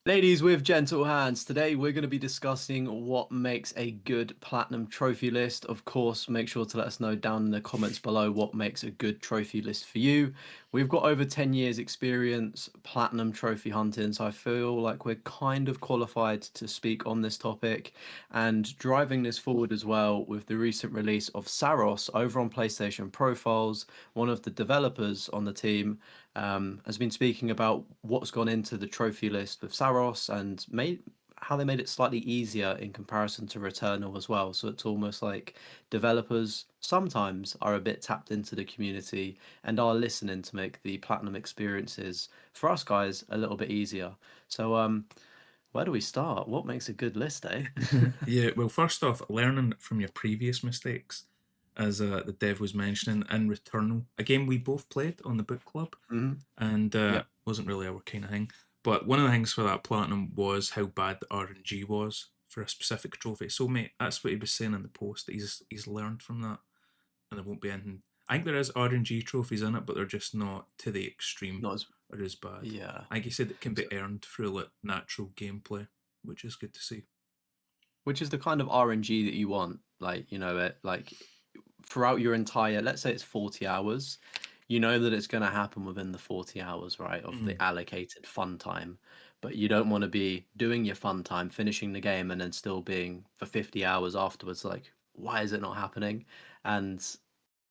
Ladies with gentle hands, today we're going to be discussing what makes a good platinum trophy list. Of course, make sure to let us know down in the comments below what makes a good trophy list for you. We've got over 10 years experience platinum trophy hunting, so I feel like we're kind of qualified to speak on this topic and driving this forward as well with the recent release of Saros over on PlayStation Profiles, one of the developers on the team has been speaking about what's gone into the trophy list with Saros and made how they made it slightly easier in comparison to Returnal as well. So it's almost like developers sometimes are a bit tapped into the community and are listening to make the platinum experiences for us guys a little bit easier. So where do we start? What makes a good list, eh? Yeah, well, first off, learning from your previous mistakes, as the dev was mentioning, in Returnal, a game we both played on the book club, Hmm. and Yeah. wasn't really our kind of thing. But one of the things for that platinum was how bad the RNG was for a specific trophy. So, mate, that's what he was saying in the post. That he's learned from that, and there won't be anything. I think there is RNG trophies in it, but they're just not to the extreme Not as or as bad. yeah. I think he said it can So, be earned through like natural gameplay, which is good to see. which is the kind of RNG that you want. Like, it like throughout your entire, let's say it's 40 hours, you know that it's going to happen within the 40 hours, right, of the Mm. allocated fun time. But you don't want to be doing your fun time, finishing the game, and then still being for 50 hours afterwards, like, why is it not happening? And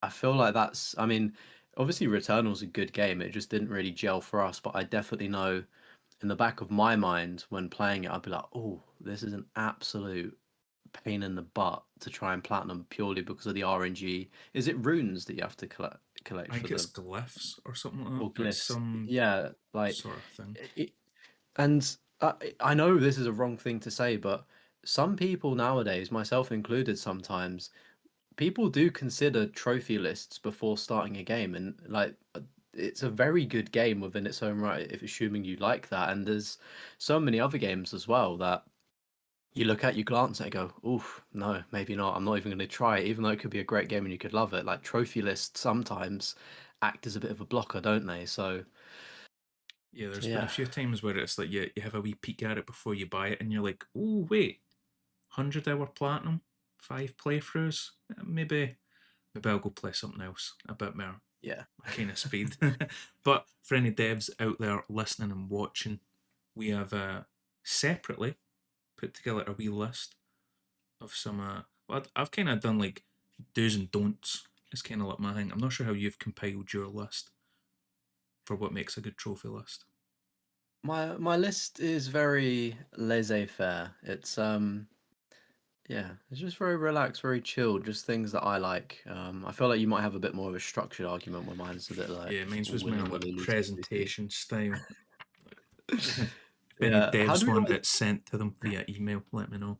I feel like I mean, obviously Returnal's a good game. It just didn't really gel for us, but I definitely know in the back of my mind when playing it, I'd be like, oh, this is an absolute pain in the butt to try and platinum purely because of the RNG. Is it runes that you have to collect I for think it's them glyphs or something like or that, like glyphs? some Yeah, like sort of thing. it, and I know this is a wrong thing to say, but some people nowadays, myself included, sometimes people do consider trophy lists before starting a game, and like it's a very good game within its own right, if assuming you like that. And there's so many other games as well that you look at, you glance at it, go, oof, no, maybe not. I'm not even going to try it, even though it could be a great game and you could love it. Like trophy lists sometimes act as a bit of a blocker, don't they? Yeah, So there's been a yeah, few times where it's like you have a wee peek at it before you buy it, and you're like, oh wait, 100 hour platinum, 5 playthroughs. Maybe I'll go play something else a bit more yeah. my kind of speed. But for any devs out there listening and watching, we have separately put together a wee list of some. Well, I've kind of done like do's and don'ts. It's kind of like my thing. I'm not sure how you've compiled your list for what makes a good trophy list. My list is very laissez-faire. It's yeah, it's just very relaxed, very chilled, just things that I like. I feel like you might have a bit more of a structured argument where mine's a bit like Yeah, mine was more like willy-nilly, loosey-goosey. presentation style. If any Yeah. How devs do we want like it sent to them via email, let me know.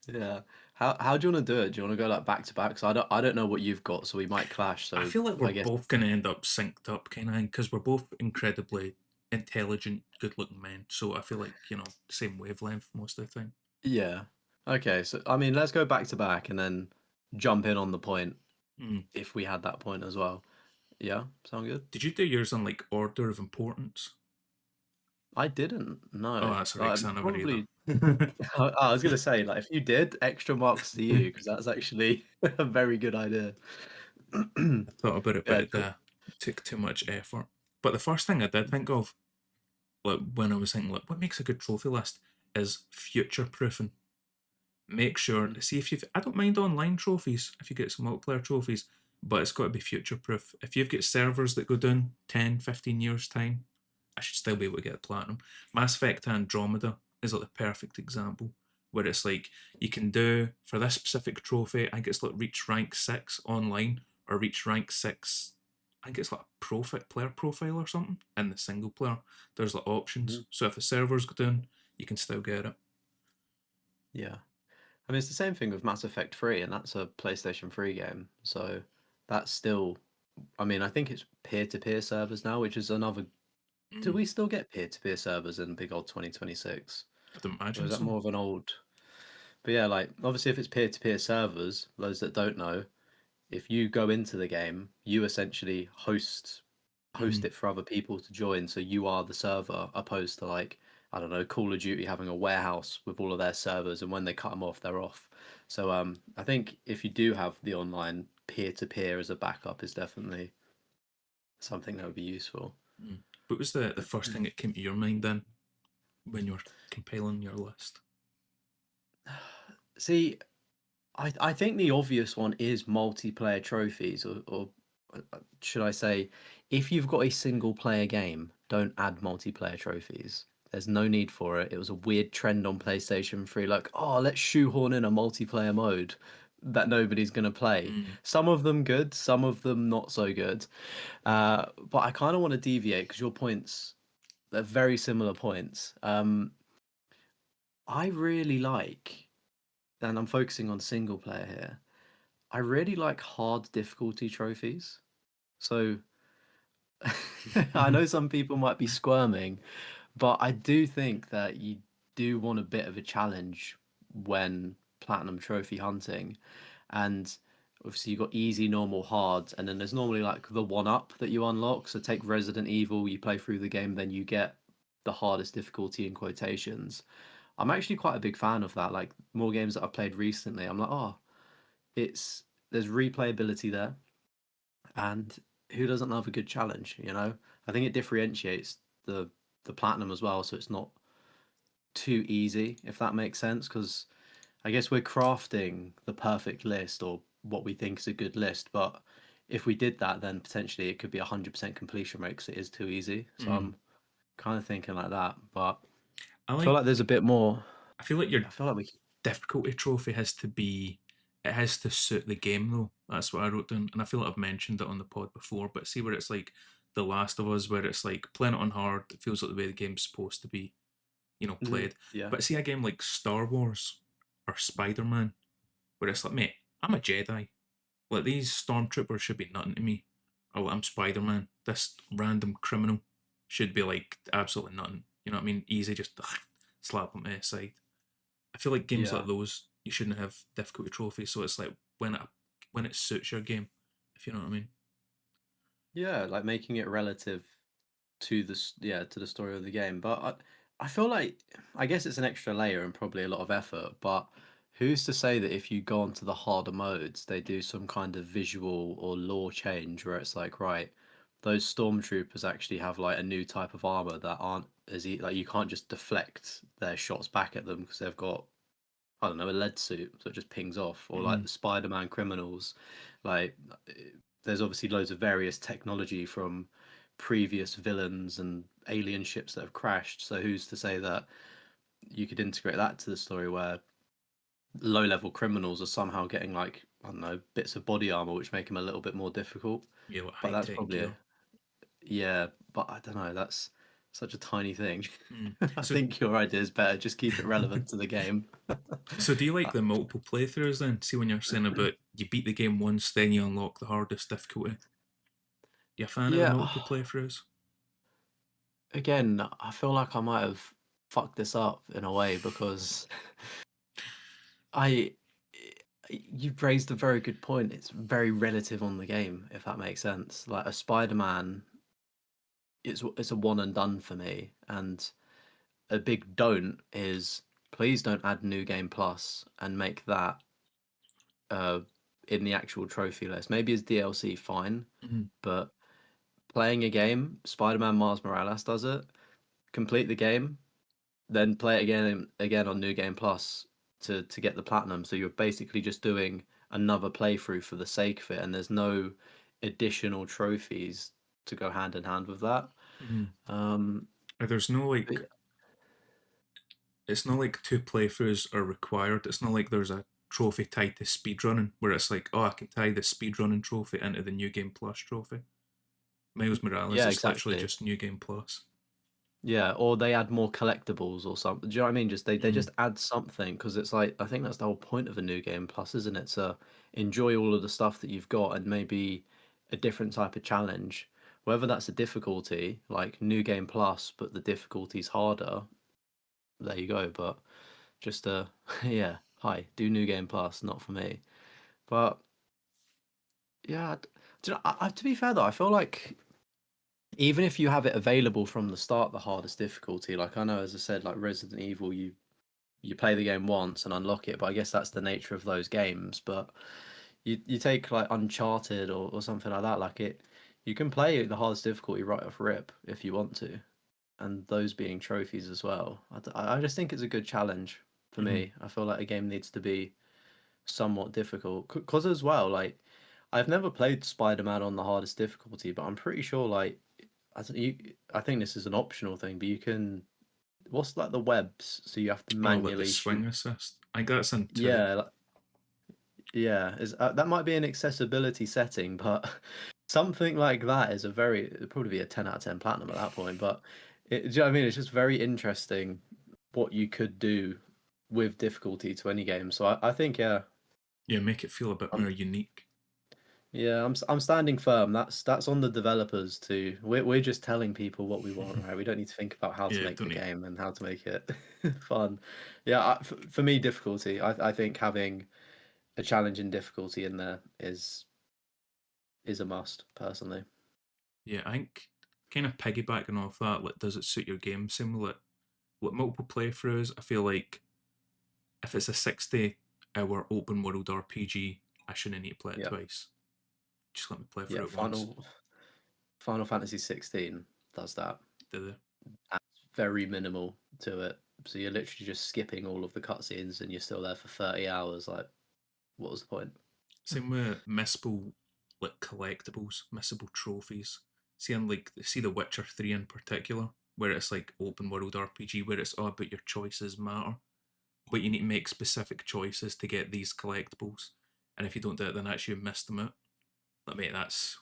yeah. How do you want to do it? Do you want to go like back to back? So I don't know what you've got, so we might clash. I So feel like we're I guess both going to end up synced up kind of thing because we're both incredibly intelligent, good looking men. So I feel like, same wavelength most of the time. yeah. Okay, so I mean, let's go back to back and then jump in on the point Mm. if we had that point as well. Yeah, sound good? Did you do yours on like order of importance? I didn't. Oh, No. that's alright, 'cause I never either. Probably. I was gonna say like if you did, extra marks to you because that's actually a very good idea. I thought about it, but Yeah. it took too much effort. But the first thing I did think of, like when I was thinking, like, what makes a good trophy list, is future proofing. Make sure to see if you've. I don't mind online trophies if you get some multiplayer trophies, but it's got to be future proof. If you've got servers that go down 10, 15 years' time, I should still be able to get a platinum. Mass Effect Andromeda is like the perfect example where it's like you can do for this specific trophy, I think it's like reach rank 6 online or reach rank 6. I think it's like a profit player profile or something in the single player. There's like options. Mhm. So if the servers go down, you can still get it. Yeah. I mean, it's the same thing with Mass Effect 3, and that's a PlayStation 3 game. So that's still, I mean, I think it's peer-to-peer servers now, which is another. Do Mm, we still get peer-to-peer servers in big old 2026? I'd Or imagine is that so. more of an old? But yeah, like obviously, if it's peer-to-peer servers, those that don't know, if you go into the game, you essentially host Mm. it for other people to join. So you are the server, opposed to like I don't know, Call of Duty having a warehouse with all of their servers, and when they cut them off, they're off. So I think if you do have the online peer to peer as a backup, is definitely something that would be useful. Mm. What was the first thing that came to your mind then when you were compiling your list? See, I think the obvious one is multiplayer trophies, or should I say, if you've got a single player game, don't add multiplayer trophies. There's no need for it. It was a weird trend on PlayStation 3, like, oh, let's shoehorn in a multiplayer mode that nobody's gonna play. Mm. Some of them good, some of them not so good. But I kind of want to deviate because your points, they're very similar points. I really like, and I'm focusing on single player here. I really like hard difficulty trophies. So I know some people might be squirming, but I do think that you do want a bit of a challenge when platinum trophy hunting. And obviously you've got easy, normal, hard, and then there's normally like the one up that you unlock. So take Resident Evil, you play through the game, then you get the hardest difficulty in quotations. I'm actually quite a big fan of that. Like more games that I've played recently, I'm like, oh, it's there's replayability there, and who doesn't love a good challenge, you know? I think it differentiates the platinum as well, so it's not too easy, if that makes sense, because I guess we're crafting the perfect list or what we think is a good list, but if we did that, then potentially it could be 100% completion rate because it is too easy. So Mm. I'm kind of thinking like that, but I I feel like. like there's a bit more. I feel like your I feel like we. difficulty trophy has to be. It has to suit the game though. That's what I wrote down, and I feel like I've mentioned it on the pod before. But see where it's like The Last of Us, where it's like playing it on hard. It feels like the way the game's supposed to be, Mhm, played. yeah, But see a game like Star Wars or Spider Man, where it's like, mate, I'm a Jedi. Like these stormtroopers should be nothing to me. Or like, I'm Spider Man. This random criminal should be like absolutely nothing. You know what I mean? Easy, just slap them aside. I feel like games yeah, like those you shouldn't have difficulty trophies. So it's like when it suits your game, if you know what I mean. yeah. Like making it relative to to the story of the game. But I feel like I guess it's an extra layer and probably a lot of effort. But who's to say that if you go onto the harder modes, they do some kind of visual or lore change where it's like, right, those stormtroopers actually have like a new type of armor that aren't like you can't just deflect their shots back at them because they've got, I don't know, a lead suit, so it just pings off. Or like Mm. the Spider-Man criminals, like there's obviously loads of various technology from previous villains and alien ships that have crashed. So who's to say that you could integrate that to the story where low-level criminals are somehow getting like, I don't know, bits of body armor which make them a little bit more difficult. Yeah, like But high that's tech probably gear. yeah. But I don't know. That's such a tiny thing. Mm. I So think your idea is better. Just keep it relevant to the game. so do you like Uh, the multiple playthroughs then? See when you're saying about you beat the game once, then you unlock the hardest difficulty. You a fan of the yeah. multiple playthroughs? Again, I feel like I might have fucked this up in a way because I you've raised a very good point. It's very relative on the game, if that makes sense. Like a Spider-Man, it's a one and done for me, and a big don't is please don't add New Game Plus and make that uh in the actual trophy list. Maybe as DLC, fine, Mm. but playing a game, Spider-Man Miles Morales does it. Complete the game, then play it again on New Game Plus to get the platinum. So you're basically just doing another playthrough for the sake of it, and there's no additional trophies to go hand in hand with that. Mm. Um, There's no like, but it's not like two playthroughs are required. It's not like there's a trophy tied to speedrunning where it's like, oh, I can tie the speedrunning trophy into the New Game Plus trophy. Miles Morales yeah, is literally exactly. just New Game Plus. Yeah, or they add more collectibles or something. Do you know what I mean? Just they Mm. just add something because it's like I think that's the whole point of a new game plus, isn't it? To enjoy all of the stuff that you've got and maybe a different type of challenge. Whether that's a difficulty, like new game plus, but the difficulty's harder, there you go. But just yeah, hi, do new game plus, not for me. But yeah, do you know, to be fair though, I feel like even if you have it available from the start, the hardest difficulty. Like I know, as I said, like Resident Evil, you play the game once and unlock it, but I guess that's the nature of those games. But you take like Uncharted or something like that, like it, you can play the hardest difficulty right off rip if you want to, and those being trophies as well. I just think it's a good challenge for Hmm. me. I feel like a game needs to be somewhat difficult because as well, like I've never played Spider-Man on the hardest difficulty, but I'm pretty sure like I think this is an optional thing, but you can what's like the webs, so you have to Oh, like the manually shoot. swing assist. I think that's in two. Yeah, yeah, is that might be an accessibility setting, but something like that is a very it'd probably be a 10 out of 10 platinum at that point. But do you know what I mean? It's just very interesting what you could do with difficulty to any game. So I think Yeah, make it feel a bit I'm more unique. yeah I'm standing firm. That's on the developers too. We're just telling people what we want, right? We don't need to think about how to Yeah, make the don't need. game and how to make it fun. Yeah, for me, difficulty. I think having a challenge in difficulty in there is a must personally. Yeah, I think kind of piggybacking off that, like, does it suit your game? Same with like multiple playthroughs. I feel like if it's a 60-hour open world RPG, I shouldn't need to play it Yeah, twice. Just let me play yeah. through it once. Final Fantasy 16 does that. Did they? Adds very minimal to it. So you're literally just skipping all of the cutscenes and you're still there for 30 hours. Like, what was the point? Same with missable, like, collectibles, missable trophies. See The Witcher 3 in particular, where it's like open world RPG, where it's all about your choices matter, but you need to make specific choices to get these collectibles, and if you don't do it, then actually you miss them out. Like, mate, that's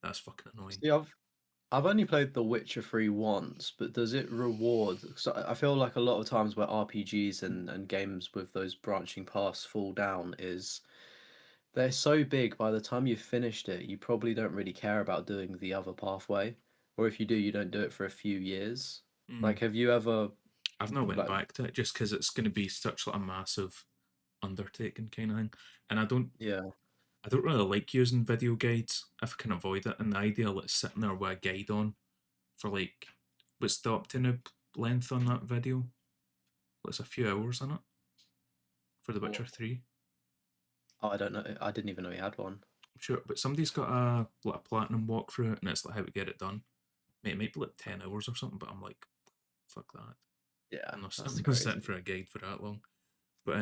fucking annoying. See, I've only played The Witcher 3 once, but does it reward? So I feel like a lot of times where RPGs and games with those branching paths fall down is they're so big by the time you've finished it, you probably don't really care about doing the other pathway. Or if you do, you don't do it for a few years. Mm. Like, have you ever I've not went like back to it just because it's going to be such like a massive undertaking kind of thing, and yeah, I don't really like using video guides if I can avoid it. And the idea of like sitting there with a guide on for like what's the optimum length on that video? Well, it's a few hours on it for The Witcher or 3. oh, I don't know. I didn't even know he had one. I'm sure, but somebody's got a like a platinum walkthrough, and it's like how to get it done. Mate, it might be like 10 hours or something, but I'm like, fuck that. Yeah, I'm that's not sitting crazy. for a guide for that long. But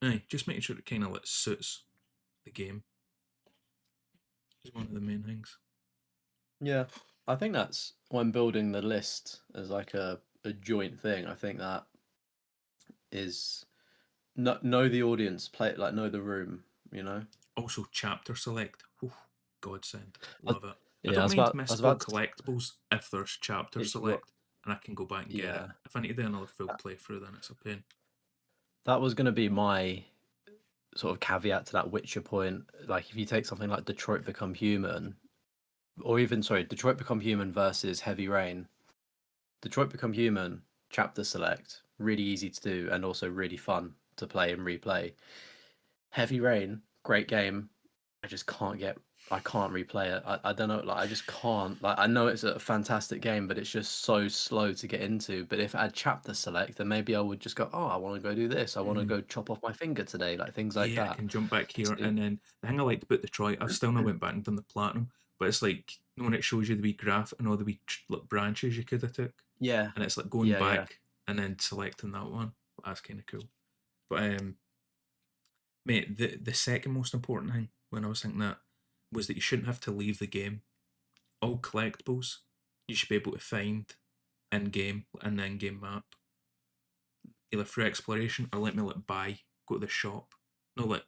aye, just making sure it kind of like suits the game is one of the main things. Yeah, I think that's when building the list as like a joint thing. I think that is know the audience, play like know the room. You know. Also, chapter select. Whew, godsend. I, Love it. I yeah, don't mind I was missable about to, collectibles if there's chapter if you got select and I can go back and get it. yeah. If I need to do another full That, playthrough, then it's a pain. that was going to be my sort of caveat to that Witcher point. Like, if you take something like Detroit Become Human, or even sorry, Detroit Become Human versus Heavy Rain. Detroit Become Human chapter select, really easy to do and also really fun to play and replay. Heavy Rain, great game. I just can't get. I can't replay it. I don't know. Like I just can't. Like I know it's a fantastic game, but it's just so slow to get into. But if I had chapter select, then maybe I would just go. Oh, I want to go do this. I want to Mm. go chop off my finger today. Like things like Yeah, I that. can jump back here. So, And then the thing I liked about Detroit, I've still not went back and done the platinum, but it's like when it shows you the wee graph and all the wee like, branches you could have took, yeah, and it's like going yeah. back and then selecting that one. That's kind of cool. But mate, the second most important thing when I was thinking that was that you shouldn't have to leave the game. All collectibles you should be able to find in game in the in game map, either through exploration or let me like buy, go to the shop. No, like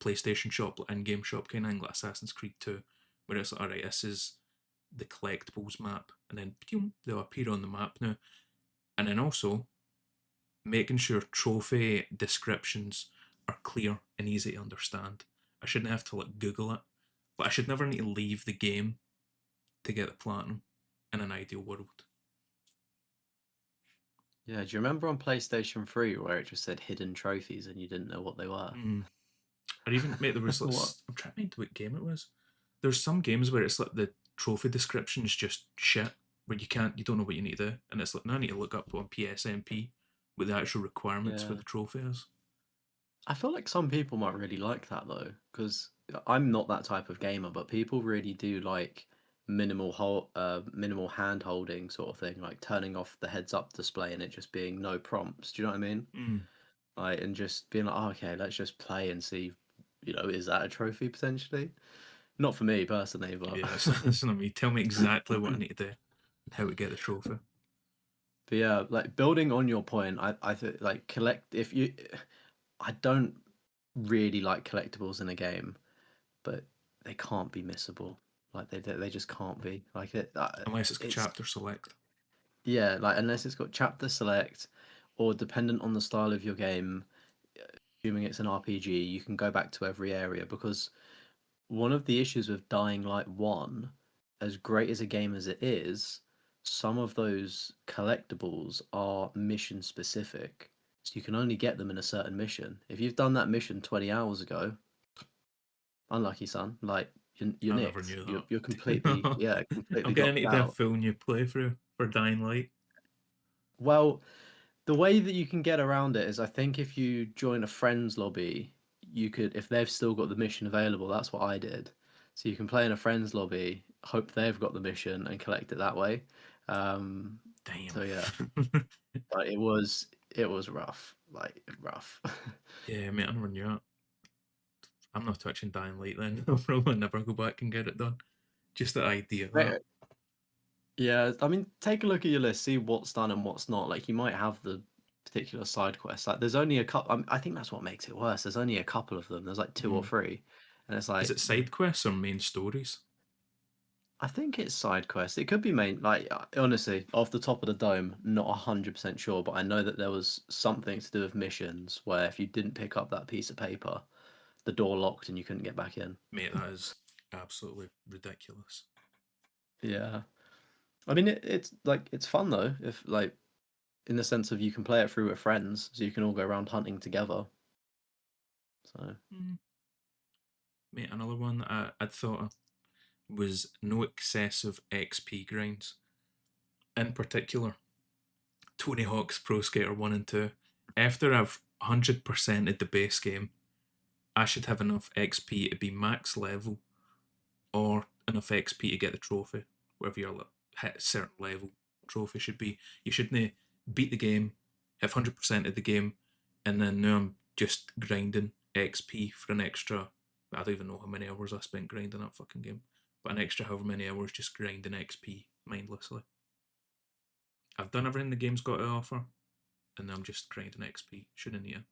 PlayStation shop, like in game shop kind of thing, like Assassin's Creed 2, where it's like, alright, this is the collectibles map, and then they'll appear on the map now. And then also making sure trophy descriptions are clear and easy to understand. I shouldn't have to like Google it, but I should never need to leave the game to get the platinum in an ideal world. Yeah, do you remember on PlayStation 3 where it just said hidden trophies and you didn't know what they were? Mm. Or even, mate, there was like, What? I'm trying to think what game it was. There's some games where it's like trophy descriptions just shit, where you don't know what you need to do, and it's like now I need to look up on PSNP what the actual requirements for Yeah. the trophy is. I feel like some people might really like that though, because I'm not that type of gamer, but people really do like minimal hand holding sort of thing, like turning off the heads up display and it just being no prompts. Do you know what I mean? Mm. Like, and just being like, oh, okay, let's just play and see, is that a trophy potentially? Not for me personally, but Yeah, that's not me. Tell me exactly what I need to do and how to get the trophy. but yeah, like building on your point, I think like I don't really like collectibles in a game, but they can't be missable. Like they just can't be. Like Unless it's got it's chapter select. yeah, like unless it's got chapter select, or dependent on the style of your game, assuming it's an RPG, you can go back to every area because one of the issues with Dying Light 1, as great as a game as it is, some of those collectibles are mission specific. So you can only get them in a certain mission. If you've done that mission 20 hours ago, unlucky son, like you're I never nicked. knew You're that. completely, yeah, I'm completely got getting to do a out. full new playthrough for Dying Light. Well, the way that you can get around it is I think if you join a friends lobby, you could, if they've still got the mission available, that's what I did. So you can play in a friends lobby, hope they've got the mission and collect it that way. Um, Damn. so yeah, but it was rough, like rough. Yeah, mate, I never knew that. I'm not touching Dying Light then. I'll probably never go back and get it done. Just the idea of that. Right. Yeah, I mean, take a look at your list, see what's done and what's not. Like, you might have the particular side quests. Like, there's only a couple. I think that's what makes it worse. There's only a couple of them. There's like two or Mm. three, and it's Is like it side quests or main stories? I think it's side quests. It could be main. Like, honestly, off the top of the dome, not 100% sure, but I know that there was something to do with missions where if you didn't pick up that piece of paper, the door locked and you couldn't get back in. Mate, that is absolutely ridiculous. Yeah, I mean, it's like it's fun though. If like in the sense of you can play it through with friends, so you can all go around hunting together. So. Mm. Mate, another one that I'd thought of was no excessive XP grinds. In particular, Tony Hawk's Pro Skater 1 and 2. After I've 100%ed the base game, I should have enough XP to be max level or enough XP to get the trophy, wherever you're hit a certain level trophy should be. You shouldn't beat the game, have 100% of the game, and then now I'm just grinding XP for an extra. I don't even know how many hours I spent grinding that fucking game, but an extra however many hours just grinding XP mindlessly. I've done everything the game's got to offer, and I'm just grinding XP. Shouldn't need it.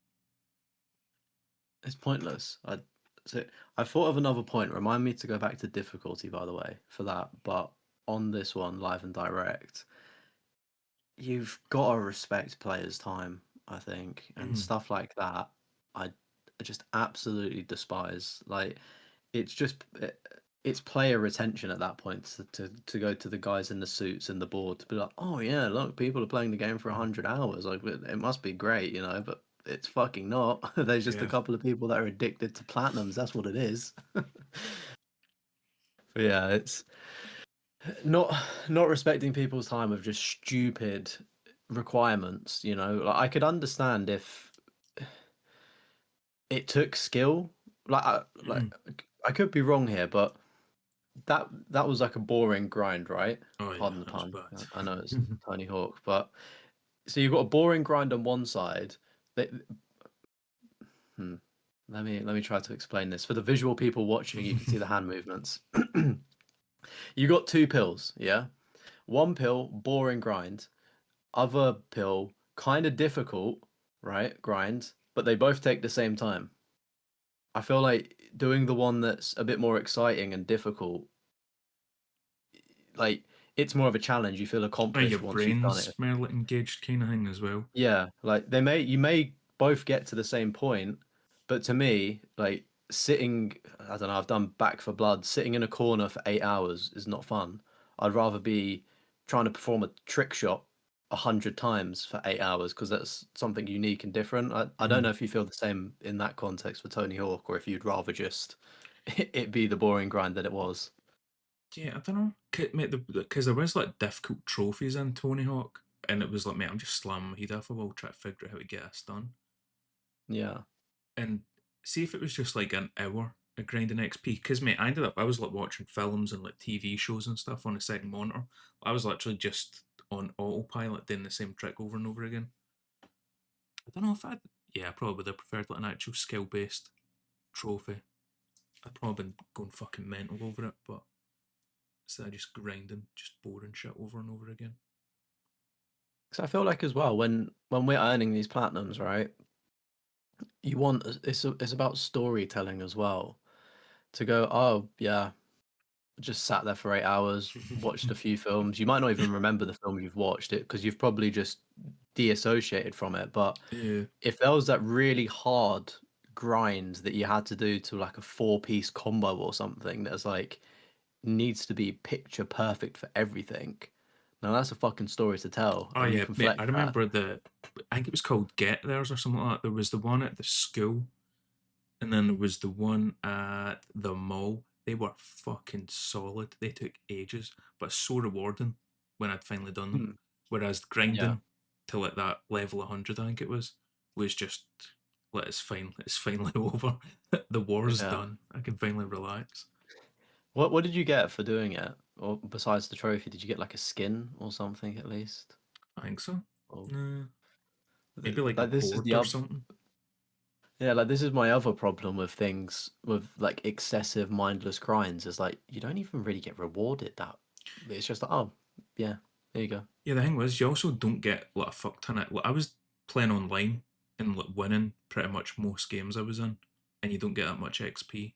It's pointless. I thought of another point. Remind me to go back to difficulty, by the way, for that. But on this one, live and direct, you've got to respect players' time, I think, and Mm. stuff like that. I just absolutely despise. Like, it's player retention at that point to go to the guys in the suits and the board to be like, oh yeah, look, people are playing the game for 100 hours. Like, it must be great, but it's fucking not. There's just a Yeah. couple of people that are addicted to platinums. That's what it is. But yeah, it's not not respecting people's time with just stupid requirements. Like, I could understand if it took skill. Like Mm. I could be wrong here, but that was like a boring grind, right? Oh yeah, Pardon the that was pun. bad. I know it's Tony Hawk, but so you've got a boring grind on one side. That hmm, let me try to explain this. For the visual people watching, you can see the hand movements. You got two pills, yeah? One pill, boring grind. Other pill, kind of difficult, right? Grind, but they both take the same time. I feel like doing the one that's a bit more exciting and difficult, like it's more of a challenge. You feel Oh, your accomplished once you've done brain's it. more engaged kind of thing as well. Yeah, like you may both get to the same point, but to me, like sitting, I don't know, I've done Back for Blood, sitting in a corner for 8 hours is not fun. I'd rather be trying to perform a trick shot 100 times for 8 hours because that's something unique and different. I don't know Mm. if you feel the same in that context for Tony Hawk or if you'd rather just it be the boring grind that it was. Yeah, I don't know. Mate, because there was like difficult trophies in Tony Hawk, and it was like, mate, I'm just slamming my head off a wall trying to figure out how to get this done. Yeah. And see if it was just like an hour of grinding XP. Because, mate, I was like watching films and like TV shows and stuff on a second monitor. I was literally just on autopilot doing the same trick over and over again. I don't know if I probably would have preferred like an actual skill based trophy. I'd probably been going fucking mental over it, but instead of just grinding, just boring shit over and over again. Because I feel like as well when we're earning these platinums, right? You want it's about storytelling as well. To go, oh yeah, just sat there for 8 hours, watched a few films. You might not even remember the film you've watched it because you've probably just de-associated from it. But Yeah. if there was that really hard grind that you had to do to like a four-piece combo or something that's like needs to be picture perfect for everything. Now that's a fucking story to tell, Oh and you yeah, can mate. flex I that. remember I think it was called Get Theirs or something like that. There was the one at the school, and then there was the one at the mall. They were fucking solid. They took ages, but so rewarding when I'd finally done them. Hmm. Whereas Yeah, grinding to like that level 100, I think it was just let it's finally over. The war's yeah. done. I can finally relax. What did you get for doing it? Or besides the trophy, did you get like a skin or something at least? I think so. Or Maybe like a like this is port the or other. something. Yeah, like this is my other problem with things with like excessive mindless grinds is like you don't even really get rewarded that. It's just like, oh, yeah, there you go. Yeah, the thing was, you also don't get like a fuck ton of. Like, I was playing online and like winning pretty much most games I was in, and you don't get that much XP.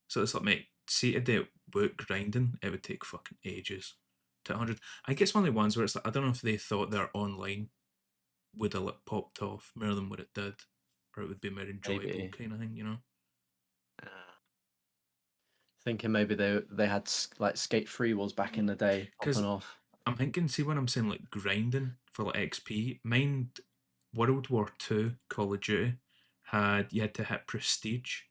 So it's like, mate, see to do work grinding, it would take fucking ages to 100. I guess one of the ones where it's like, I don't know if they thought their online would have like popped off more than what it did, or it would be more enjoyable Maybe. kind of thing, you know? Yeah. Thinking maybe they had like Skate 3 was back in the day popping Because off. I'm thinking, see, when I'm saying like grinding for like XP, mind World War Two Call of Duty you had to hit prestige.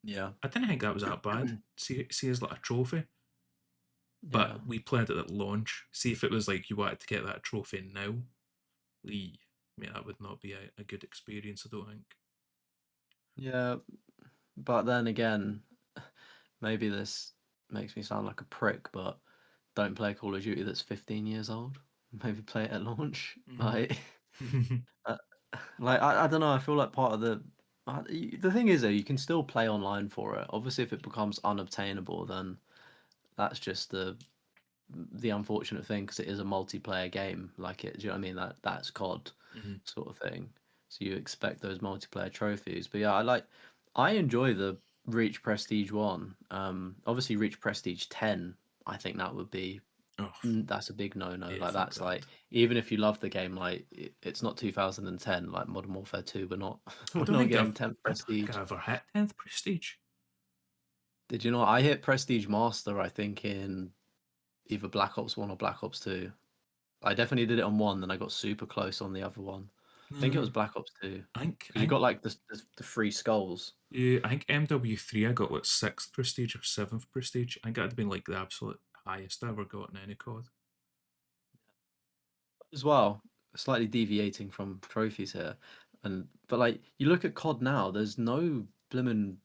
Yeah. I didn't think that was that bad. See as like a trophy, Yeah. but we played it at launch. See if it was like you wanted to get that trophy now. Lee, mate, that would not be a good experience. I don't think. Yeah. But then again, maybe this makes me sound like a prick, but don't play Call of Duty that's 15 years old. Maybe play it at launch. Mm-hmm. Uh, I don't know. I feel like part of the thing is though, you can still play online for it. Obviously, if it becomes unobtainable, then that's just the unfortunate thing because it is a multiplayer game. Like it, do you know what I mean? That's COD Mm-hmm. sort of thing. So you expect those multiplayer trophies. But yeah, I enjoy the Reach Prestige one. Obviously Reach Prestige 10. I think that would be Oh, that's a big no-no. yeah, Like fuck that's that. like even if you love the game, like it's not 2010, like Modern Warfare 2. We're not I we're don't not think getting I've. 10th I don't think Prestige. I ever hit 10th prestige. Did you know I hit Prestige Master? I think in either Black Ops 1 or Black Ops 2. I definitely did it on one, then I got super close on the other one. I think it No, was Black Ops 2 I think because you got like the three skulls. yeah, I think MW3 I got like 6th prestige or 7th prestige. I think that'd been like the absolute highest I ever got in any COD. As well, slightly deviating from trophies here, and but like you look at COD now, there's no blimmin'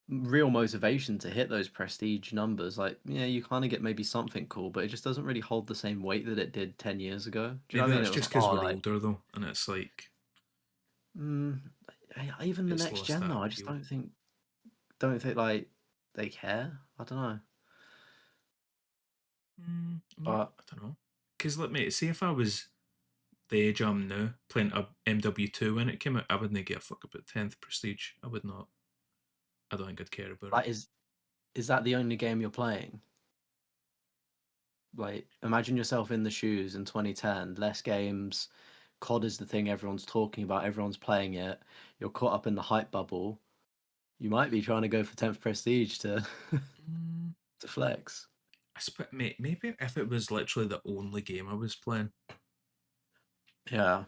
real motivation to hit those prestige numbers. Like, yeah, you kind of get maybe something cool, but it just doesn't really hold the same weight that it did 10 years ago. Do you know Maybe what I mean? that's It was just like, because oh, we're like, older though, and it's like mm, even the it's next lost gen that though, I just appeal. don't think like they care. I don't know, I'm not. but I don't know. Because let me see if I was the age I'm now playing a MW2 when it came out, I wouldn't give a fuck about 10th prestige. I would not. I don't think I'd care about it. like, is that the only game you're playing? Like, imagine yourself in the shoes in 2010, less games. COD is the thing everyone's talking about, everyone's playing it. You're caught up in the hype bubble. You might be trying to go for 10th prestige to Mm, to flex. maybe if it was literally the only game I was playing. Yeah.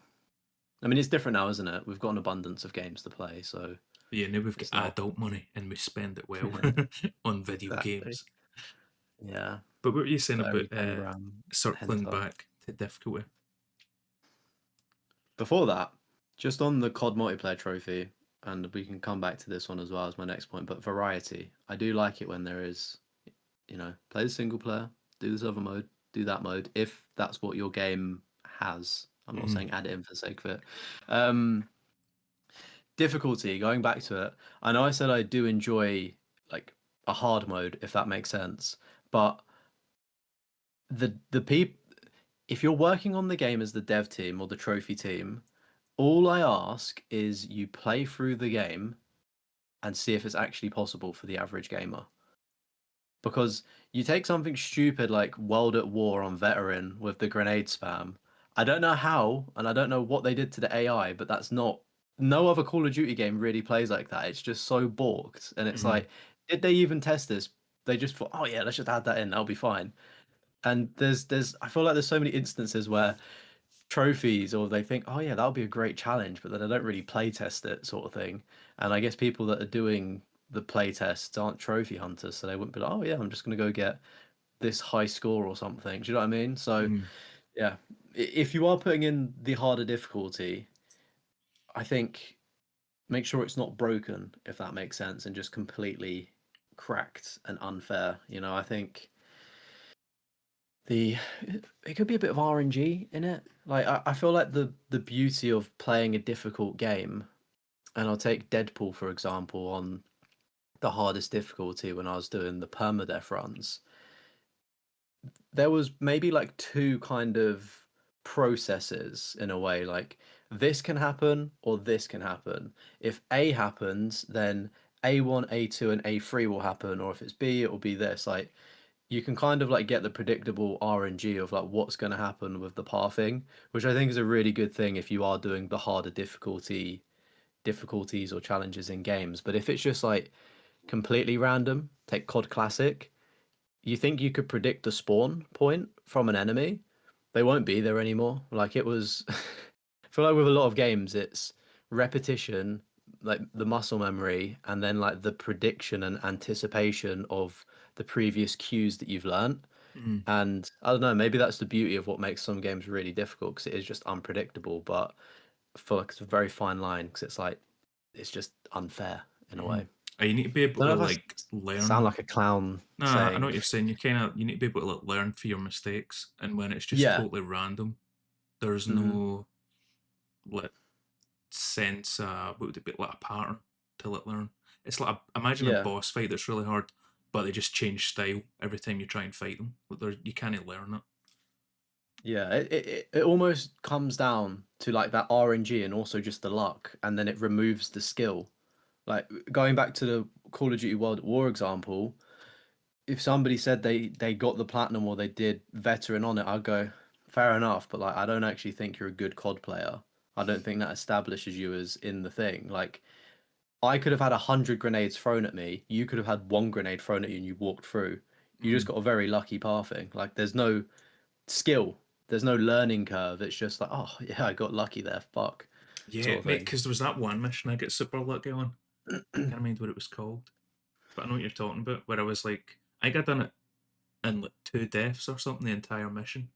I mean, it's different now, isn't it? We've got an abundance of games to play, so Yeah, now we've got it's not adult money and we spend it well on video exactly. games. Yeah, But what were you saying for about every 10 gram circling hentai. back to difficulty? Before that, just on the COD multiplayer trophy, and we can come back to this one as well as my next point, but variety. I do like it when there is, play the single player, do this other mode, do that mode, if that's what your game has. I'm not Mm-hmm. saying add it in for the sake of it. Um, Difficulty, going back to it, I know I said I do enjoy like a hard mode, if that makes sense, but the peop if you're working on the game as the dev team or the trophy team, all I ask is you play through the game and see if it's actually possible for the average gamer. Because you take something stupid like World at War on Veteran with the grenade spam. I don't know how, and I don't know what they did to the AI, but that's not. No other Call of Duty game really plays like that. It's just so borked. And it's Mm-hmm. like, did they even test this? They just thought, oh yeah, let's just add that in. That'll be fine. And I feel like there's so many instances where trophies or they think, oh yeah, that'll be a great challenge, but then they don't really play test it, sort of thing. And I guess people that are doing the play tests aren't trophy hunters, so they wouldn't be like, oh yeah, I'm just gonna go get this high score or something. Do you know what I mean? So Mm-hmm. yeah, if you are putting in the harder difficulty, I think make sure it's not broken, if that makes sense, and just completely cracked and unfair. I think the it could be a bit of RNG in it. Like I feel like the beauty of playing a difficult game, and I'll take Deadpool for example on the hardest difficulty when I was doing the permadeath runs. There was maybe like two kind of processes in a way, like this can happen or this can happen. If A happens, then A1, A2, and A3 will happen, or if it's B, it will be this. Like you can kind of like get the predictable RNG of like what's going to happen with the pathing, which I think is a really good thing if you are doing the harder difficulties or challenges in games. But if it's just like completely random, take COD Classic, you think you could predict the spawn point from an enemy, they won't be there anymore. Like it was, I feel like with a lot of games, it's repetition, like the muscle memory, and then like the prediction and anticipation of the previous cues that you've learned. Mm-hmm. And I don't know, maybe that's the beauty of what makes some games really difficult because it is just unpredictable. But I feel like it's a very fine line because it's like it's just unfair in a Mm-hmm. way. You need to be able I to don't know if like I sound learn. like a clown Nah, I know saying, what you're saying. You need to be able to like learn for your mistakes, and when it's just yeah. totally random, there's Hmm. no like sense. What would it be like a pattern to like learn? It's like imagine a Yeah, boss fight that's really hard, but they just change style every time you try and fight them. Like you can't learn it. yeah. It almost comes down to like that RNG and also just the luck, and then it removes the skill. Like going back to the Call of Duty World at War example, if somebody said they got the platinum or they did veteran on it, I'd go, fair enough, but like I don't actually think you're a good COD player. I don't think that establishes you as in the thing. Like I could have had 100 grenades thrown at me. You could have had one grenade thrown at you and you walked through. You just Mm. got a very lucky pathing. Like there's no skill. There's no learning curve. It's just like, oh yeah, I got lucky there. Fuck, Yeah, sort of mate. thing. Because there was that one mission I get super lucky on. Can't remember what it was called, but I know what you're talking about. Where I was like, I got done it in like 2 deaths or something the entire mission,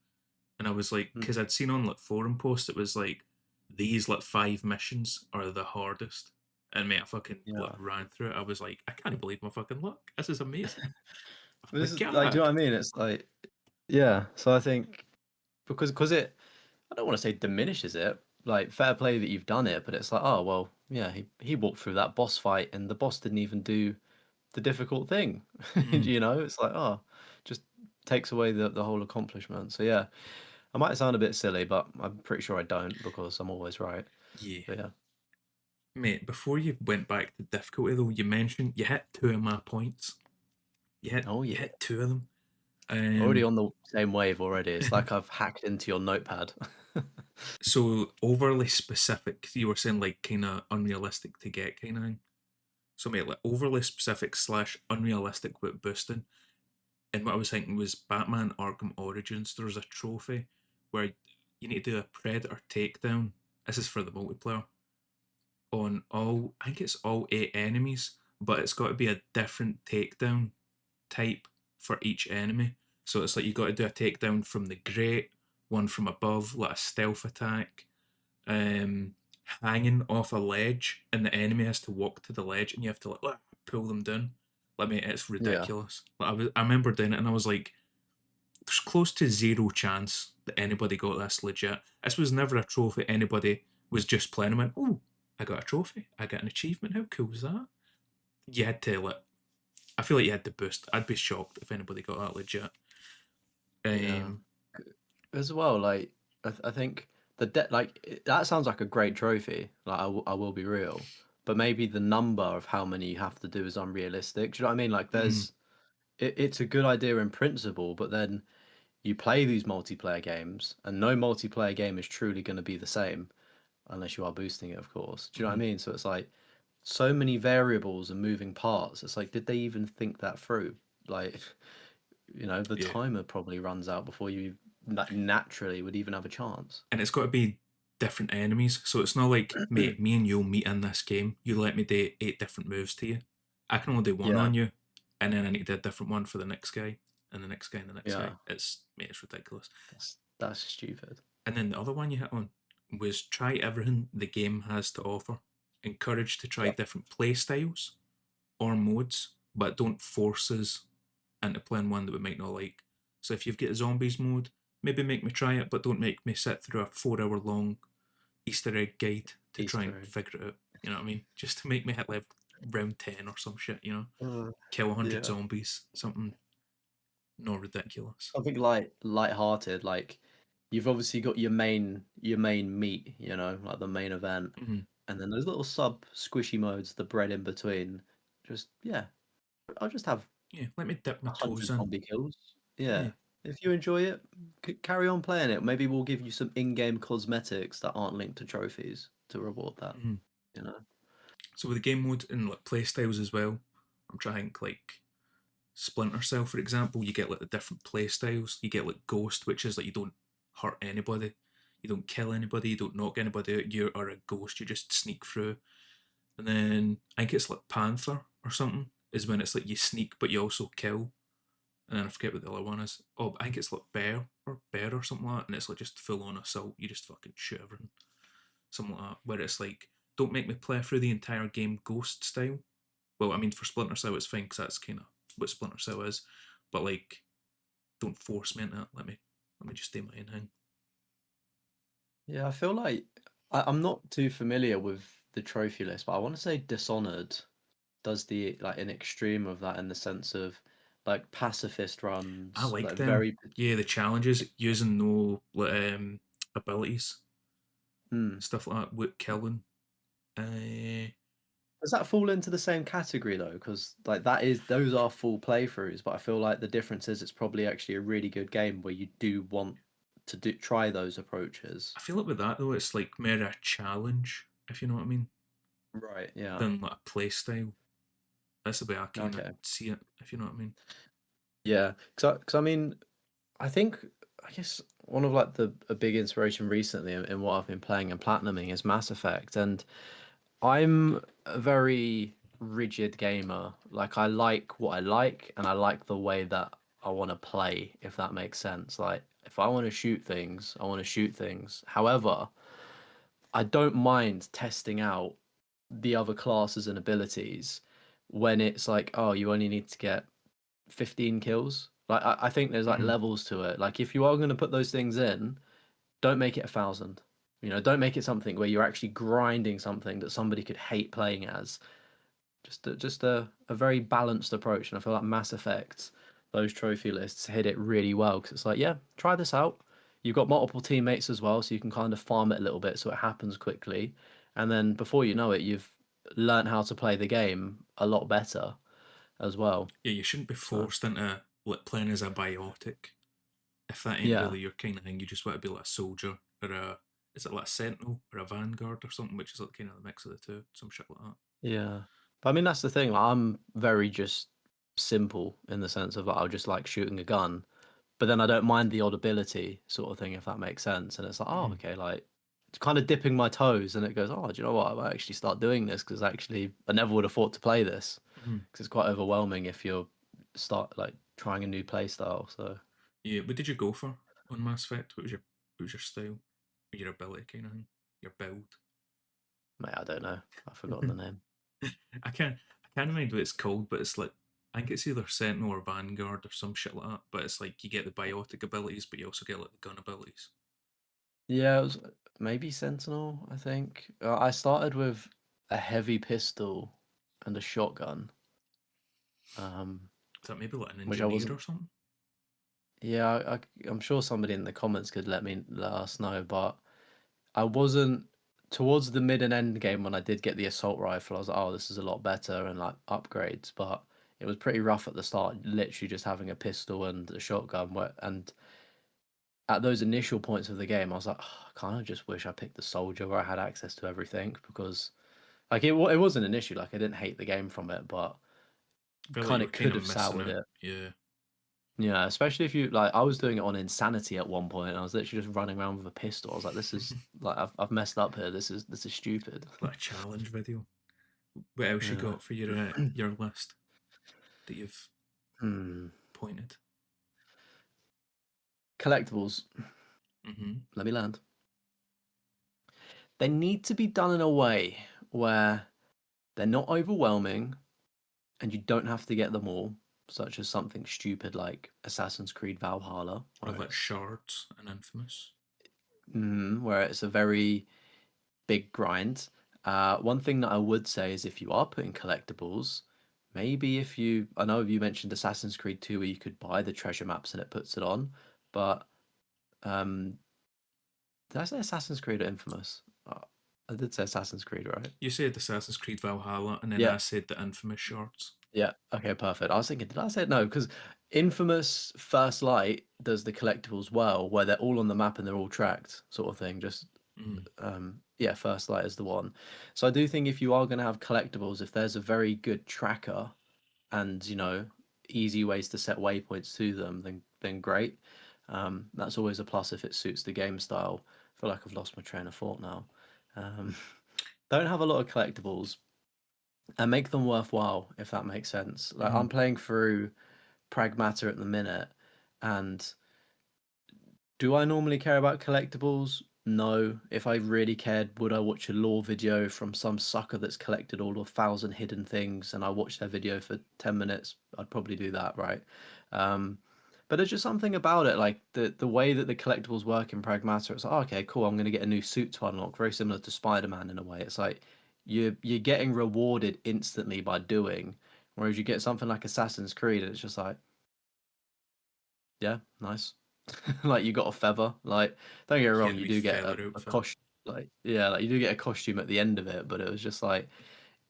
and I was like, because I'd seen on like forum posts, it was like these like 5 missions are the hardest, and mate, I fucking like Yeah. ran through it. I was like, I can't believe my fucking luck. This is amazing. But this Like, is like, do you know God. what I mean? It's like, yeah. So I think because it, I don't want to say diminishes it. Like fair play that you've done it, but it's like, oh well, yeah, he walked through that boss fight and the boss didn't even do the difficult thing. Mm, It's like, oh, just takes away the whole accomplishment. So yeah, I might sound a bit silly, but I'm pretty sure I don't because I'm always right. yeah. But yeah. Mate, before you went back to difficulty though, you mentioned you hit 2 of my points. Oh You yeah. hit 2 of them. Already on the same wave already. It's like I've hacked into your notepad. So overly specific, you were saying like kind of unrealistic to get kind of thing. So mate, like overly specific slash unrealistic with boosting. And what I was thinking was Batman Arkham Origins. There's a trophy where you need to do a predator takedown. This is for the multiplayer on all. I think it's all 8 enemies, but it's got to be a different takedown type for each enemy. So it's like you got to do a takedown from the grate, one from above, like a stealth attack, um, hanging off a ledge, and the enemy has to walk to the ledge, and you have to like pull them down. Like, mate, it's Yeah. ridiculous. Like, I remember doing it, and I was like, there's close to zero chance that anybody got this legit. This was never a trophy anybody was just playing and went, oh, I got a trophy. I got an achievement. How cool is that? You had to, like, I feel like you had to boost. I'd be shocked if anybody got that legit. Yeah. Um, As well, like I think that sounds like a great trophy. Like I will be real, but maybe the number of how many you have to do is unrealistic. Do you know what I mean? Like mm, it's a good idea in principle, but then you play these multiplayer games, and no multiplayer game is truly going to be the same unless you are boosting it, of course. Do you know what I mm, mean? So it's like so many variables and moving parts. It's like, did they even think that through? Like, the yeah. timer probably runs out before you naturally would even have a chance. And it's got to be different enemies. So it's not like, mate, me and you'll meet in this game. You let me do 8 different moves to you. I can only do one Yeah, on you, and then I need to do a different one for the next guy, and the next guy, and the next guy. yeah, Mate, it's ridiculous. that's stupid. And then the other one you hit on was try everything the game has to offer. Encourage to try Yep. different play styles or modes, but don't force us into playing one that we might not like. So if you've got a zombies mode, maybe make me try it, but don't make me sit through a 4 hour long Easter egg guide to try and Easter egg. figure it out. You know what I mean? Just to make me hit like round 10 or some shit, Uh, Kill 100 yeah, zombies, something not ridiculous. something light-hearted. Like you've obviously got your main meat, like the main event, Mm-hmm. and then those little sub squishy modes, the bread in between. Just yeah, I'll just have Yeah, let me dip my toes 100 in. zombie kills. Yeah. Yeah. If you enjoy it, carry on playing it. Maybe we'll give you some in-game cosmetics that aren't linked to trophies to reward that, Mm-hmm. you know? So with the game mode and like play styles as well, I'm trying like Splinter Cell, for example, you get like the different play styles. You get like Ghost, which is like you don't hurt anybody, you don't kill anybody, you don't knock anybody out. You are a ghost. You just sneak through. And then I think it's like Panther or something. Is when it's like you sneak but you also kill. And then I forget what the other one is. Oh, I think it's like Bear or something like that. And it's like just full on assault. You just fucking shoot everything. Something like that. Where it's like, don't make me play through the entire game Ghost style. Well, I mean, for Splinter Cell, it's fine because that's kind of what Splinter Cell is. But like, don't force me into it. Let me just do my own thing. Yeah, I feel like I'm not too familiar with the trophy list, but I want to say Dishonored does the like an extreme of that in the sense of like pacifist I runs, like like them. very Yeah, the challenges using no abilities, hmm. stuff like that. Wood killing. Does that fall into the same category though? Because like those are full playthroughs, but I feel like the difference is it's probably actually a really good game where you do want to try those approaches. I feel like with that though, it's like more a challenge, if you know what I mean, Right. Yeah. than like a play style. That's the way I kind of Okay. see it, if you know what I mean. Yeah. Because I mean, I think I guess one of like a big inspiration recently in what I've been playing and platinuming is Mass Effect, and I'm a very rigid gamer. Like I like what I like, and I like the way that I want to play, if that makes sense. Like if I want to shoot things, I want to shoot things. However, I don't mind testing out the other classes and abilities when it's like, oh, you only need to get 15 kills. Like I think there's like Mm-hmm. levels to it. Like if you are going to put those things in, don't make it 1,000. Don't make it something where you're actually grinding something that somebody could hate playing as. Just a very balanced approach, and I feel like Mass Effect, those trophy lists hit it really well because it's like, yeah, try this out. You've got multiple teammates as well, so you can kind of farm it a little bit so it happens quickly, and then before you know it, you've learned how to play the game a lot better as well. Yeah, you shouldn't be So forced into like playing as a biotic. If that ain't yeah, really your kind of thing, you just want to be like a soldier or a is it like a sentinel or a vanguard or something, which is like kind of the mix of the two, some shit like that. yeah. But I mean that's the thing. Like, I'm very just simple in the sense of like, I'll just like shooting a gun, but then I don't mind the odd ability sort of thing, if that makes sense. And it's like, oh, Mm-hmm. okay, like it's kind of dipping my toes, and it goes, oh, do you know what? I might actually start doing this because actually I never would have thought to play this Mm-hmm. because it's quite overwhelming if you're start like trying a new play style. So, Yeah, what did you go for on Mass Effect? What was your style? Or your ability kind of thing? Your build? mate, I don't know. I've forgotten the name. I can't remember what it's called, but it's like I think it's either Sentinel or Vanguard or some shit like that. But it's like you get the biotic abilities, but you also get like the gun abilities. Yeah, it was maybe Sentinel, I think. I started with a heavy pistol and a shotgun, um, Is that maybe like an which I engineer wasn't. or something? Yeah, I'm sure somebody in the comments could let us know, but I wasn't towards the mid and end game when I did get the assault rifle. I was like, oh, this is a lot better and like upgrades, but it was pretty rough at the start. Literally just having a pistol and a shotgun. And at those initial points of the game, I was like, oh, I kind of just wish I picked the soldier where I had access to everything because like it wasn't an issue. Like I didn't hate the game from it, but I feel like kind you were of kind could of have missing soured it. it. Yeah. Yeah, especially if you like, I was doing it on insanity at one point, and I was literally just running around with a pistol. I was like, "This is like, I've messed up here. This is stupid." Like a challenge video. What else you Yeah. got for your list that you've Hmm. pointed? Collectibles. Mm-hmm. Let me land. They need to be done in a way where they're not overwhelming, and you don't have to get them all, such as something stupid like Assassin's Creed Valhalla, Or where like it's shards and infamous. where it's a very big grind. One thing that I would say is if you are putting collectibles, maybe if you, I know you mentioned Assassin's Creed 2 where you could buy the treasure maps and it puts it on, but um, did I say Assassin's Creed or Infamous? I did say Assassin's Creed, right? You said Assassin's Creed Valhalla, and then Yeah, I said the infamous shards. yeah. Okay, perfect. I was thinking, did I say it? No? Because Infamous First Light does the collectibles well, where they're all on the map and they're all tracked, sort of thing. Just Mm. yeah, First Light is the one. So I do think if you are going to have collectibles, if there's a very good tracker and easy ways to set waypoints to them, then great. That's always a plus if it suits the game style. I feel like I've lost my train of thought now. Um, don't have a lot of collectibles and make them worthwhile if that makes sense. Like Mm-hmm. I'm playing through Pragmata at the minute, and do I normally care about collectibles? No. If I really cared, would I watch a lore video from some sucker that's collected all 1,000 hidden things and I watch their video for 10 minutes? I'd probably do that, right? Um, but there's just something about it, like the way that the collectibles work in Pragmata. It's like, oh, okay, cool. I'm going to get a new suit to unlock, very similar to Spider-Man in a way. It's like you're getting rewarded instantly by doing, whereas you get something like Assassin's Creed, and it's just like, yeah, nice. Like you got a feather. Like don't get me You get wrong, the you wee do get feather a outfit. costume. Like yeah, like you do get a costume at the end of it, but it was just like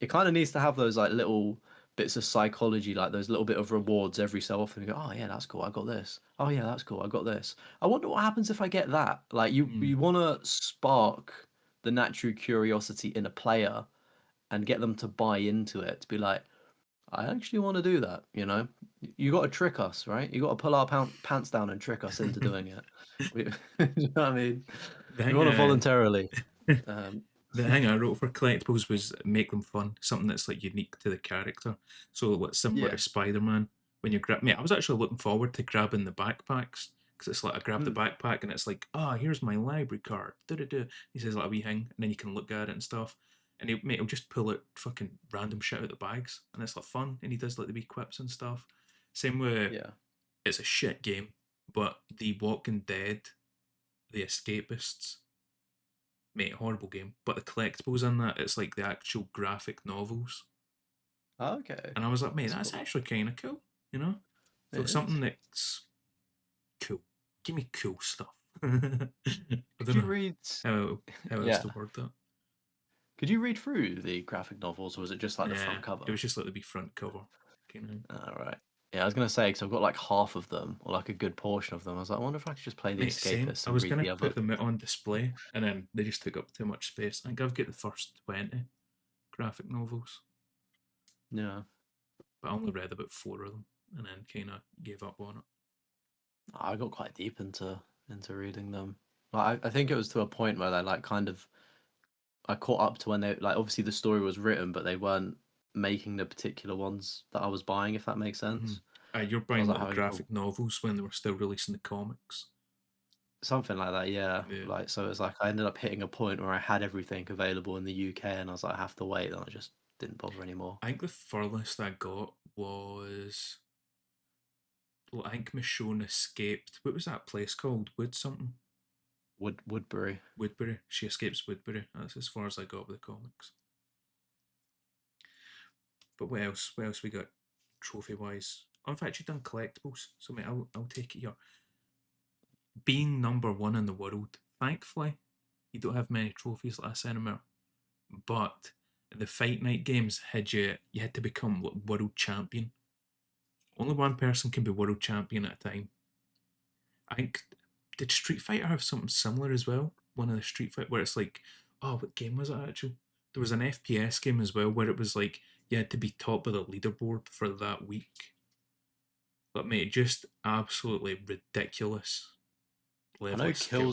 it kind of needs to have those like little bits of psychology, like those little bit of rewards every so often. You go, oh yeah, that's cool. I got this. Oh yeah, that's cool. I got this. I wonder what happens if I get that. Like you, Mm. you want to spark the natural curiosity in a player and get them to buy into it. To be like, I actually want to do that. You got to trick us, right? You got to pull our pants down and trick us into doing it. We, you know what I mean? The We thing, want to uh, voluntarily. Um, the thing I wrote for collectibles was make them fun, something that's like unique to the character. So like similar yeah. to Spider-Man, when you grab, mate, I was actually looking forward to grabbing the backpacks because it's like I grab the Mm, backpack and it's like, ah, here's my library card. Da-da-da. He says like a wee thing, and then you can look at it and stuff. And he'll just pull out fucking random shit out the bags, and it's like fun. And he does like the wee quips and stuff. Same with yeah. it's a shit game, but The Walking Dead, The Escapists, mate, horrible game. But the collectibles in that, it's like the actual graphic novels. Oh, okay. And I was like, mate, That's that's cool. actually kind of cool, you know? So It something is. that's cool. Give me cool stuff. I Could don't you know read? how else Yeah. to word that. Could you read through the graphic novels, or was it just like the Yeah, front it cover? was just like the big front cover. Kind of. All right. Yeah, I was gonna say because I've got like half of them, or like a good portion of them. I was like, I wonder if I could just play the Mate, same. Escapists I and was read gonna the other. put them out on display, and then they just took up too much space. I think I've got the first 20 graphic novels, Yeah. but I only read about 4 of them, and then kind of gave up on it. I got quite deep into reading them. Like, I think it was to a point where they like kind of I caught up to when they like obviously the story was written, but they weren't making the particular ones that I was buying, if that makes Mm-hmm. sense. You're I was buying like little having graphic novels when they were still releasing the comics. something like that, yeah. Yeah. Like so, it was like I ended up hitting a point where I had everything available in the UK, and I was like, I have to wait, and I just didn't bother anymore. I think the furthest I got was, well, I think Michonne escaped. What was that place called? Wood something? Woodbury. Woodbury. She escapes Woodbury. That's as far as I got with the comics. But what else? What else we got trophy wise? Oh, I've actually done collectibles, so mate, I'll take it here. Being number one in the world, thankfully, you don't have many trophies like this anymore. But the Fight Night games had you had to become world champion. Only one person can be world champion at a time. I think, did Street Fighter have something similar as well? One of the Street Fighter where it's like, oh, what game was it actually? There was an FPS game as well where it was like you had to be top of the leaderboard for that week. But mate, just absolutely ridiculous I level know of skill.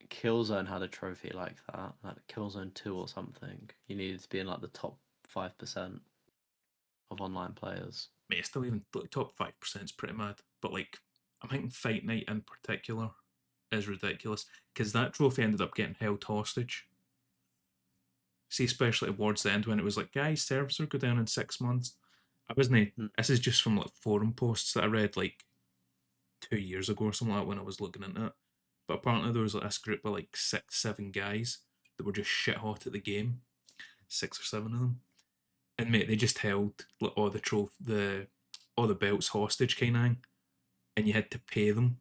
Killzone had a trophy like that, like Killzone 2 or something. You needed to be in like the top 5% of online players. Mate, still even top 5% is pretty mad. But like, I'm thinking Fight Night in particular is ridiculous because that trophy ended up getting held hostage. See, especially towards the end when it was like, guys, servers will go down in 6 months. I wasn't. Mm. This is just from like forum posts that I read like 2 years ago or something like that when I was looking into it. But apparently there was like this group of like 6, 7 guys that were just shit hot at the game, 6 or 7 of them, and mate, they just held like all the belts hostage kind of thing, and you had to pay them,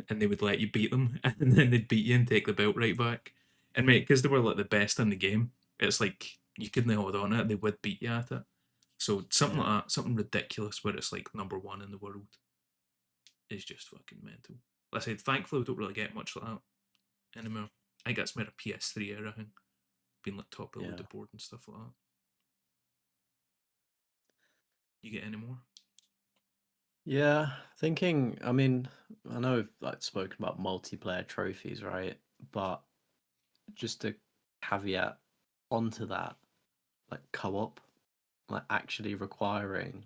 and they would let you beat them, and then they'd beat you and take the belt right back. And mate, because they were like the best in the game, it's like you couldn't hold on to it; they would beat you at it. So something like Yeah. that, something ridiculous where it's like number one in the world is just fucking mental. Like I said, thankfully we don't really get much like that anymore. I think that's more a PS3 era thing, being like top of the Yeah. leaderboard and stuff like that. You get any more? Yeah, thinking, I mean, I know we've like spoken about multiplayer trophies, right? But just a caveat onto that, like co-op, like actually requiring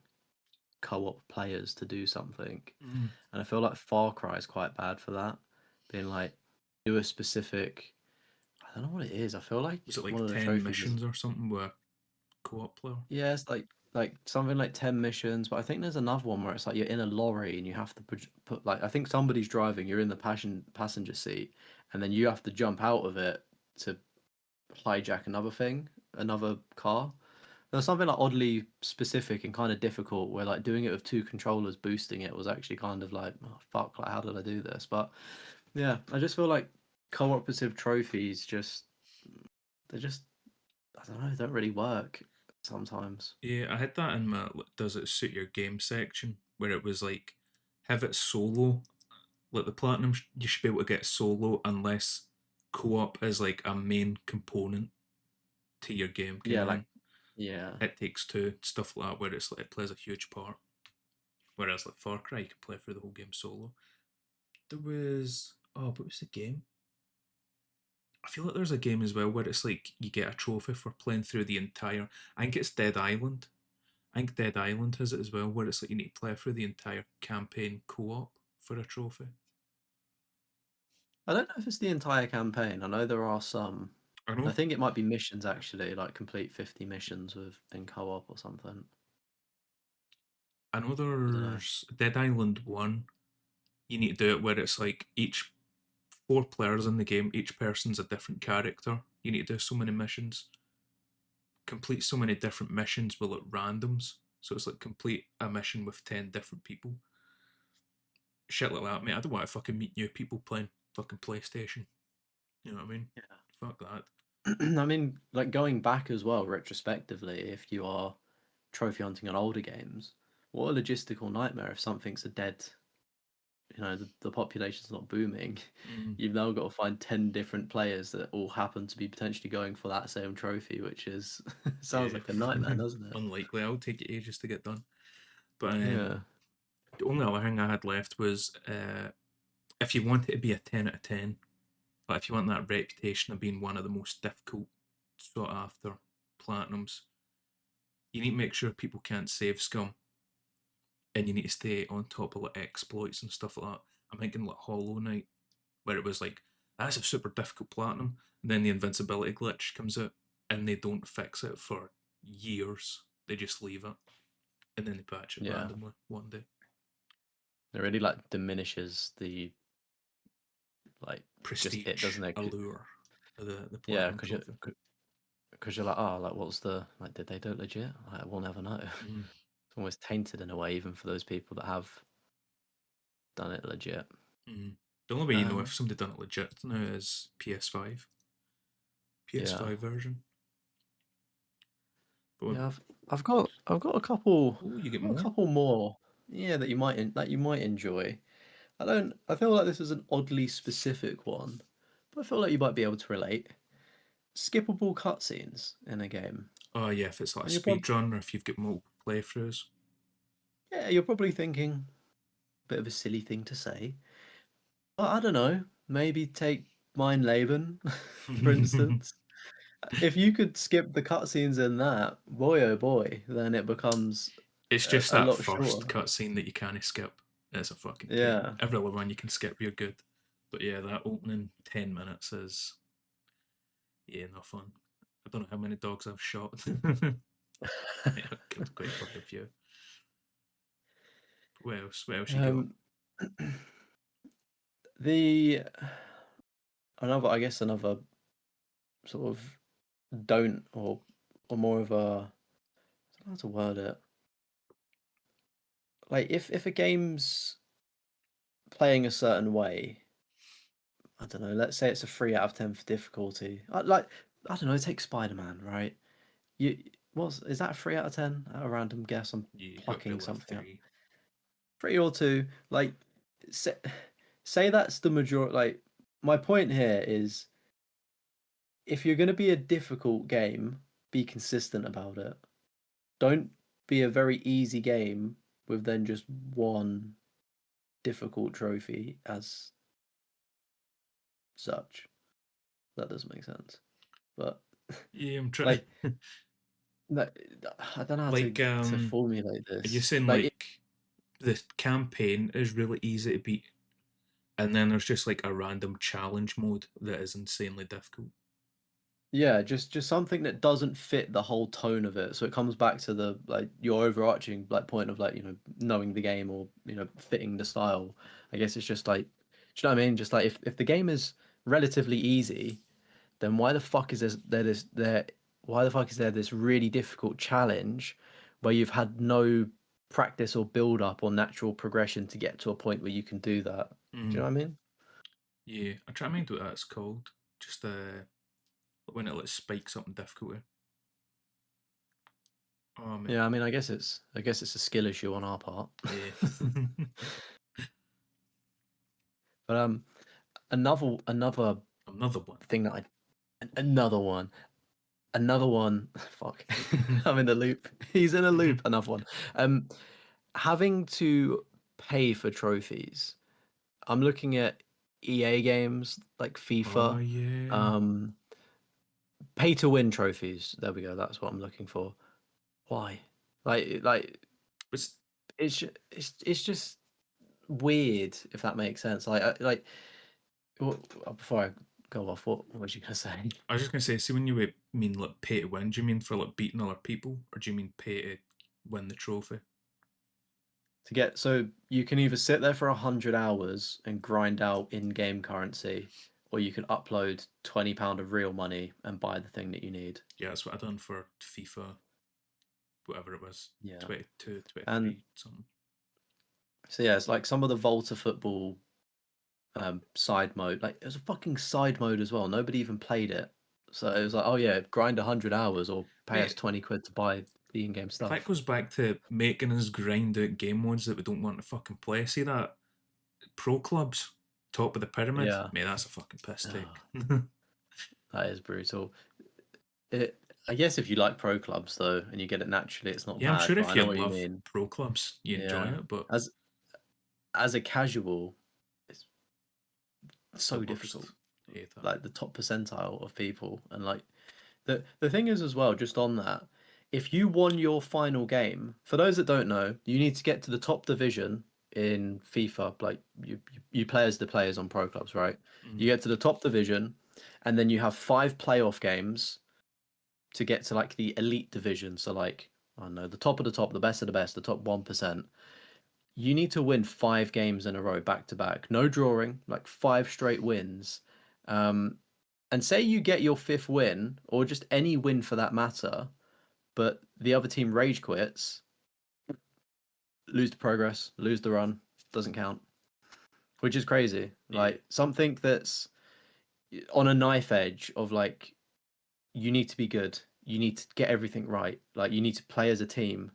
co-op players to do something. Mm. And I feel like Far Cry is quite bad for that, being like do a specific, I don't know what it is. I feel like Was it one like of the 10 trophies is, missions or something with a co-op player? yeah, it's like something like 10 missions, but I think there's another one where it's like you're in a lorry and you have to put like I think somebody's driving, you're in the passenger seat, and then you have to jump out of it to hijack another thing, another car. There's something like oddly specific and kind of difficult where like doing it with two controllers boosting it was actually kind of like, oh fuck, like how did I do this? But yeah, I just feel like cooperative trophies just they just I don't know, they don't really work sometimes. Yeah, I had that in my does it suit your game section where it was like have it solo. Like the platinum, you should be able to get solo unless co-op is like a main component to your game kind Yeah, of like thing. yeah. It Takes Two, stuff like that, where it's like it plays a huge part. Whereas like Far Cry, you can play through the whole game solo. There was what was the game? I feel like there's a game as well where it's like you get a trophy for playing through the entire. I think it's Dead Island. I think Dead Island has it as well, where it's like you need to play through the entire campaign co-op for a trophy. I don't know if it's the entire campaign. I know there are some. I I know, think it might be missions actually, like complete 50 missions with in co-op or something. I know. I don't know. There's Dead Island One. You need to do it where it's like each 4 players in the game, each person's a different character. You need to do so many missions, complete so many different missions with like randoms. So it's like complete a mission with 10 different people. Shit like that, mate. I don't want to fucking meet new people playing fucking PlayStation. You know what I mean? Fuck that. I mean, like going back as well, retrospectively, if you are trophy hunting on older games, what a logistical nightmare if something's a dead, the population's not booming. Mm, You've now got to find 10 different players that all happen to be potentially going for that same trophy, which is sounds yeah. like a nightmare, doesn't it? Unlikely. I'll take it ages to get done. But Yeah. the only other thing I had left was if you want it to be a 10 out of 10, like if you want that reputation of being one of the most difficult sought after platinums, you need to make sure people can't save scum. and you need to stay on top of like exploits and stuff like that. I'm thinking like Hollow Knight, where it was like that's a super difficult platinum, and then the invincibility glitch comes out, and they don't fix it for years. They just leave it, and then they patch it Yeah, randomly one day. it really like diminishes the like just it, Prestige doesn't it? allure of the Yeah, platinum trophy. because you're like, oh, like what's the like? Did they do it legit? Like, we'll never know. Mm, It's almost tainted in a way, even for those people that have done it legit. mm. The only way you know Um, if somebody done it legit now is PS5, yeah, PS5 version. But yeah. I've got a couple. oh, you I've get got a more. couple more. Yeah, that you might enjoy. I don't. I feel like this is an oddly specific one, but I feel like you might be able to relate. Skippable cutscenes in a game, Oh yeah, if it's like a and speed run or if you've got multiple playthroughs. you're probably thinking, bit of a silly thing to say, but I don't know. Maybe take Mein Leben, for instance. If you could skip the cutscenes in that, boy oh boy, then it becomes It's just a that lot first shorter. cutscene that you can't skip. It's a fucking pain. Yeah. Every other one you can skip, you're good. But yeah, that opening 10 minutes is no fun. I don't know how many dogs I've shot. Yeah, I've killed quite a fucking few. What else? What else you got? um, the I guess another sort of don't or more of a, I don't know how to word it. Like if a game's playing a certain way, I don't know. Let's say it's a 3 out of 10 for difficulty. I don't know. Take Spider-Man, right? You what's is that a 3 out of 10? At a random guess, I'm You got to plucking put like something up. three. 3 or 2. Like say, say that's the majority. Like my point here is, if you're going to be a difficult game, be consistent about it. Don't be a very easy game with then just one difficult trophy as such. That doesn't make sense. But Yeah, I'm trying. like, like I don't know how Like, to formulate are you this. saying like the campaign is really easy to beat, and then there's just like a random challenge mode that is insanely difficult? Yeah, just something that doesn't fit the whole tone of it. So it comes back to the like your overarching like point of like, knowing the game or, fitting the style. I guess it's just like, do you know what I mean? Just like if the game is relatively easy, then why the fuck is there this really difficult challenge where you've had no practice or build up or natural progression to get to a point where you can do that? Do you know Mm, what I mean? yeah, I try to mind what that's called. Just when it like spikes up in difficulty. Oh man, Yeah, I mean, I guess it's a skill issue on our part. yeah. But another Another one. thing that I another one another one fuck, I'm in the loop. He's in a loop. Another one. Um, Having to pay for trophies. I'm looking at EA games like Oh FIFA. yeah. Um, Pay to win trophies. There we go. That's what I'm looking for. Why? Like It's it's just weird, if that makes sense. Before I go off, what was you gonna say? I was just gonna say, see when you mean like pay to win, do you mean for like beating other people, or do you mean pay to win the trophy? So you can either sit there for 100 hours and grind out in-game currency, or you can upload £20 of real money and buy the thing that you need. Yeah, that's what I done for FIFA, whatever it was, Yeah. 22, And 23, something. so yeah, it's like some of the Volta football side mode. Like it was a fucking side mode as well. Nobody even played it. So it was like, oh yeah, grind 100 hours or pay us Mate, 20 quid to buy the in-game that stuff. goes back to making us grind out game modes that we don't want to fucking play. See that pro clubs, top of the pyramid? Yeah. Mate, that's a fucking piss take. Ah, that is brutal. I guess if you like pro clubs though, and you get it naturally, it's not Yeah, I'm bad. sure But I if you know what you love mean. pro clubs, you enjoy Yeah. it, but As as a casual, it's it's the so worst. difficult. I hate that. Like the top percentile of people, and like the thing is as well, just on that, if you won your final game, for those that don't know, you need to get to the top division in FIFA. Like you play as the players on pro clubs, right? You Mm. get to the top division, and then you have 5 playoff games to get to like the elite division. So like I don't know, the top of the top, the best of the best, the top 1%. You need to win 5 games in a row back to back. No drawing, like 5 straight wins. Um, and say you get your 5th win, or just any win for that matter, but the other team rage quits, lose the progress, lose the run, doesn't count, which is crazy. Yeah, Like something that's on a knife edge of like you need to be good, you need to get everything right, like you need to play as a team,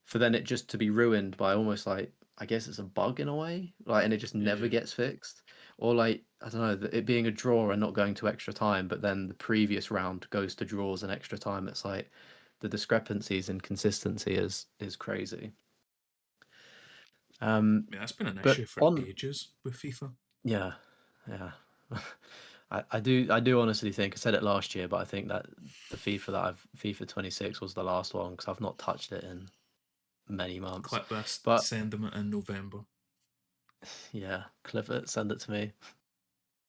for then it just to be ruined by almost like I guess it's a bug in a way, like and it just never yeah. gets fixed, or like I don't know, it being a draw and not going to extra time, but then the previous round goes to draws and extra time. It's like the discrepancies in consistency is crazy. I mean, that's been an But issue for on ages with FIFA. yeah, yeah. I do honestly think I said it last year, but I think that the FIFA 26 was the last one because I've not touched it in many months. Clip this, But send them it in November. yeah, clip it, send it to me.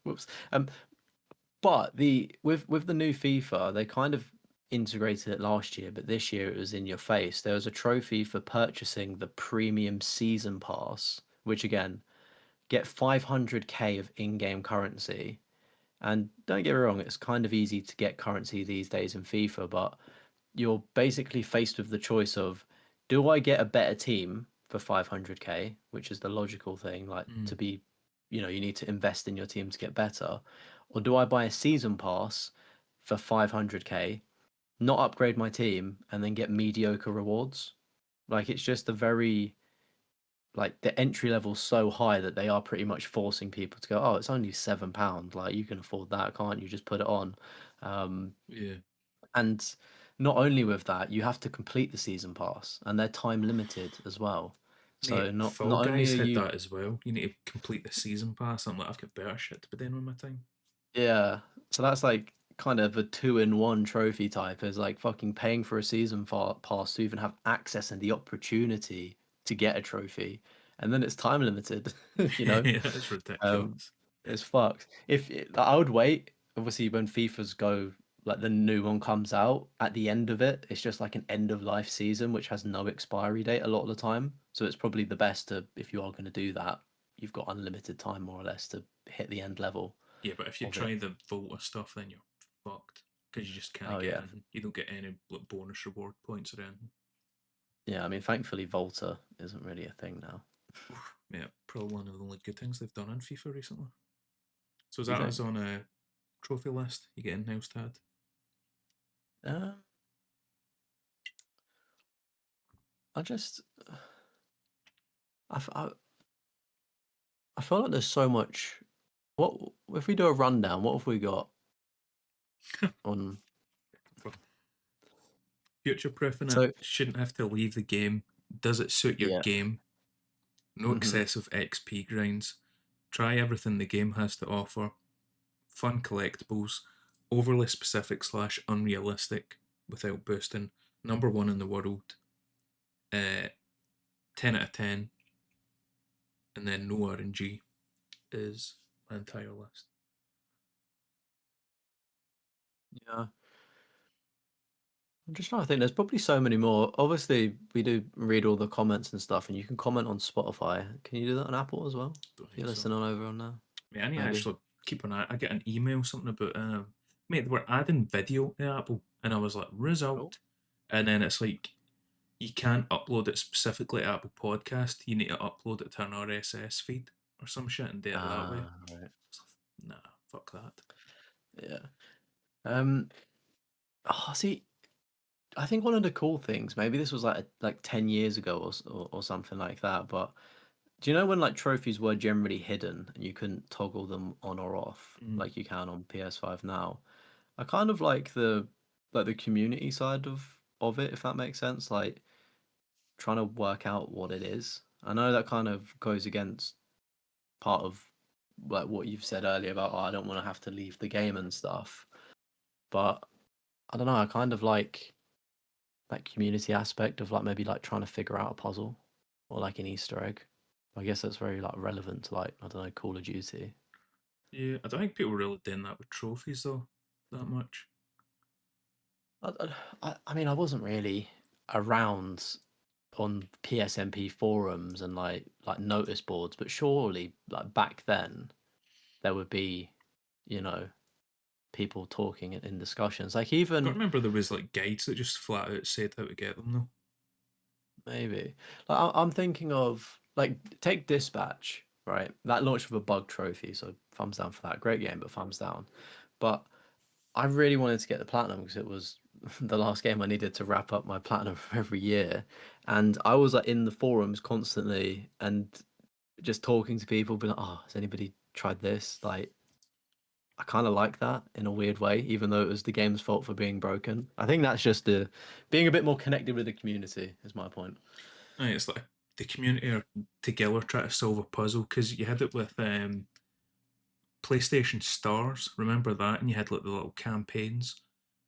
Whoops. But the with the new FIFA, they kind of integrated it last year, but this year it was in your face. There was a trophy for purchasing the premium season pass, which again, get 500k of in-game currency. And don't get me wrong, it's kind of easy to get currency these days in FIFA, but you're basically faced with the choice of, do I get a better team for 500k, which is the logical thing, like Mm. to be, you need to invest in your team to get better, or do I buy a season pass for 500k, not upgrade my team, and then get mediocre rewards? Like it's just a very like the entry level's so high that they are pretty much forcing people to go, oh, it's only £7, like you can afford that, can't you? Just put it on. Um, Yeah. and not only with that, you have to complete the season pass, and they're time limited as well. So Mate, not Fall not only Guys are had you, that as well. You need to complete the season pass. I'm like, I've got better shit to be doing with my time. yeah. So that's like kind of a two-in-one trophy type, is like fucking paying for a pass to even have access and the opportunity to get a trophy, and then it's time limited. You know. Yeah, it's Um, ridiculous. it's fucked. I would wait, obviously, when FIFA's go, like the new one comes out at the end of it, it's just like an end of life season, which has no expiry date a lot of the time. So it's probably the best to, if you are going to do that, you've got unlimited time more or less to hit the end level Yeah, but if you of it. try the Volta stuff, then you're fucked because you just can't Oh get yeah, anything. You don't get any like, bonus reward points or anything. yeah. I mean, thankfully, Volta isn't really a thing now. Yeah, probably one of the only good things they've done in FIFA recently. So is You that us think? on a trophy list? You get in-house tad? Um, I just, I, f- I feel like there's so much. What if we do a rundown? What have we got on? Future proofing it So shouldn't have to leave the game. Does it suit your yeah. game? No Hmm. excessive XP grinds. Try everything the game has to offer. Fun collectibles. Overly specific / unrealistic without boosting. Number one in the world. 10 out of 10. And then no RNG is my entire list. Yeah. I'm just trying to think. There's probably so many more. Obviously, we do read all the comments and stuff, and you can comment on Spotify. Can you do that on Apple as well? Don't If you're think so. listening on over on there, Mate, I need to maybe. actually keep an eye. I get an email something about mate, they were adding video to Apple, and I was like, Cool. result, and then it's like you can't upload it specifically to Apple Podcast. You need to upload it to an RSS feed or some shit and do it that way. Right. Nah, fuck that. Yeah. Um. Oh, see, I think one of the cool things, maybe this was like 10 years ago or something like that. But do you know when like trophies were generally hidden and you couldn't toggle them on or off Mm. like you can on PS5 now? I kind of like the community side of it, if that makes sense. Like trying to work out what it is. I know that kind of goes against part of like what you've said earlier about, oh, I don't want to have to leave the game and stuff. But I don't know, I kind of like like community aspect of like maybe like trying to figure out a puzzle or like an Easter egg. I guess that's very like relevant to like I don't know Call of Duty. Yeah, I don't think people really doing that with trophies though, that much. I mean I wasn't really around on PSNP forums and like notice boards, but surely like back then there would be, you know, people talking in discussions. Like I can't even remember there was like guides that just flat out said how to get them though. maybe like I'm thinking of like take Dispatch, right? That launched with a bug trophy, so thumbs down for that. Great game, but thumbs down. But I really wanted to get the platinum because it was the last game I needed to wrap up my platinum for every year, and I was like in the forums constantly and just talking to people, being like, "Oh, has anybody tried this?" Like, I kind of like that in a weird way, even though it was the game's fault for being broken. I think that's just the being a bit more connected with the community is my point. Aye, it's like the community are together trying to solve a puzzle because you had it with PlayStation Stars. Remember that? And you had like the little campaigns,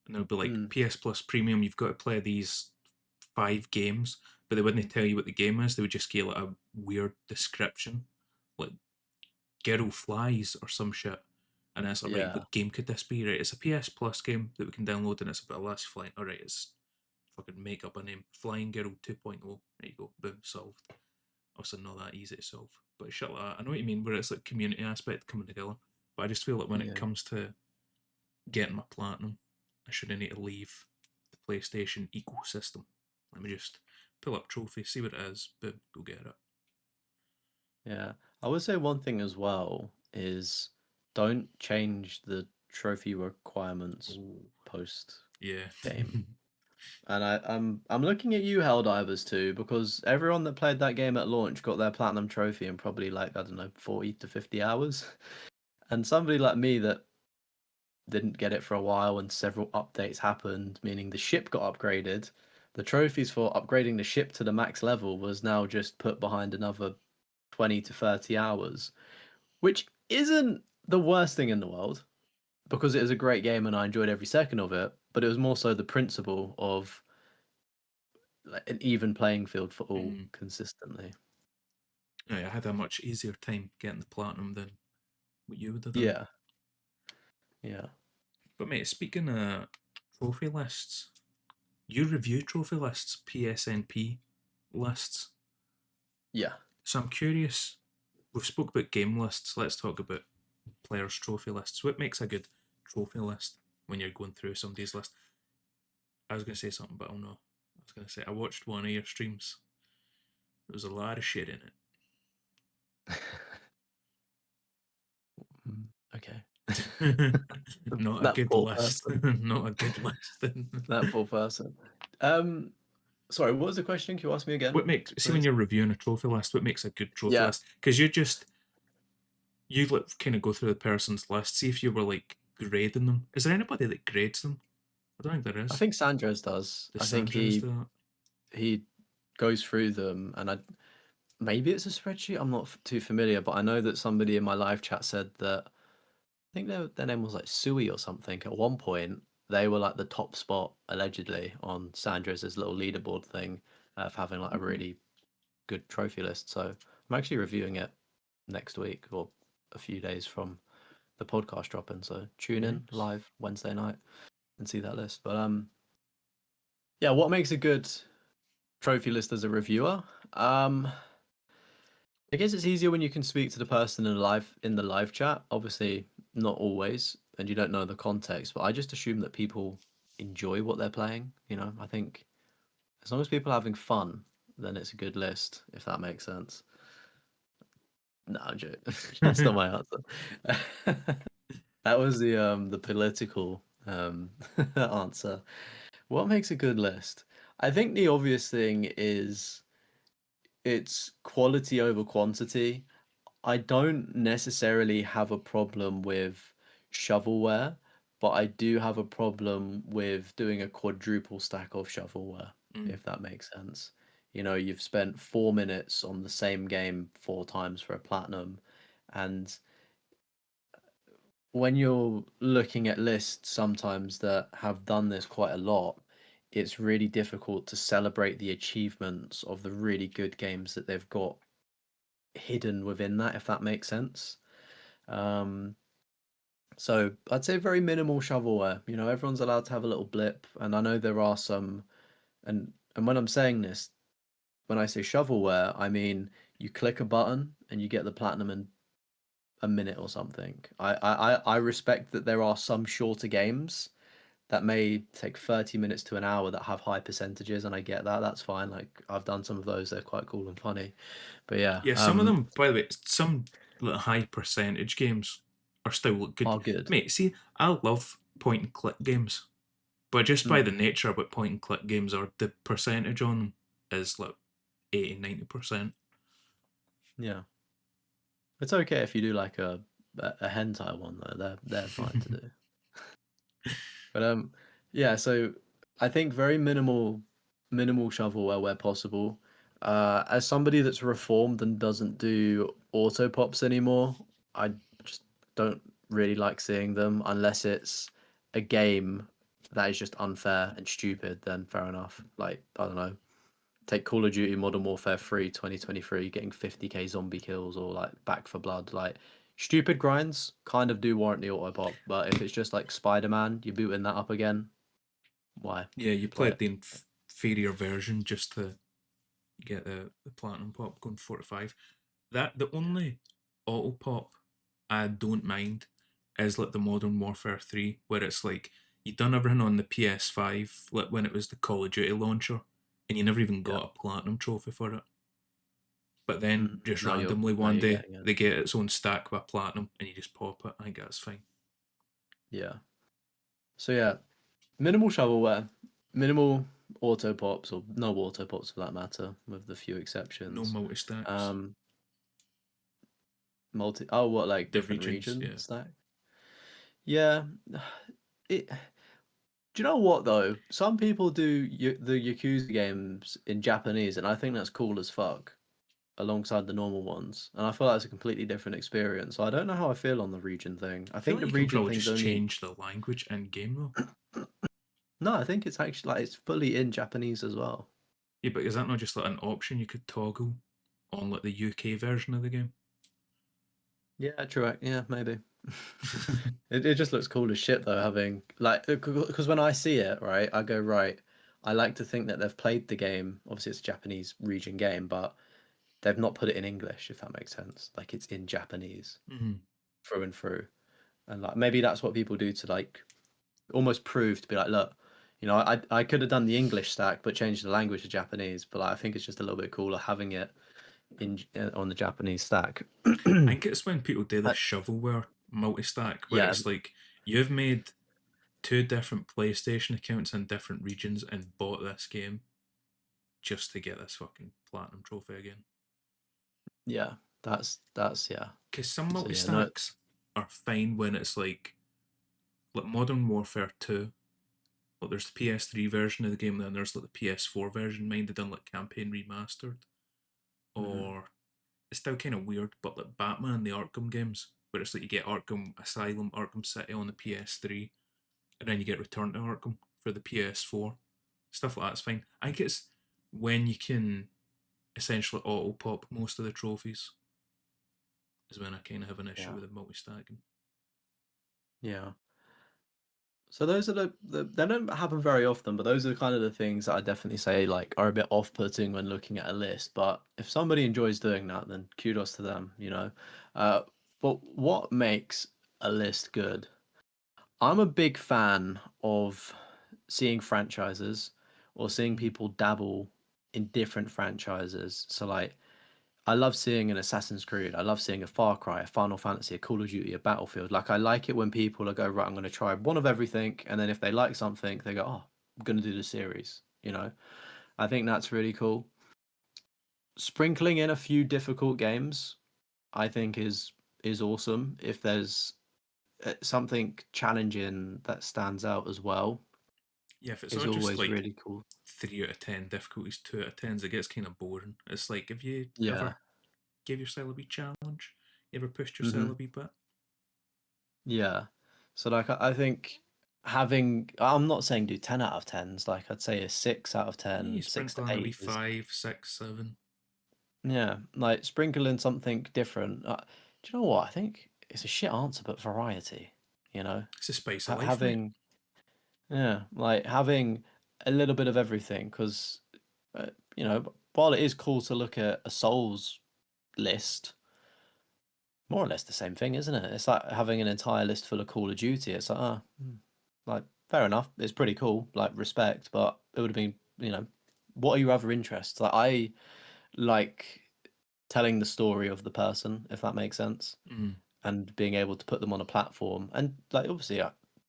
and there'd be like Mm, PS Plus Premium. You've got to play these 5 games, but they wouldn't tell you what the game is. They would just give like a weird description, like "Girl flies" or some shit. And it's like, right, yeah, what game could this be? Right, it's a PS Plus game that we can download, and it's about a last flying. All right, it's fucking make up a name. Flying Girl 2.0. There you go. Boom, solved. Also, not that easy to solve. But shit like that. I know what you mean, where it's like community aspect coming together. But I just feel like when it yeah, comes to getting my platinum, I shouldn't need to leave the PlayStation ecosystem. Let me just pull up trophy, see what it is, boom, go get it. yeah. I would say one thing as well is don't change the trophy requirements Oh, post yeah. game. And I'm looking at you, Helldivers, too, because everyone that played that game at launch got their platinum trophy in probably like I don't know 40 to 50 hours, and somebody like me that didn't get it for a while and several updates happened, meaning the ship got upgraded. The trophies for upgrading the ship to the max level was now just put behind another 20 to 30 hours, which isn't the worst thing in the world because it is a great game and I enjoyed every second of it, but it was more so the principle of like an even playing field for all Mm. consistently. Yeah, I had a much easier time getting the platinum than what you would have done. Yeah, yeah, But mate, speaking of trophy lists, you review trophy lists, PSNP lists. yeah, So I'm curious. We've spoke about game lists. Let's talk about players' trophy lists. What makes a good trophy list when you're going through somebody's list? I was going to say something, but I don't know. I was going to say I watched one of your streams. There was a lot of shit in Mm, okay. it. Not a That good poor list. person. Not a good list. That poor person. Um, Sorry, what was the question? Can you ask me again, What makes see when please? you're reviewing a trophy list? What makes a good trophy Yeah, list? Because you like kind of go through the person's list, see if you were like grading them. Is there anybody that grades them? I don't think there I is. think Sandros does. The I think Sandras do that. he goes through them, and I maybe it's a spreadsheet. I'm not too familiar, but I know that somebody in my live chat said that I think their name was like Sui or something. At one point, they were like the top spot allegedly on Sandros' little leaderboard thing of having like a really good trophy list. So I'm actually reviewing it next week or a few days from the podcast dropping. So tune in Nice. live Wednesday night and see that list. But yeah, what makes a good trophy list as a reviewer? I guess it's easier when you can speak to the person in the live chat. Obviously, not always, and you don't know the context. But I just assume that people enjoy what they're playing. You know, I think as long as people are having fun, then it's a good list. If that makes sense. No, I'm joking. That's not my answer. That was the political answer. What makes a good list? I think the obvious thing is it's quality over quantity. I don't necessarily have a problem with shovelware, but I do have a problem with doing a quadruple stack of shovelware, Mm. if that makes sense. You know, you've spent 4 minutes on the same game 4 times for a platinum, and when you're looking at lists sometimes that have done this quite a lot, it's really difficult to celebrate the achievements of the really good games that they've got hidden within that, if that makes sense. Um, so I'd say very minimal shovelware. You know, everyone's allowed to have a little blip, and I know there are some. And when I'm saying this, when I say shovelware, I mean you click a button and you get the platinum in a minute or something. I respect that there are some shorter games that may take 30 minutes to an hour that have high percentages, and I get that. That's fine. Like I've done some of those, they're quite cool and funny. But yeah, Yeah, some of them, by the way, some like high percentage games are still look good. are good. Mate, see, I love point and click games, but just by Mm, the nature of what point and click games are, the percentage on them is like 80-90%. yeah. It's okay if you do like a hentai one though. They're fine to do. But yeah, so I think very minimal shovelware where possible. As somebody that's reformed and doesn't do auto pops anymore, I just don't really like seeing them unless it's a game that is just unfair and stupid, then fair enough. Like, I don't know, take Call of Duty Modern Warfare 3 2023, getting 50k zombie kills or like Back for Blood. Like stupid grinds kind of do warrant the auto pop, but if it's just like Spider-Man, you're booting that up again. Why? Yeah, you Play played it. the inferior version just to get the platinum pop going 45. That the only auto pop I don't mind is like the Modern Warfare 3, where it's like you done everything on the PS5, like when it was the Call of Duty launcher, and you never even Yeah. got a platinum trophy for it. But then just Now you're randomly now one you're day getting it. they get its own stack with platinum and you just pop it. I think that's fine. Yeah. So yeah, minimal shovelware, minimal auto pops or no auto pops for that matter, with the few No exceptions. multi stacks. Um, multi. Oh, what like The different regions, region yeah. stack? Yeah. It. Do you know what though? Some people do the Yakuza games in Japanese, and I think that's cool as fuck, alongside the normal ones. And I feel like it's a completely different experience. So I don't know how I feel on the region thing. I I feel think like the you can region probably thing's just only change the language in game though. no. I think it's actually like it's fully in Japanese as well. Yeah, but is that not just like an option you could toggle on like the UK version of the game? Yeah, true. Yeah, maybe. It just looks cool as shit though, having like because when I see it, right, I go right. I like to think that they've played the game. Obviously, it's a Japanese region game, but they've not put it in English, if that makes sense. Like it's in Japanese Mm-hmm. through and through, and like maybe that's what people do to like almost prove to be like, look, you know, I could have done the English stack but changed the language to Japanese, but like, I think it's just a little bit cooler having it in on the Japanese stack. I think it's when people do this Uh, shovelware multi-stack where yeah, it's like you've made two different PlayStation accounts in different regions and bought this game just to get this fucking platinum trophy again. yeah, that's yeah. Because some So yeah, no, multi-stacks are fine when it's like Modern Warfare 2. Like there's the PS3 version of the game, then there's like the PS4 version. Mind they done like campaign remastered, mhm, or it's still kind of weird, but like Batman and the Arkham games, where it's like you get Arkham Asylum, Arkham City on the PS3, and then you get Return to Arkham for the PS4. Stuff like that's fine. I think it's when you can essentially auto pop most of the trophies is when I kind of have an issue yeah, with the multi stacking. yeah. So those are they don't happen very often, but those are kind of the things that I definitely say like are a bit off-putting when looking at a list. But if somebody enjoys doing that, then kudos to them, you know. Uh, but what makes a list good? I'm a big fan of seeing franchises or seeing Mm. people dabble in different franchises. So like I love seeing an Assassin's Creed. I love seeing a Far Cry, a Final Fantasy, a Call of Duty, a Battlefield. Like I like it when people are go, right, I'm going to try one of everything, and then if they like something, they go, oh, I'm going to do the series. You know, I think that's really cool. Sprinkling in a few difficult games, I think is awesome. If there's something challenging that stands out as well, Yeah, if it's is not just always like really cool. 3 out of 10 difficulties, 2 out of 10s, it gets kind of boring. It's like, have you Yeah. ever gave yourself a wee challenge? You ever pushed yourself Hmm. a wee bit? Yeah. So like I think. I'm not saying do 10 out of 10s, like I'd say a 6 out of Yeah, you 10, 6 to sprinkle in a wee 8 is, 5, 6, 7. yeah, like sprinkle in something different. Do you know what? I think it's a shit answer, but variety, you know, It's the spice of life, mate. having, yeah, like having a little bit of everything, because, you know, while it is cool to look at a Souls list, more or less the same thing, isn't it? It's like having an entire list full of Call of Duty. It's like, like fair enough. It's pretty cool, like respect, but it would have been, you know, what are your other interests? Like I like telling the story of the person, if that makes sense, Mm. and being able to put them on a platform. And like obviously,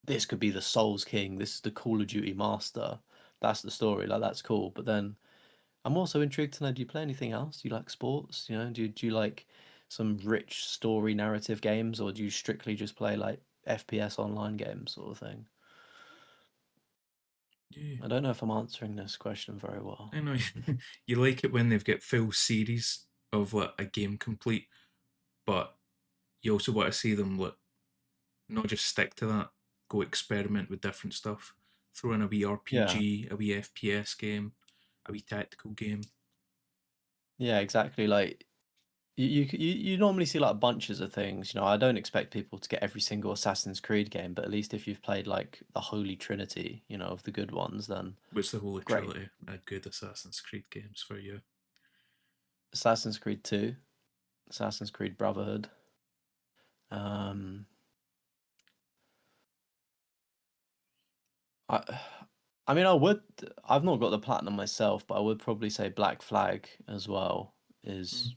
this could be the Souls King. This is the Call of Duty Master. That's the story. Like that's cool. But then I'm also intrigued to know, do you play anything else? Do you like sports? You know, do you like some rich story narrative games, or do you strictly just play like FPS online games sort of thing? Yeah. I don't know if I'm answering this question very well. I know you like it when they've got full series of like a game complete, but you also want to see them like not just stick to that, go experiment with different stuff. Throw in a wee Yeah, RPG, a wee FPS game, a wee tactical game. yeah, exactly. Like you normally see like bunches of things. You know, I don't expect people to get every single Assassin's Creed game, but at least if you've played like the Holy Trinity, you know, of the good ones, then What's the Holy great. Trinity of good Assassin's Creed games for you? Assassin's Creed 2, Assassin's Creed Brotherhood. Um, I I mean, I would. I've not got the platinum myself, but I would probably say Black Flag as well Mm. is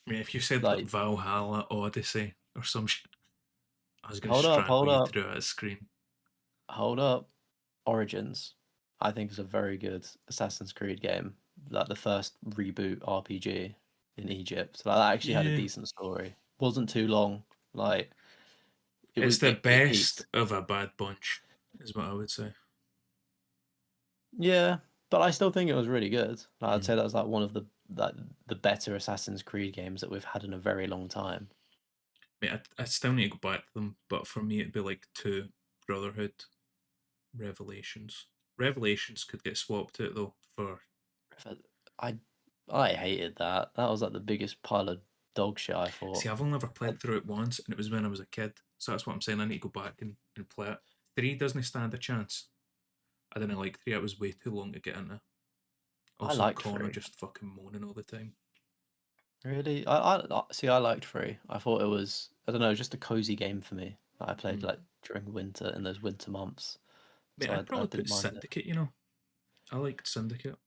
I mean, if you said like like. Valhalla Odyssey or some shit, I was going to Hold up, strangle hold you up, through a screen. hold up. Origins, I think is a very good Assassin's Creed game. Like the first reboot RPG in Egypt. Like that actually had a Yeah. decent story. Wasn't too long. Like it It's was. the It best peaked. of a bad bunch, is what I would say. Yeah, but I still think it was really good. Like, I'd Mm. say that was like one of the better Assassin's Creed games that we've had in a very long time. Mate, I still need to go back to them, but for me it'd be like two Brotherhood, Revelations. Revelations could get swapped out though for. I I hated that. That was like the biggest pile of dog shit, I See, thought. I've only ever I, played through it once, and it was when I was a kid. So that's what I'm saying. I need to go back and play it. Three doesn't stand a chance. I didn't like three. It was way too long to get into. I Also, liked Connor three. just fucking moaning all the time. Really? See. I liked three. I thought it was, I don't know, just a cozy game for me that I played Mm. like during winter in those winter months. Mate, So I'd I probably put didn't mind it. Syndicate. You know, I liked Syndicate.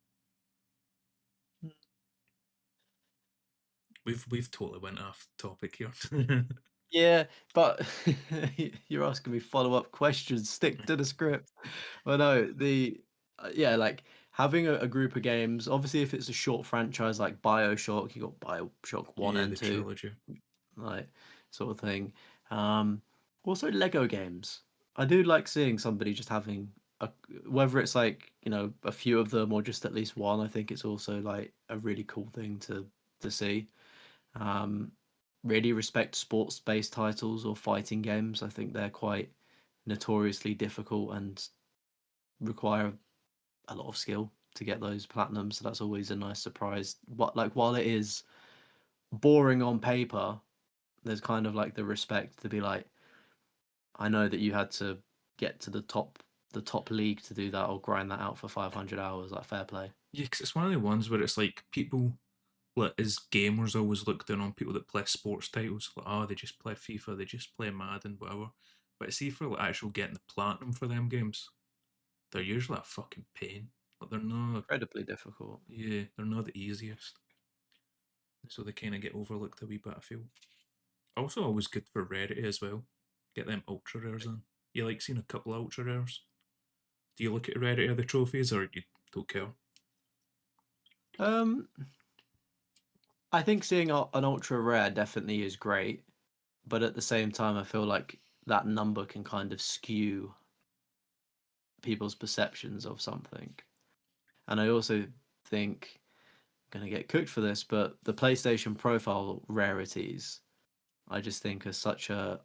We've totally went off topic here. Yeah, but you're asking me follow-up questions. Stick to the script. Well, no, yeah, like having a group of games. Obviously, if it's a short franchise like BioShock, you got BioShock One Yeah, and the Two, trilogy. like sort of thing. Um, Also Lego games. I do like seeing somebody just having a, whether it's like, you know, a few of them or just at least one. I think it's also like a really cool thing to see. Um, really respect sports-based titles or fighting games. I think they're quite notoriously difficult and require a lot of skill to get those platinums. So that's always a nice surprise. What like while it is boring on paper, there's kind of like the respect to be like, I know that you had to get to the top league to do that or grind that out for 500 hours. Like fair play. Yeah, 'cause it's one of the ones where it's like people, like as gamers, always look down on people that play sports titles. Like, oh, they just play FIFA, they just play Madden, whatever. But see, for like actual getting the platinum for them games, they're usually a fucking pain. Like they're not, Incredibly difficult. yeah, they're not the easiest. So they kind of get overlooked a wee bit. I feel. Also, always good for Rarity as well. Get them ultra rares in. You like seeing a couple of ultra rares? Do you look at Rarity of the trophies, or you don't care? Um, I think seeing an ultra rare definitely is great, but at the same time, I feel like that number can kind of skew people's perceptions of something. And I also think I'm gonna get cooked for this, but the PlayStation profile rarities, I just think are such a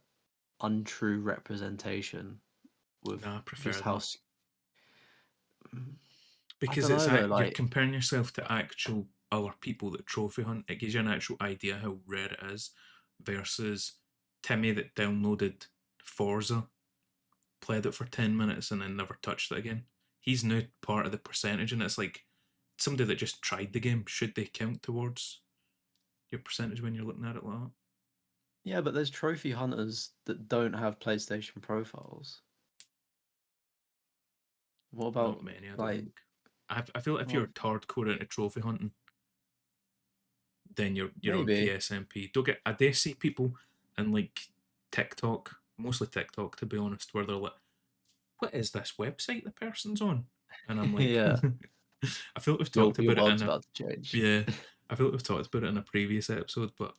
untrue representation with Nah, I prefer just how that. I Because don't know it's though, you're like comparing yourself to actual other people that trophy hunt. It gives you an actual idea how rare it is versus Timmy that downloaded Forza, played it for 10 minutes and then never touched it again. He's now part of the percentage, and it's like somebody that just tried the game. Should they count towards your percentage when you're looking at it like that? yeah, but there's trophy hunters that don't have PlayStation profiles. What Not about many, I don't like think. I feel like if well, you're hardcore into trophy hunting, then you're on maybe. PSNP. Don't get I dare see people in like TikTok, mostly TikTok to be honest, where they're like, "What is this website the person's on?" And I'm like, Yeah, I feel like we've your talked about it world's in a about to change. yeah, I feel like we've talked about it in a previous episode, but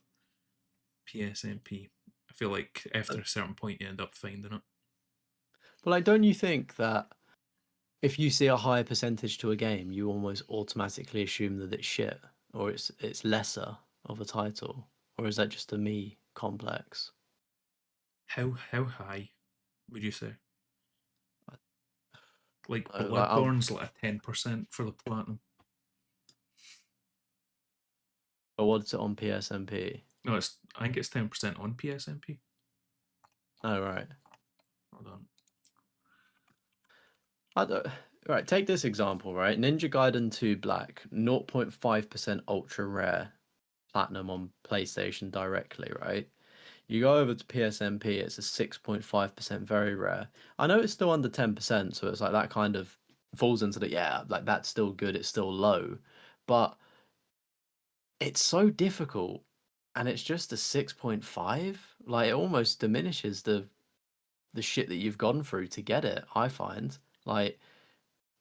PSNP, I feel like after a certain point you end up finding it. But like, don't you think that if you see a higher percentage to a game, you almost automatically assume that it's shit or it's lesser of a title, or is that just a me complex? How high would you say? Like Like I'm, Bloodborne's like a 10% for the platinum. or what's it on PSNP? No, it's I think it's 10% on PSNP. Oh right. Hold on. I don't, right, take this example, right? Ninja Gaiden 2 Black, 0.5% ultra rare platinum on PlayStation directly, right? You go over to PSNP, it's a 6.5% very rare. I know it's still under 10%, so it's like that kind of falls into the yeah, like that's still good, it's still low. But it's so difficult and it's just a 6.5. Like it almost diminishes the shit that you've gone through to get it, I find. Like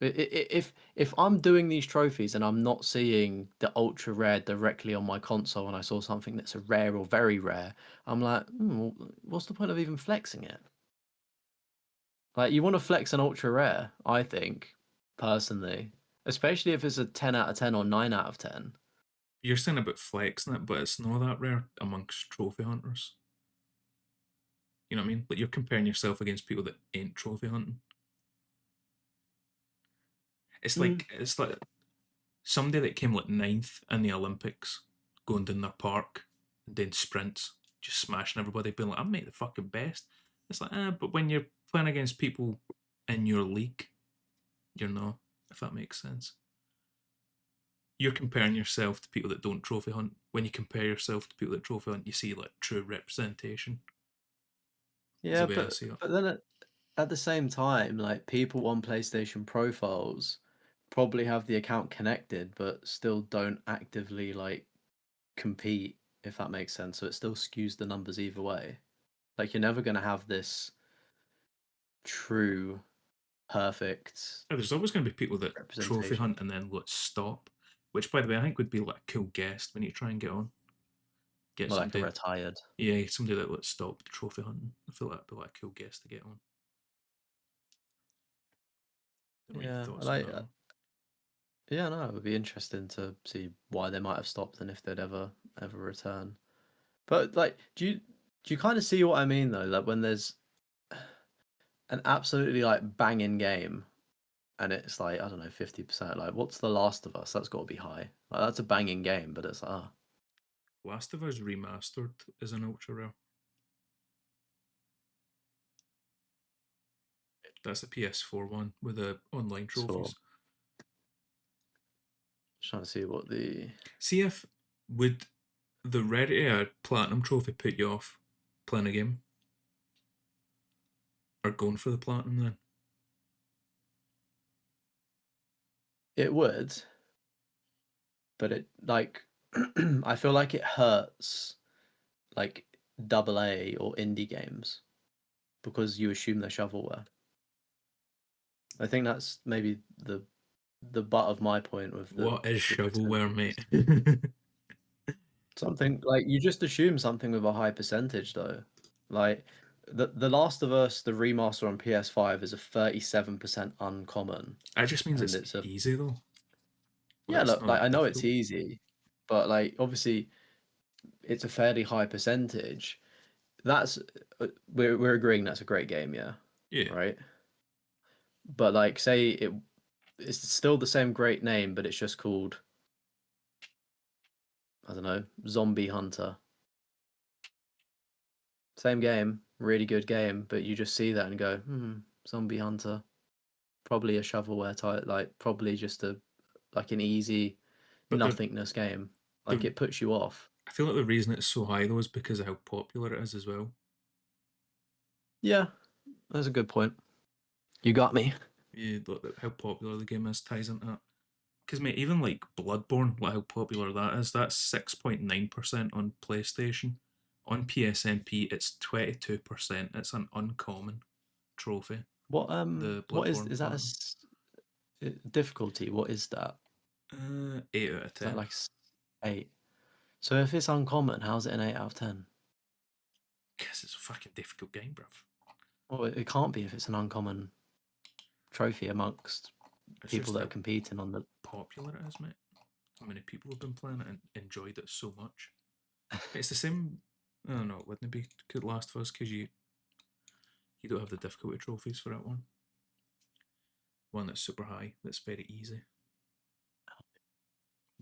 if I'm doing these trophies and I'm not seeing the ultra rare directly on my console and I saw something that's a rare or very rare, I'm like, well, what's the point of even flexing it? Like you want to flex an ultra rare, I think, personally, especially if it's a 10 out of 10 or 9 out of 10. You're saying about flexing it, but it's not that rare amongst trophy hunters. You know what I mean? Like you're comparing yourself against people that ain't trophy hunting. Mm. It's like somebody that came like ninth in the Olympics, going down their park and doing sprints, just smashing everybody, being like, "I'm mate the fucking best." It's like, but when you're playing against people in your league, you're not. If that makes sense. You're comparing yourself to people that don't trophy hunt. When you compare yourself to people that trophy hunt, you see like true representation. Is Yeah, the way I see it. but then at the same time, like people on PlayStation profiles probably have the account connected, but still don't actively like compete, if that makes sense. So it still skews the numbers either way. Like you're never gonna have this true, perfect Yeah, there's always going to be people that trophy representation. hunt and then let stop, which by the way I think would be like a cool guest when you try and get on. Get More like a somebody, retired. yeah, somebody that let stop the trophy hunting. I feel like that'd be like a cool guest to get on. Don't know what your Yeah, I thoughts on like. that are. Yeah, no, it would be interesting to see why they might have stopped and if they'd ever return. But like, do you kind of see what I mean though? Like when there's an absolutely like banging game and it's like I don't know 50%. Like what's The Last of Us? That's got to be high. Like that's a banging game, but it's like Last of Us Remastered is an ultra rare. That's the PS4 one with the online it's for trophies. trying to see what the See if would the Rarity Platinum trophy put you off playing a game or going for the Platinum then? it would, but it like I feel like it hurts like double A or indie games because you assume they're shovelware. I think that's maybe the butt of my point with What is the percentage. shovelware, mate? Something like you just assume something with a high percentage though. Like the Last of Us, the remaster on PS5 is a 37% uncommon, That just means and it's it's a easy though. Like yeah. it's Look, not like that I know it's difficult. easy, but like obviously it's a fairly high percentage. That's we're agreeing that's a great game, yeah, Yeah. right? But like, say it's still the same great name, but it's just called, I don't know, Zombie Hunter. Same game, really good game, but you just see that and go, Zombie Hunter. Probably a shovelware type, like probably just like an easy But nothingness game. Like the it puts you off. I feel like the reason it's so high though is because of how popular it is as well. Yeah, that's a good point. You got me. Yeah, how popular the game is ties into that. Because mate, even like Bloodborne, like how popular that is, that's 6.9% on PlayStation. On PSNP, it's 22%. It's an uncommon trophy. The What Bloodborne is that Platinum. difficulty? What is that? 8 out of Is that 10. like 8? So if it's uncommon, how's it an 8 out of 10? Because it's a fucking difficult game, bruv. Well, it can't be if it's an uncommon trophy amongst It's people just that are how competing on the. popular it is, mate. How many people have been playing it and enjoyed it so much. It's the same. I don't know. Wouldn't it be could Last of Us because you don't have the difficulty trophies for that one. One that's super high. That's very easy.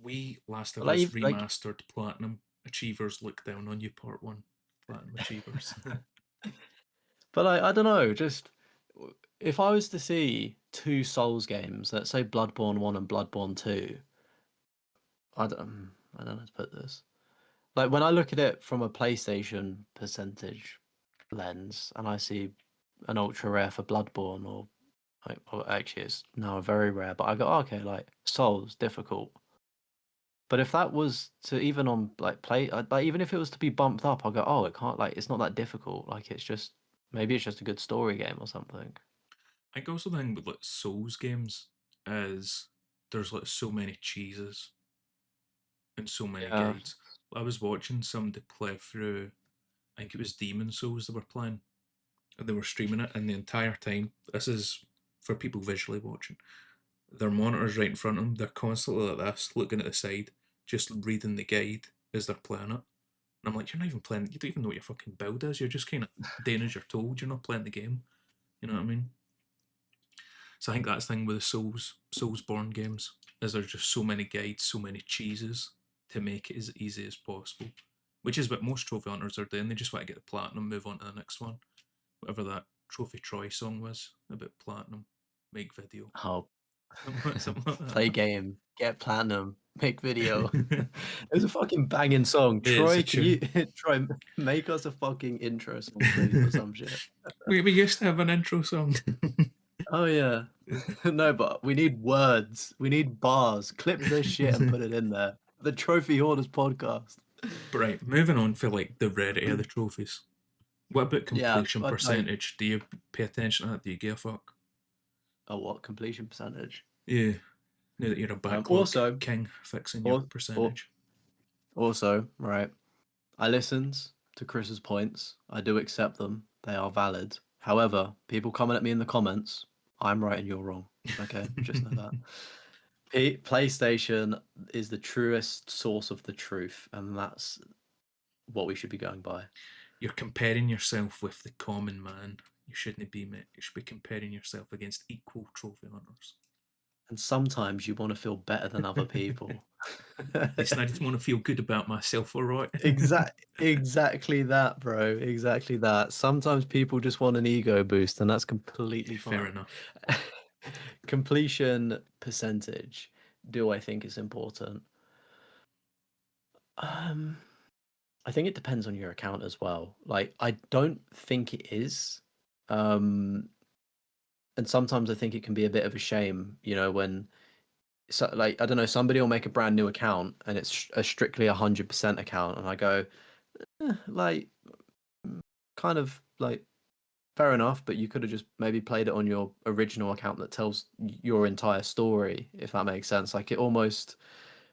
We Last of Us Like, remastered Platinum Achievers look down on you Part 1. Platinum Achievers. but like, I don't know. Just if I was to see two Souls games, let's say Bloodborne 1 and Bloodborne 2, I don't know how to put this. Like when I look at it from a PlayStation percentage lens, and I see an ultra rare for Bloodborne, or like, well, actually it's now a very rare, but I go, oh, okay, like Souls difficult. But if that was to even on like like even if it was to be bumped up, I go, oh, it can't, like it's not that difficult. Like it's just maybe it's just a good story game or something. I think also the thing with like Souls games is there's like so many cheeses and so many Yeah. guides. I was watching somebody play through, I think it was Demon Souls they were playing, and they were streaming it, and the entire time, this is for people visually watching, their monitor's right in front of them, they're constantly like this, looking at the side, just reading the guide as they're playing it. And I'm like, you're not even playing, you don't even know what your fucking build is, you're just kind of doing as you're told, you're not playing the game. You know what I mean? So I think that's the thing with the Soulsborne games, is there's just so many guides, so many cheeses to make it as easy as possible. Which is what most trophy hunters are doing. They just want to get the platinum, move on to the next one. Whatever that Trophy Troy song was about platinum, make video. Oh, Something like play that. game, get platinum, make video. It was a fucking banging song. Mate, it's a Troy, can you tune. try make us a fucking intro song, please, or some shit? We used to have an intro song. Oh yeah. No, but we need words. We need bars. Clip this shit and put it in there. The Trophy Hoarders podcast. But right, moving on for like the rarity of the trophies. What about Yeah, completion but like, percentage? Do you pay attention to that? Do you give a fuck? oh, what completion percentage? Yeah. Now that you're a backlog Also, king, fixing your or, or percentage. also, right. I listened to Chris's points. I do accept them. They are valid. However, people coming at me in the comments, I'm right and you're wrong. Okay, just know that. PlayStation is the truest source of the truth, and that's what we should be going by. You're comparing yourself with the common man. You shouldn't be, mate. You should be comparing yourself against equal trophy hunters. And sometimes you want to feel better than other people. Listen, I just want to feel good about myself, alright? Exactly that, bro. Exactly that. Sometimes people just want an ego boost, and that's completely Fair fine. enough. Completion percentage. Do I think it's important? Um, I think it depends on your account as well. Like, I don't think it is. Um, and sometimes I think it can be a bit of a shame, when so like I don't know, somebody will make a brand new account and it's a strictly 100% account, and I go, like, kind of like fair enough, but you could have just maybe played it on your original account that tells your entire story, if that makes sense. Like it almost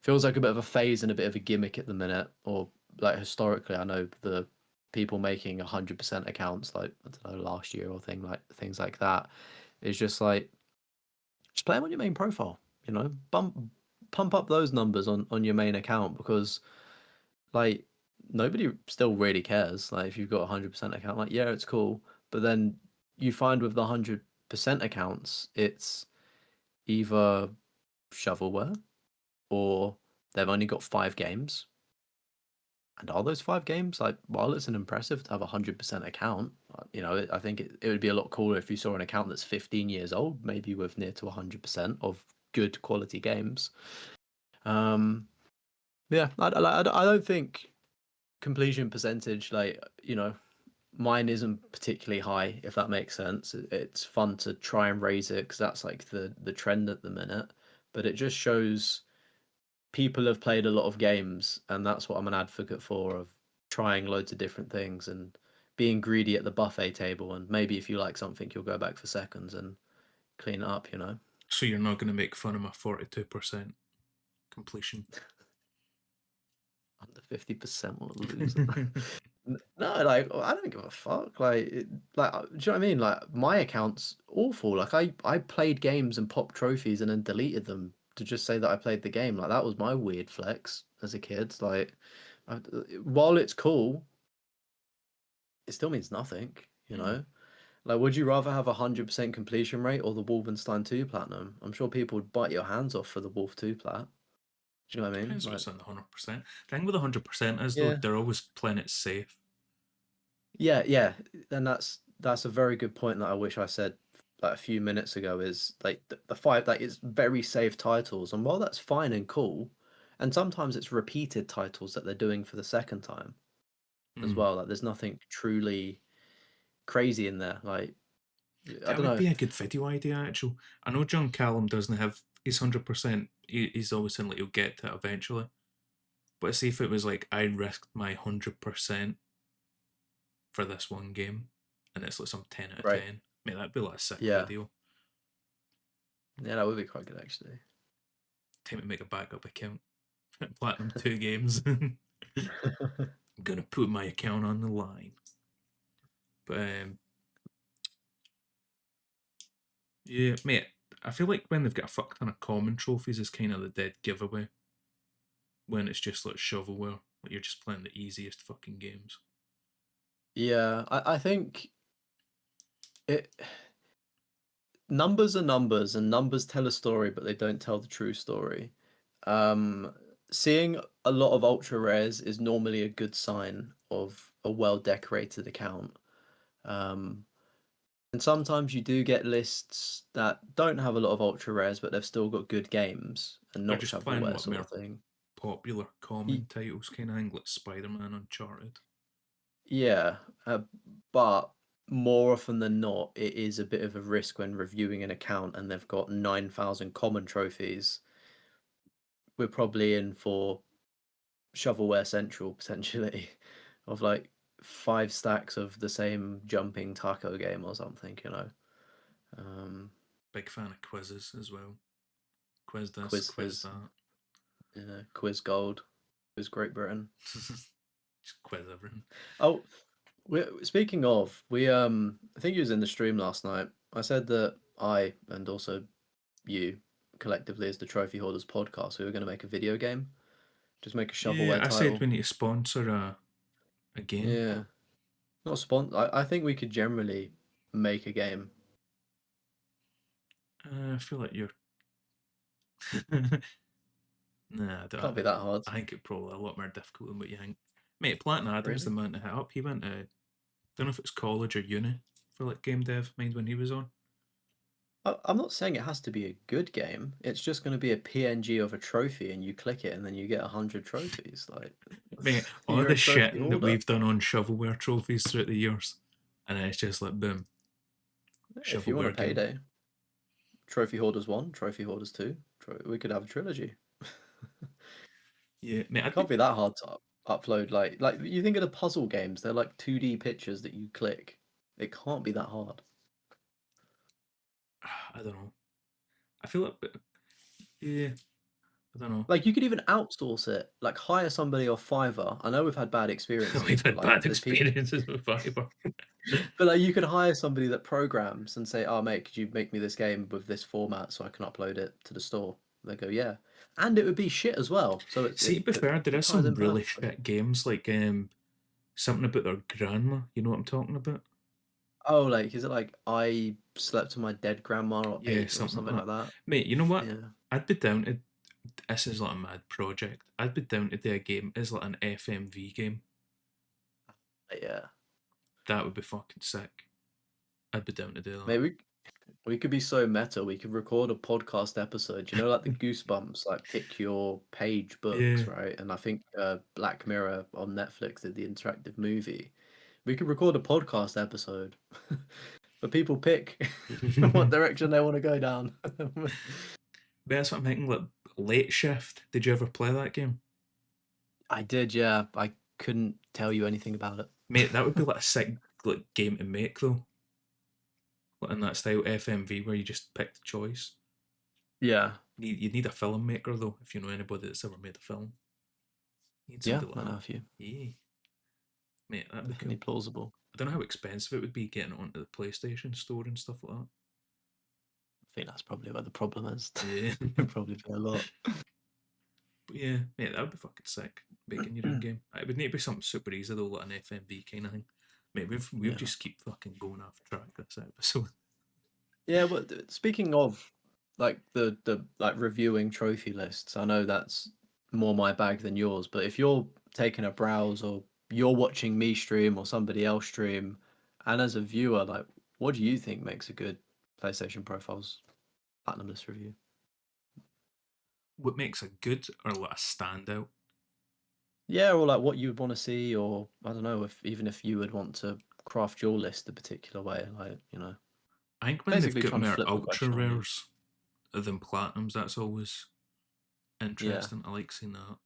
feels like a bit of a phase and a bit of a gimmick at the minute, or like historically, I know the people making 100% accounts, like I don't know, last year or things like that. It's just like just play them on your main profile, pump up those numbers on your main account, because like nobody still really cares. Like if you've got a 100% account, like yeah, it's cool, but then you find with the 100% percent accounts, it's either shovelware or they've only got 5 games. And are those 5 games, like, while it's an impressive to have 100% account, I think it would be a lot cooler if you saw an account that's 15 years old, maybe with near to 100% of good quality games. Yeah, I don't think completion percentage, like, mine isn't particularly high, if that makes sense. It's fun to try and raise it because that's like the trend at the minute, but it just shows people have played a lot of games, and that's what I'm an advocate for, of trying loads of different things and being greedy at the buffet table, and maybe if you like something you'll go back for seconds and clean it up. So you're not going to make fun of my 42% completion. Under 50%, what a loser. No, like, I don't give a fuck. Like, do you know what I mean? Like, my account's awful. Like, I played games and popped trophies and then deleted them to just say that I played the game. Like, that was my weird flex as a kid. Like, I, while it's cool, it still means nothing, you Mm. know? Like, would you rather have 100% completion rate or the Wolfenstein 2 Platinum? I'm sure people would bite your hands off for the Wolf 2 Plat. Do you know what I mean? Depends Like, what's in the 100%. The thing with 100% is, though, yeah. they're always playing it safe. Yeah, and that's a very good point that I wish I said like a few minutes ago. Is like the five, like, it's very safe titles, and while that's fine and cool, and sometimes it's repeated titles that they're doing for the second time as Mm. well. Like, there's nothing truly crazy in there. Like, I That don't would know. be a good video idea, actually. I know John Callum doesn't have his 100%. He's always saying like he'll get to it eventually. But see if it was like I risked my 100% for this one game, and it's like some 10 out of Right. 10. Mate, that'd be like a sick Yeah. video. Yeah, that would be quite good actually. Time to make a backup account. Platinum 2 games. I'm gonna put my account on the line. But yeah, mate, I feel like when they've got a fuck ton of common trophies is kind of the dead giveaway. When it's just like shovelware, like you're just playing the easiest fucking games. Yeah, I think it numbers are numbers, and numbers tell a story, but they don't tell the true story. Um, Seeing a lot of ultra rares is normally a good sign of a well decorated account. Um, and sometimes you do get lists that don't have a lot of ultra rares, but they've still got good games and They're not just playing shovelware what sort more of thing. popular Y- common titles kind of thing, like Spider-Man, Uncharted. Yeah, but more often than not, it is a bit of a risk when reviewing an account and they've got 9,000 common trophies. We're probably in for shovelware central potentially, of like 5 stacks of the same jumping taco game or something. Um, Big fan of quizzes as well. Quiz this, Quiz quiz Fizz, that. Quiz Gold, Quiz Great Britain. Just quiz everything. Oh, speaking of, I think you was in the stream last night. I said that I, and also you, collectively as the Trophy Hoarders podcast, we were going to make a video game, just make a Yeah, shovelware I said title. we need to sponsor a game. Yeah, not I think we could generally make a game. I feel like you're. Nah, Can't be that hard. I think it's probably a lot more difficult than what you think. Mate, Platin Adam's the Really? man to hit up. He went to, don't know if it's college or uni for like game dev, mind when he was on. I'm not saying it has to be a good game. It's just going to be a PNG of a trophy, and you click it, and then you get 100 trophies. Like, Mate, all you're the a trophy shitting that holder. we've done on shovelware trophies throughout the years, and then it's just like boom, If you want a shovelware game. payday, Trophy Hoarders 1, Trophy Hoarders 2, we could have a trilogy. Yeah, mate, I'd Can't be. be that hard to upload. Like you think of the puzzle games, they're like 2D pictures that you click. It can't be that hard. I don't know. I feel like, yeah, I don't know. Like, you could even outsource it. Like, hire somebody off Fiverr. I know we've had bad experiences, We've but had like bad there's people. experiences with Fiverr. But like, you could hire somebody that programs and say, "Oh, mate, could you make me this game with this format so I can upload it to the store?" They go, "Yeah," and it would be shit as well. So See, to be fair, there it is ties some in really perfectly. shit games like something about their grandma. You know what I'm talking about? Oh, like, is it like I slept with my dead grandma or Yeah, 8 or something something like like that. that? Mate, you know what? Yeah. I'd be down to. This is like a mad project. I'd be down to do a game as like an FMV game. Yeah. That would be fucking sick. I'd be down to do that. Maybe we could be so meta, we could record a podcast episode, you know, like the Goosebumps, like pick your page Yeah. books, right? And I think Black Mirror on Netflix did the interactive movie. We could record a podcast episode but people pick what direction they want to go down. But that's what I'm thinking. Like Late Shift. Did you ever play that game? I did, yeah. I couldn't tell you anything about Mate, that would be it. like a sick like game to make though. Like in that style FMV where you just pick the choice. Yeah. You need a filmmaker though, if you know anybody that's ever made a film. You need Yeah, somebody like I know that. a few. Yeah. Mate, that'd be Definitely cool. plausible. I don't know how expensive it would be getting it onto the PlayStation store and stuff like that. I think that's probably where the problem is. Yeah. It'd probably be a lot. But yeah, mate, that would be fucking sick. Making your own game. It would need to be something super easy though, like an FMV kind of thing. Mate, we've Yeah. just keep fucking going off track this episode. Yeah, but speaking of like the like reviewing trophy lists, I know that's more my bag than yours, but if you're taking a browse or you're watching me stream or somebody else stream, and as a viewer, like what do you think makes a good PlayStation Profiles Platinum List review? What makes a good or like a standout? Yeah, or like what you would want to see, or I don't know, if even if you would want to craft your list a particular way, like, you know, I think when they've basically got trying to more flip the ultra question on you. rares than platinums, that's always Yeah. interesting. I like seeing that.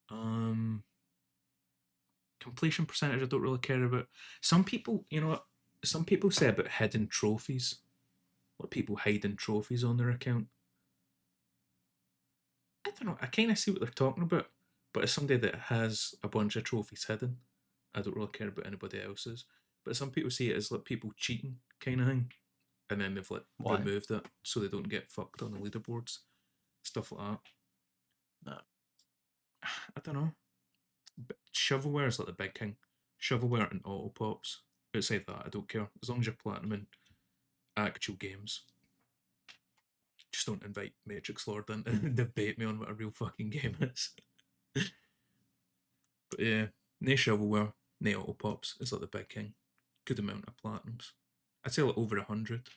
Um, Completion percentage, I don't really care about. Some people, you know what? Some people say about hidden trophies. What people hiding trophies on their account. I don't know. I kind of see what they're talking about, but as somebody that has a bunch of trophies hidden, I don't really care about anybody else's. But some people see it as like people cheating kind of thing, and then they've like Why? removed it so they don't get fucked on the leaderboards, stuff like that. No. I don't know. Shovelware is like the big thing. Shovelware and auto pops. Outside that, I don't care. As long as you're platinum in actual games. Just don't invite Matrix Lord in and debate me on what a real fucking game is. But yeah, no shovelware, no auto pops. It's like the big thing. Good amount of platinums. I'd say like over 100.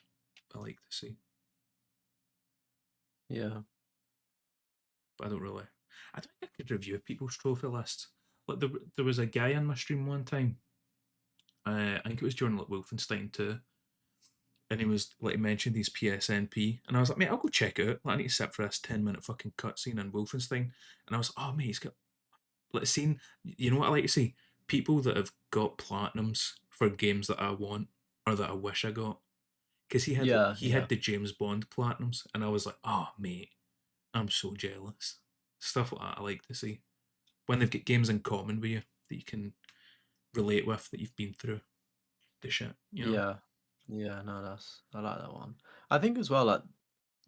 I like to see. Yeah. But I don't really. I don't think I could review people's trophy lists. Like there was a guy in my stream one time. I think it was during like Wolfenstein 2. And he was like, he mentioned these PSNP, and I was like, mate, I'll go check it out. Like, I need to sit for this 10-minute fucking cutscene in Wolfenstein. And I was like, oh mate, he's got like seen. You know what I like to see? People that have got platinums for games that I want or that I wish I got. Because Yeah, he yeah. had the James Bond platinums, and I was like, oh mate, I'm so jealous. Stuff like that I like to see when they've got games in common with you that you can relate with, that you've been through the shit. You know, Yeah. Yeah, no, I like that one. I think as well,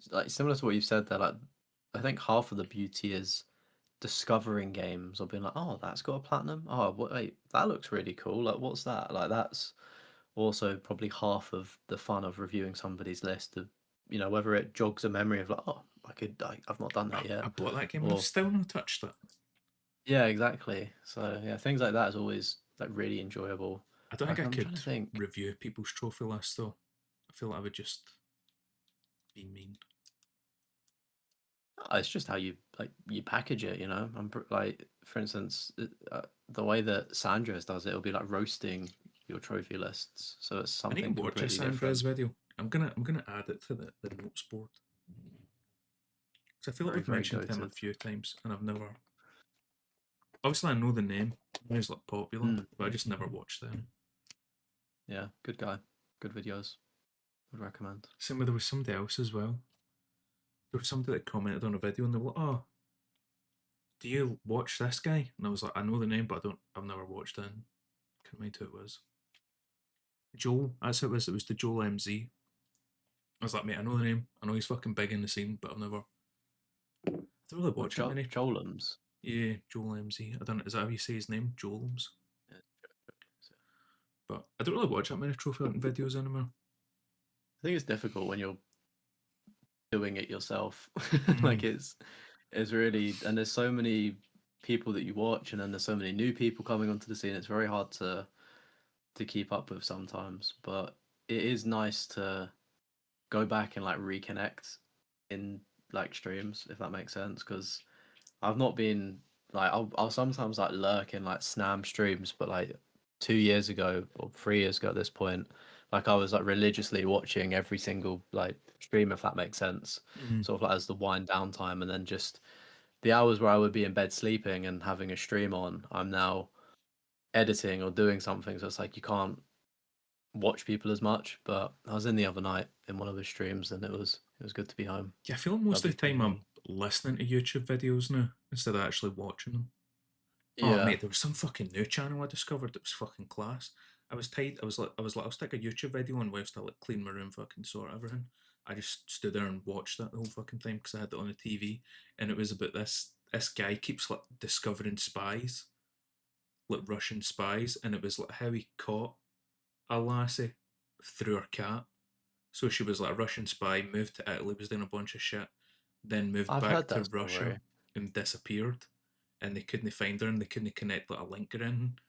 like similar to what you said there, like I think half of the beauty is discovering games or being like, oh, that's got a platinum. Oh, wait, that looks really cool. Like, what's that? Like, that's also probably half of the fun of reviewing somebody's list of, you know, whether it jogs a memory of like, oh, I've not done that I yet, bought that game and I've or still not touched it. yeah, exactly. So yeah, things like that is always like really enjoyable. I don't think Like I I'm trying could to think. review people's trophy lists though. I feel like I would just be mean. It's just how you package it, you know. Like for instance, the way that Sandra's does it, it'll be like roasting your trophy lists, so it's I need something to watch a completely Sandra's different. video. I'm gonna add it to the notes board. Because I feel like Very, we've very mentioned him a goated. few times and I've never. Obviously, I know the name. He's like popular, Mm, but I just never watched them. yeah, good guy, good videos. Would recommend. Same with there was somebody else as well. There was somebody that commented on a video and they were like, "Oh, do you watch this guy?" And I was like, "I know the name, but I don't. I've never watched him." Can't remember who it was. Joel. That's who it was. It was the Joel MZ. I was like, mate, I know the name. I know he's fucking big in the scene, but I've never. I don't really What watch that many. Jolums? Yeah, Joel MZ. I don't know. Is that how you say his name? Joelms? Yeah, But I don't really watch that many trophy hunting videos anymore. I think it's difficult when you're doing it yourself. Mm. Like it's really, and there's so many people that you watch, and then there's so many new people coming onto the scene. It's very hard to keep up with sometimes, but it is nice to go back and like reconnect in like streams, if that makes sense. Because I've not been like I'll sometimes like lurk in like Snam streams, but like 2 years ago or 3 years ago at this point, like I was like religiously watching every single like stream, if that makes sense. Mm. Sort of like as the wind down time, and then just the hours where I would be in bed sleeping and having a stream on, I'm now editing or doing something. So it's like you can't watch people as much. But I was in the other night in one of his streams, and it was good to be home. Yeah, I feel like most of Lovely the to be time I'm home. listening to YouTube videos now instead of actually watching them. Oh Yeah, mate, there was some fucking new channel I discovered that was fucking class. I was tight. I was like, I'll stick a YouTube video on whilst I like clean my room, fucking sort everything. I just stood there and watched that the whole fucking time because I had it on the TV, and it was about this guy keeps like discovering spies, like Russian spies, and it was like how he caught a lassie through her cat. So she was like a Russian spy, moved to Italy, was doing a bunch of shit, then moved I've back heard to that Russia story. and disappeared. And they couldn't find her and they couldn't connect like a link or anything.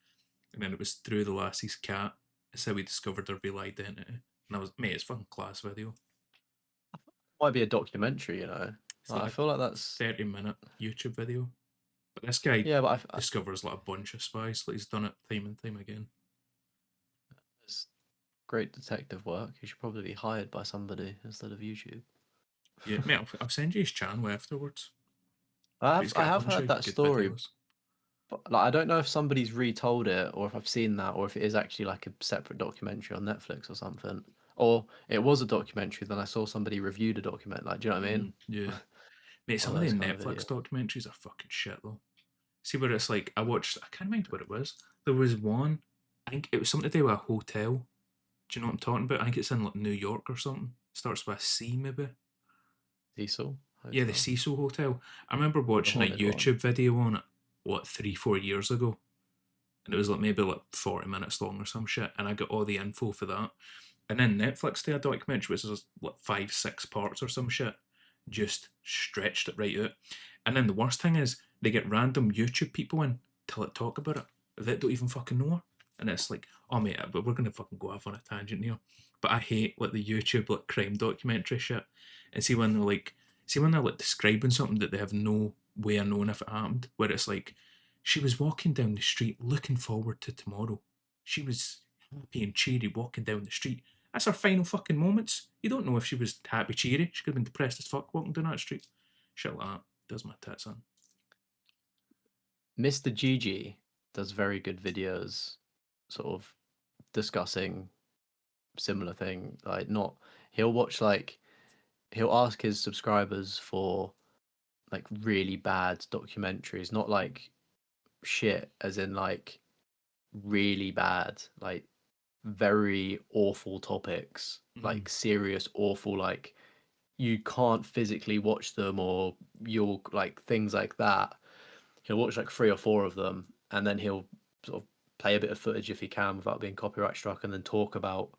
And then it was through the lassie's cat. That's how we discovered her real identity. And I was, mate, it's fucking class video. Might be a documentary, you know. It's Like, like I a feel like that's 30-minute YouTube video. But this guy yeah, but discovers like a bunch of spies. Like he's done it time and time again. it's great detective work. You should probably be hired by somebody instead of YouTube. Yeah, mate, I'll send you his channel afterwards. I But have he's I got a have bunch heard of that good story, videos. but like I don't know if somebody's retold it or if I've seen that or if it is actually like a separate documentary on Netflix or something. Or it was a documentary, then I saw somebody reviewed a document. Like, do you know what I mean? Yeah. Mate, One some of of the those kind of Netflix videos. documentaries are fucking shit though. See where it's like I watched. I can't remember what it was. There was one. I think it was something to do with a hotel. Do you know what I'm talking about? I think it's in like New York or something. Starts with a C maybe. Cecil Yeah, the Hotel, Cecil Hotel. I remember the watching a haunted one. YouTube video on it, what, 3, 4 years ago, and it was like maybe like 40 minutes long or some shit, and I got all the info for that. And then Netflix did a documentary which is like 5, 6 parts or some shit, just stretched it right out. And then the worst thing is they get random YouTube people in to like talk about it that don't even fucking know her. And it's like, oh mate, but we're gonna fucking go off on a tangent here. But I hate like the YouTube like crime documentary shit. And see when they're like describing something that they have no way of knowing if it happened, where it's like she was walking down the street looking forward to tomorrow. She was happy and cheery walking down the street. That's her final fucking moments. You don't know if she was happy, cheery. She could have been depressed as fuck walking down that street. Shit like that. Does my tits in. Mr. Gigi does very good videos, sort of discussing similar thing. Like, not he'll watch like he'll ask his subscribers for like really bad documentaries, not like shit, as in like really bad, like very awful topics, Mm. like serious, awful, like you can't physically watch them or you'll like things like that. He'll watch like three or four of them and then he'll sort of play a bit of footage if he can without being copyright struck and then talk about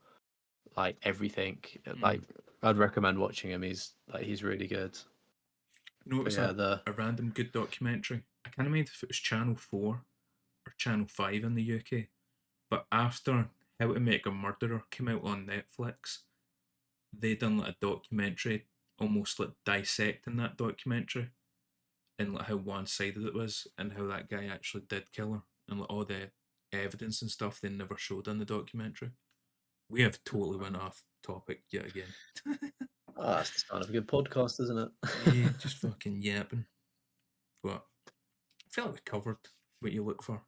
like everything. Mm. Like I'd recommend watching him. He's really good. You know, it But was yeah, a random good documentary. I can't remember if it was Channel 4 or Channel 5 in the UK, but after How to Make a Murderer came out on Netflix, they done like a documentary, almost like dissecting that documentary and like how one-sided it was and how that guy actually did kill her and like all the evidence and stuff they never showed in the documentary. We have totally went off topic yet again. that's the sign of a good podcast, isn't it? Yeah, just fucking yapping. But I feel like we covered what you look for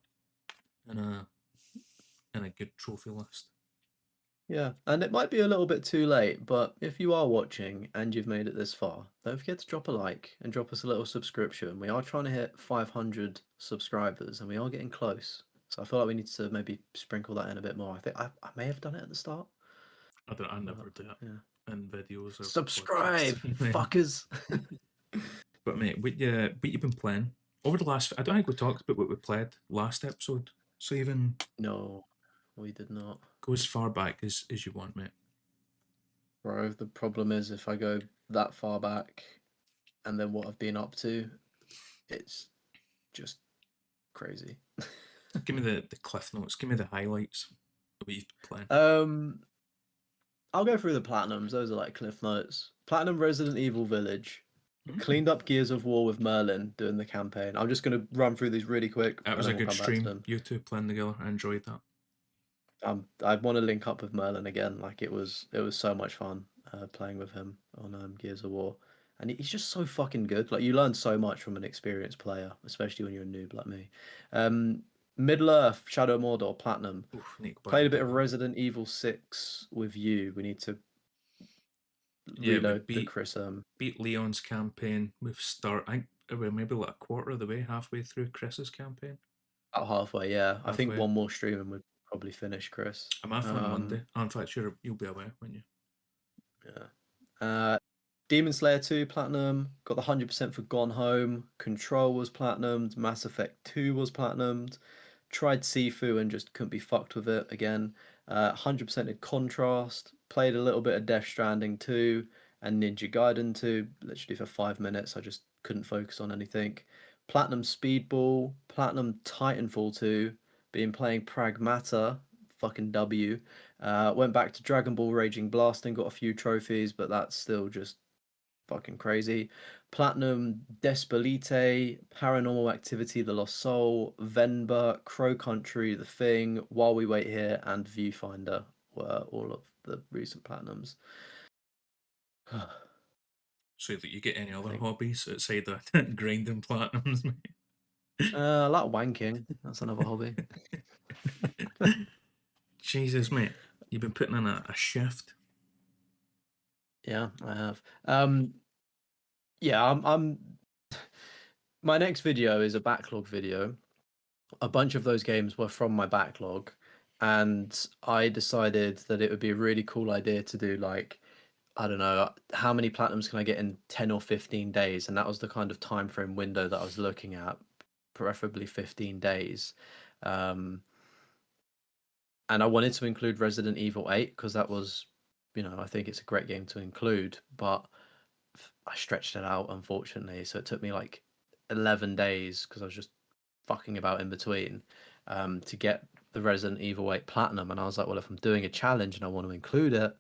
in a good trophy list. Yeah, and it might be a little bit too late, but if you are watching and you've made it this far, don't forget to drop a like and drop us a little subscription. We are trying to hit 500 subscribers and we are getting close. So I feel like we need to maybe sprinkle that in a bit more. I think I may have done it at the start. I don't. I But never do it yeah. in videos or podcasts. Subscribe, fuckers. But mate, what you been playing over the last? I don't think we talked about what we played last episode. So even No. We did not. Go as far back as you want, mate. Bro, the problem is if I go that far back and then what I've been up to, it's just crazy. Give me the cliff notes. Give me the highlights of what you've been playing. I'll go through the platinums. Those are like cliff notes. Platinum Resident Evil Village. Cleaned up Gears of War with Merlin doing the campaign. I'm just going to run through these really quick That and was then a we'll good come back to stream. them. You two playing together. I enjoyed that. I want to link up with Merlin again. Like it was so much fun playing with him on Gears of War, and he's just so fucking good. Like you learn so much from an experienced player, especially when you're a noob like me. Middle Earth, Shadow of Mordor, Platinum. Oof, need to go back Played a and bit do of that. Resident Evil 6 with you. We need to Yeah, we reload the Chris. beat Leon's campaign. We've started. I think we're maybe like a quarter of the way, halfway through Chris's campaign. About halfway, yeah. I think Halfway. one more stream and we'd probably finish Chris. I'm off on Monday. Oh, in fact, you'll be away, won't you? Yeah. Demon Slayer 2 Platinum. Got the 100% for Gone Home. Control was Platinumed. Mass Effect 2 was Platinumed. Tried Sifu and just couldn't be fucked with it again. 100% in Contrast. Played a little bit of Death Stranding 2 and Ninja Gaiden 2. Literally for 5 minutes. I just couldn't focus on anything. Platinum Speedball. Platinum Titanfall 2. Been playing Pragmata. Fucking W. Went back to Dragon Ball Raging Blast and got a few trophies, but that's still just fucking crazy. Platinum, Despelite, Paranormal Activity, The Lost Soul, Venba, Crow Country, The Thing, While We Wait Here, and Viewfinder were all of the recent platinums. So that you get any other think. hobbies outside of grinding platinums, mate. I like wanking. That's another hobby. Jesus, mate, you've been putting in a shift. Yeah, I have. Yeah, I'm. My next video is a backlog video. A bunch of those games were from my backlog, and I decided that it would be a really cool idea to do like, I don't know, how many platinums can I get in 10 or 15 days? And that was the kind of time frame window that I was looking at, preferably 15 days. Um, and I wanted to include Resident Evil 8 because that was, I think it's a great game to include, but I stretched it out, unfortunately. So it took me like 11 days because I was just fucking about in between to get the Resident Evil 8 Platinum. And I was like, well, if I'm doing a challenge and I want to include it,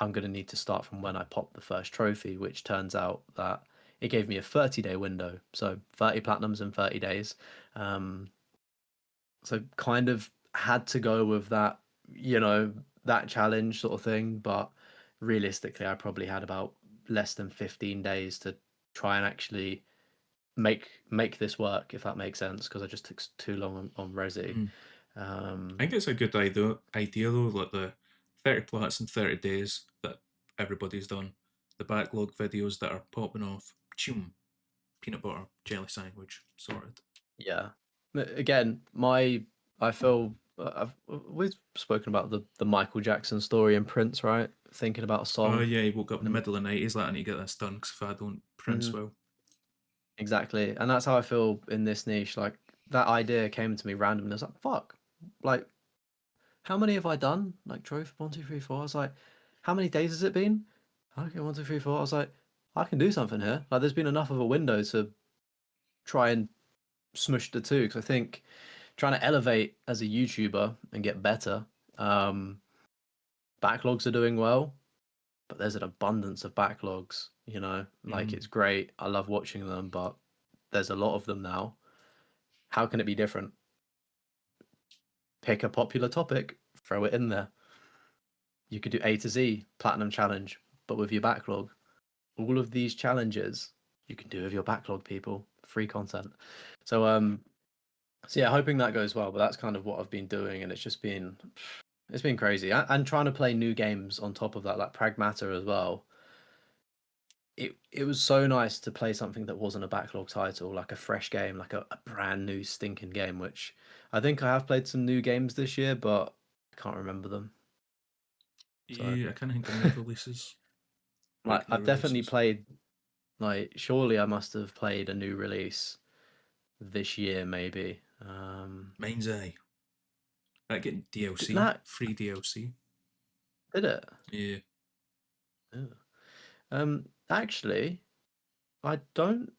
I'm going to need to start from when I popped the first trophy, which turns out that it gave me a 30-day window. So 30 Platinums in 30 days. So kind of had to go with that, that challenge sort of thing. But realistically, I probably had about less than 15 days to try and actually make this work, if that makes sense, because I just took too long on Resi. I think it's a good idea though, like the 30 plats in 30 days that everybody's done, the backlog videos that are popping off, choom, peanut butter, jelly sandwich, sorted. Yeah. Again, I feel we've spoken about the Michael Jackson story in Prince, right? Thinking about a Oh song. yeah, he woke up in the middle of the night, he's like, I need to get this done because if I don't, Prince Mhm. will. Exactly, and that's how I feel in this niche. Like that idea came to me randomly. I was like, "Fuck!" Like, how many have I done? Like trophy 1, 2, 3, 4. I was like, "How many days has it been?" Okay, 1, 2, 3, 4. I was like, "I can do something here." Like, there's been enough of a window to try and smush the two because I think trying to elevate as a YouTuber and get better. Backlogs are doing well, but there's an abundance of backlogs. Like it's great. I love watching them, but there's a lot of them now. How can it be different? Pick a popular topic, throw it in there. You could do A to Z platinum challenge, but with your backlog. All of these challenges you can do with your backlog, people. Free content. So yeah, hoping that goes well. But that's kind of what I've been doing, and it's been crazy. And trying to play new games on top of that, like Pragmata as well. It was so nice to play something that wasn't a backlog title, like a fresh game, like a brand new stinking game, which I think I have played some new games this year, but I can't remember them. So Yeah, I can't think of new releases. like Big new I've definitely releases. played, like surely I must have played a new release this year maybe. Mine's A. That get DLC, That free DLC. did it. Yeah, Yeah. Actually, I don't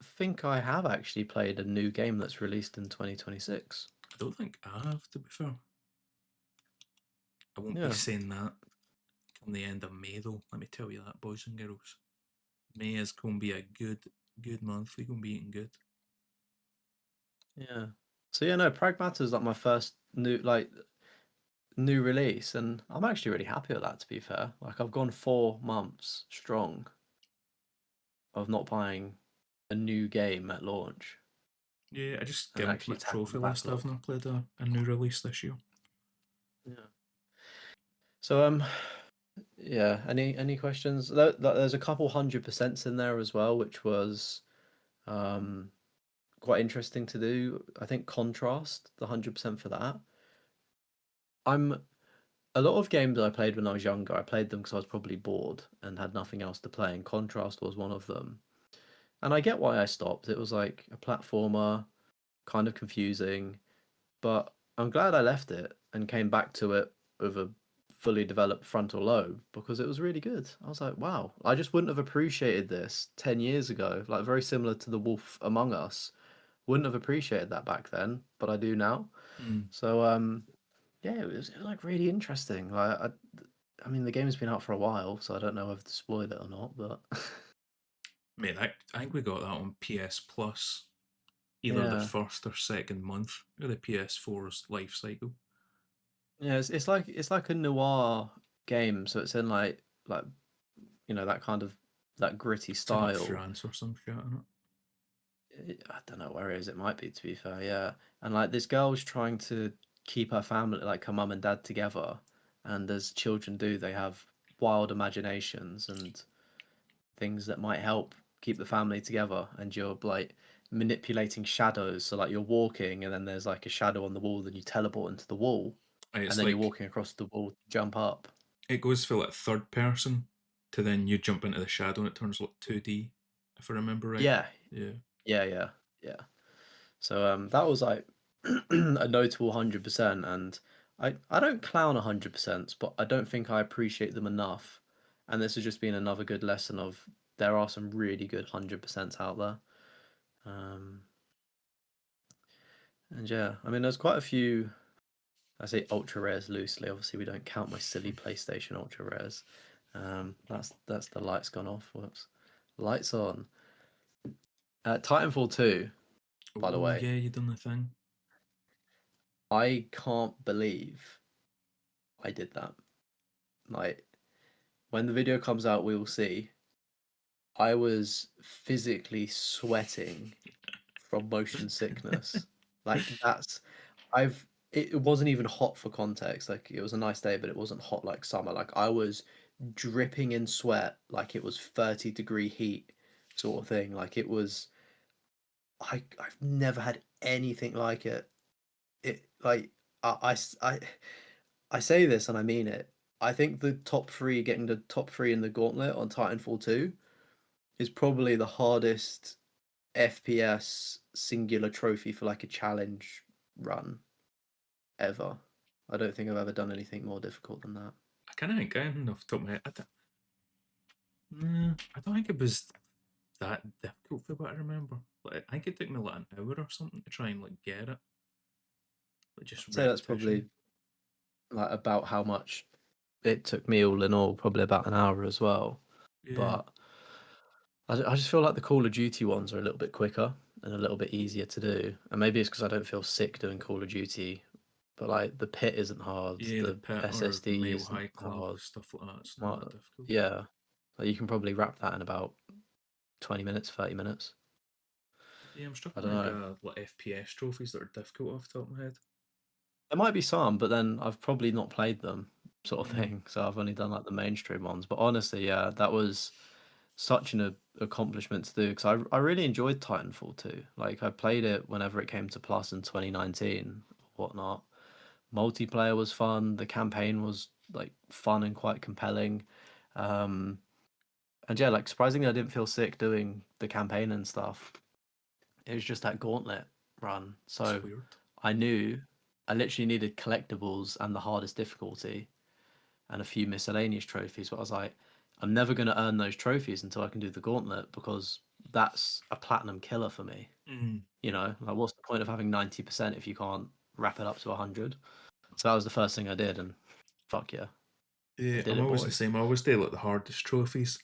think I have actually played a new game that's released in 2026. I don't think I have, to be fair. I won't be Yeah, saying that come the end of May, though. Let me tell you that, boys and girls. May is going to be a good month. We're going to be eating good. yeah. So yeah, no, Pragmata is like my first new release, and I'm actually really happy with that. To be fair, like I've gone 4 months strong of not buying a new game at launch Yeah, I just and gimped actually my tackling the trophy list. I've backlog. not played a new release this year. Yeah. So yeah. Any questions? There's a couple 100% in there as well, which was um quite interesting to do. I think contrast the 100% for that. I'm a lot of games I played when I was younger. I played them because I was probably bored and had nothing else to play, and Contrast was one of them. And I get why I stopped. It was like a platformer, kind of confusing, but I'm glad I left it and came back to it with a fully developed frontal lobe because it was really good. I was like, wow, I just wouldn't have appreciated this 10 years ago. Like, very similar to The Wolf Among Us. Wouldn't have appreciated that back then, but I do now. Mm. So, yeah, it was like really interesting. I mean, the game's been out for a while, so I don't know if to spoil it or not, but Mate, I think we got that on PS Plus either the yeah. first or second month of the PS4's life cycle. Yeah, it's like a noir game, so it's in like that kind of that gritty It's in like style. France or some shit, in I don't know where it is. It might be, to be fair, yeah. And like this girl's trying to keep her family, like her mum and dad, together, and as children do, they have wild imaginations and things that might help keep the family together. And you're like manipulating shadows, so like you're walking, and then there's like a shadow on the wall, then you teleport into the wall, and It's then you're like walking across the wall to jump up. it goes for like third person to then you jump into the shadow and it turns like 2D, if I remember right. Yeah, Yeah. yeah. Yeah. So that was like a notable 100%, and I don't clown 100%, but I don't think I appreciate them enough. And this has just been another good lesson of there are some really good 100% out there. Um, and yeah, I mean, there's quite a few. I say ultra rares loosely. Obviously, we don't count my silly PlayStation ultra rares. That's the lights gone off. Whoops, lights on. Titanfall 2, by the Oh way. yeah, you done the thing. I can't believe I did that. Like, when the video comes out, we will see. I was physically sweating from motion sickness. Like that's it wasn't even hot for context. Like it was a nice day, but it wasn't hot like summer. Like I was dripping in sweat like it was 30-degree heat sort of thing. Like it was I've never had anything like it. It like I say this and I mean it. I think the top three, getting the top three in the gauntlet on Titanfall 2 is probably the hardest FPS singular trophy for like a challenge run ever. I don't think I've ever done anything more difficult than that. I kind of think I don't know off the top of my head. I don't think it was that difficult for what I remember. Like, I think it took me like an hour or something to try and like get it. Like just I'd say that's repetition. probably like about how much it took me all in all, probably about an hour as well. Yeah. But I just feel like the Call of Duty ones are a little bit quicker and a little bit easier to do. And maybe it's because I don't feel sick doing Call of Duty. But like the pit isn't hard, Yeah, the the pit or SSD male isn't high club, hard. stuff like that. It's not Well, that difficult. yeah, like you can probably wrap that in about 20 minutes, 30 minutes. Yeah, I'm I struggling don't to think know. of like FPS trophies that are difficult off the top of my head. There might be some, but then I've probably not played them, sort of Mm. thing. So I've only done like the mainstream ones. But honestly, yeah, that was such an accomplishment to do because I really enjoyed Titanfall 2. Like I played it whenever it came to Plus in 2019 or whatnot. Multiplayer was fun. The campaign was like fun and quite compelling. Um, and yeah, like surprisingly, I didn't feel sick doing the campaign and stuff. It was just that gauntlet run. It's So weird. I knew I literally needed collectibles and the hardest difficulty and a few miscellaneous trophies. But I was like, I'm never going to earn those trophies until I can do the gauntlet because that's a platinum killer for me. Mm. You know, like what's the point of having 90% if you can't wrap it up to 100? So that was the first thing I did, and fuck yeah, I Yeah, did I'm it, always the boys. same. I always do like the hardest trophies,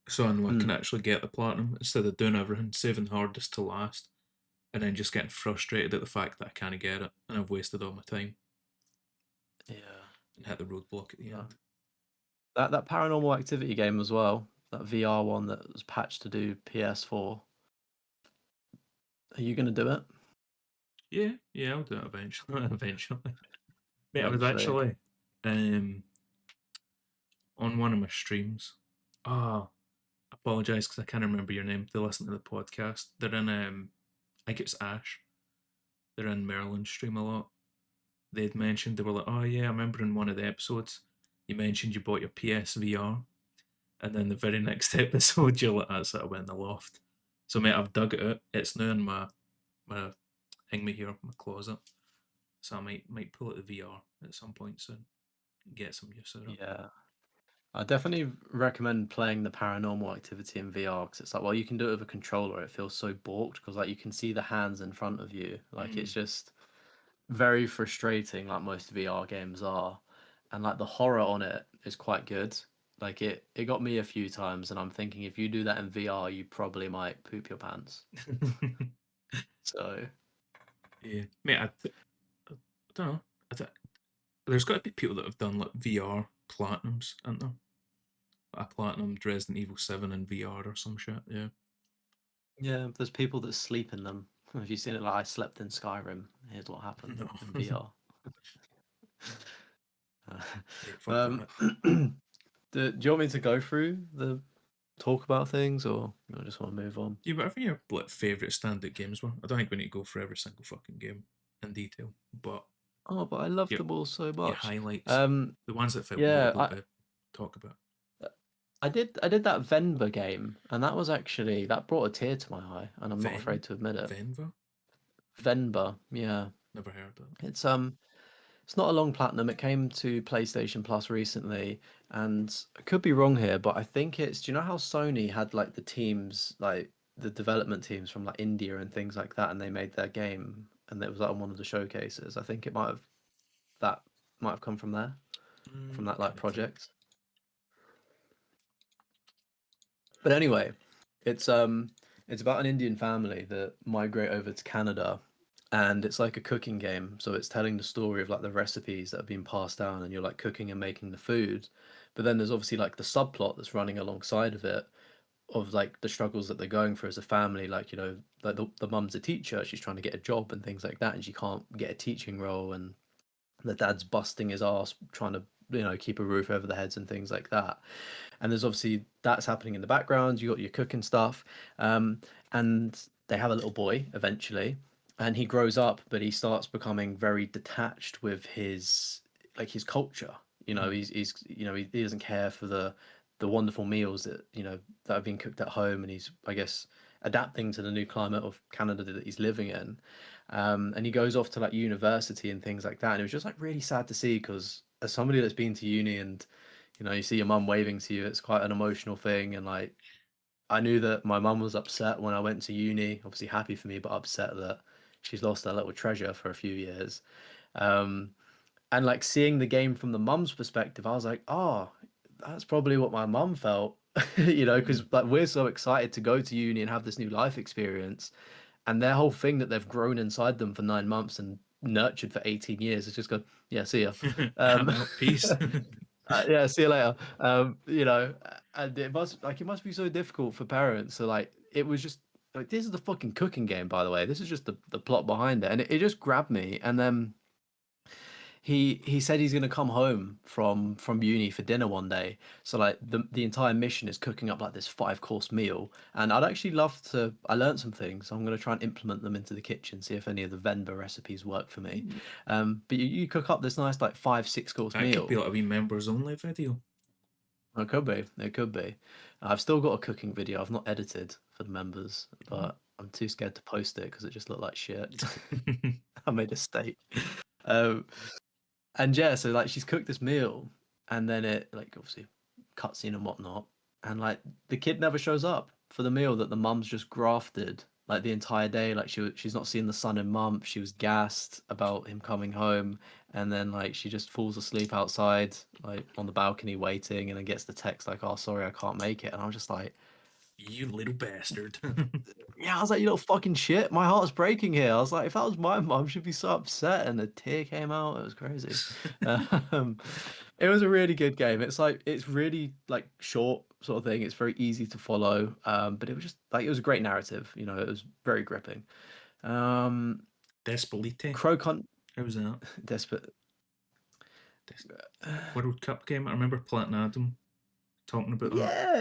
so I know I can Mm, actually get the platinum instead of doing everything, saving the hardest to last, and then just getting frustrated at the fact that I can't get it and I've wasted all my time yeah. and hit the roadblock at the No. end. That paranormal activity game as well, that VR one that was patched to do PS4. Are you gonna do it Yeah, yeah, I'll do it eventually. Eventually, mate, I was eventually? actually um on one of my streams. Ah, apologise because I can't remember your name. They listen to the podcast. They're in I think it's Ash. They're in Merlin's stream a lot. They'd mentioned they were like, oh yeah, I remember in one of the episodes you mentioned you bought your PSVR, and then the very next episode you're like, that's it, I went in the loft. So mate, I've dug it out. It's now in my hang me here, my closet. So I might pull out the VR at some point soon and get some use out of it. Yeah. I definitely recommend playing the paranormal activity in VR because it's like, well, you can do it with a controller. It feels so balked because like you can see the hands in front of you. Like it's Mm. just very frustrating, like most VR games are, and like the horror on it is quite good. Like it got me a few times, and I'm thinking if you do that in VR, you probably might poop your pants. So Yeah, mate, I don't know. There's got to be people that have done like VR platinums, aren't there? A platinum Resident Evil 7 in VR or some shit. Yeah. yeah, there's people that sleep in them. Have you seen it? Like I slept in Skyrim. Here's what happened No. in VR. Yeah, fuck um, that. do you want me to go through the talk about things, or you just want to move on? Yeah, whatever your like favourite standout games were. I don't think we need to go for every single fucking game in detail, but Oh, but I love your them all so your much. highlights, Um, the ones that felt yeah, noble to talk about. I did that Venba game, and that was actually that brought a tear to my eye, and I'm not Ven afraid to admit it. Venva? Venba, yeah. Never heard of It's it's not a long platinum. It came to PlayStation Plus recently, and I could be wrong here, but I think it's. Do you know how Sony had like the teams, like the development teams from like India and things like that, and they made their game, and it was like on one of the showcases. I think it that might have come from there, it. from that like Can't think. project. But anyway, it's um it's about an Indian family that migrate over to Canada, and it's like a cooking game. So it's telling the story of like the recipes that have been passed down, and you're like cooking and making the food. But then there's obviously like the subplot that's running alongside of it, of like the struggles that they're going through as a family. Like, you know, like the mum's a teacher, she's trying to get a job and things like that, and she can't get a teaching role, and the dad's busting his ass trying to, you know, keep a roof over their heads and things like that. And there's obviously that's happening in the background. You got your cooking stuff, um, and they have a little boy eventually, and he grows up, but he starts becoming very detached with his like his culture. You know, Mm. he's you know he doesn't care for the wonderful meals that you know that have been cooked at home, and he's I guess adapting to the new climate of Canada that he's living in. And he goes off to like university and things like that, and it was just like really sad to see because as somebody that's been to uni and you know, you see your mum waving to you, it's quite an emotional thing. And like, I knew that my mum was upset when I went to uni, obviously happy for me, but upset that she's lost her little treasure for a few years. Um, and like seeing the game from the mum's perspective, I was like, oh, that's probably what my mum felt, you know, because Mm. like we're so excited to go to uni and have this new life experience. And their whole thing that they've grown inside them for 9 months and nurtured for 18 years is just go, yeah, see ya. I'm Um, out. Peace. yeah, see you later. You know, and it must be so difficult for parents. So like, it was just like this is the fucking cooking game, by the way. This is just the plot behind it, and it just grabbed me. And then he said he's gonna come home from uni for dinner one day. So like the entire mission is cooking up like this 5 course meal. And I'd actually love to. I learned some things. So I'm gonna try and implement them into the kitchen, see if any of the Venba recipes work for me. Ooh, But you cook up this nice like 5 6 course that could be meal. like a wee members only video. It could be. It could be. I've still got a cooking video. I've not edited for the members, Oh. but I'm too scared to post it because it just looked like shit. I made a state. um, and yeah, so like she's cooked this meal, and then it like obviously cutscene and whatnot, and like the kid never shows up for the meal that the mum's just grafted like the entire day. Like she's not seen the son in months. She was gassed about him coming home, and then like she just falls asleep outside like on the balcony waiting, and then gets the text like, "Oh, sorry, I can't make it." And I'm just like, You little bastard. yeah, I was like, you little fucking shit. My heart's breaking here. I was like, if that was my mum, she'd be so upset. And a tear came out. It was crazy. Um, it was a really good game. It's like, it's really like short sort of thing. It's very easy to follow. But it was just like, it was a great narrative. You know, it was very gripping. Um, Despolite. Crow Con How was that? Despot. Des- World Cup game. I remember Platin Adam talking about that. Yeah,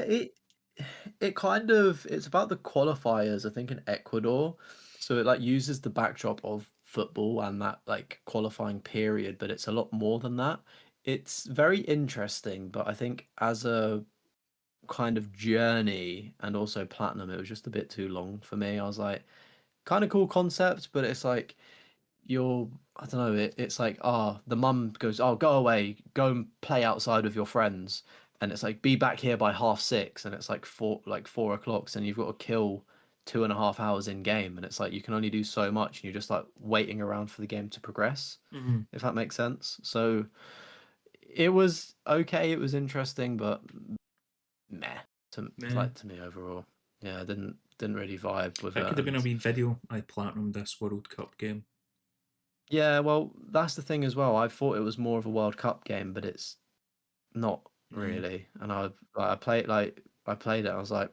it kind of it's about the qualifiers, I think, in Ecuador. So it like uses the backdrop of football and that like qualifying period, but it's a lot more than that. It's very interesting, but I think as a kind of journey and also platinum, it was just a bit too long for me. I was like, kind of cool concept, but it's like you're I don't know, it's like the mum goes, "Oh, go away, go and play outside with your friends," and it's like, "Be back here by 6:30," and it's like 4 o'clock, so you've got to kill 2.5 hours in game, and it's like you can only do so much, and you're just like waiting around for the game to progress, Mm-hmm. if that makes sense. So it was okay, it was interesting, but meh Yeah. like to me overall. Yeah, I didn't really vibe with That it, could have been a and wee video. I platinumed this World Cup game. yeah, well, that's the thing as well. I thought it was more of a World Cup game, but it's not Yeah. really. And I played it. I was like,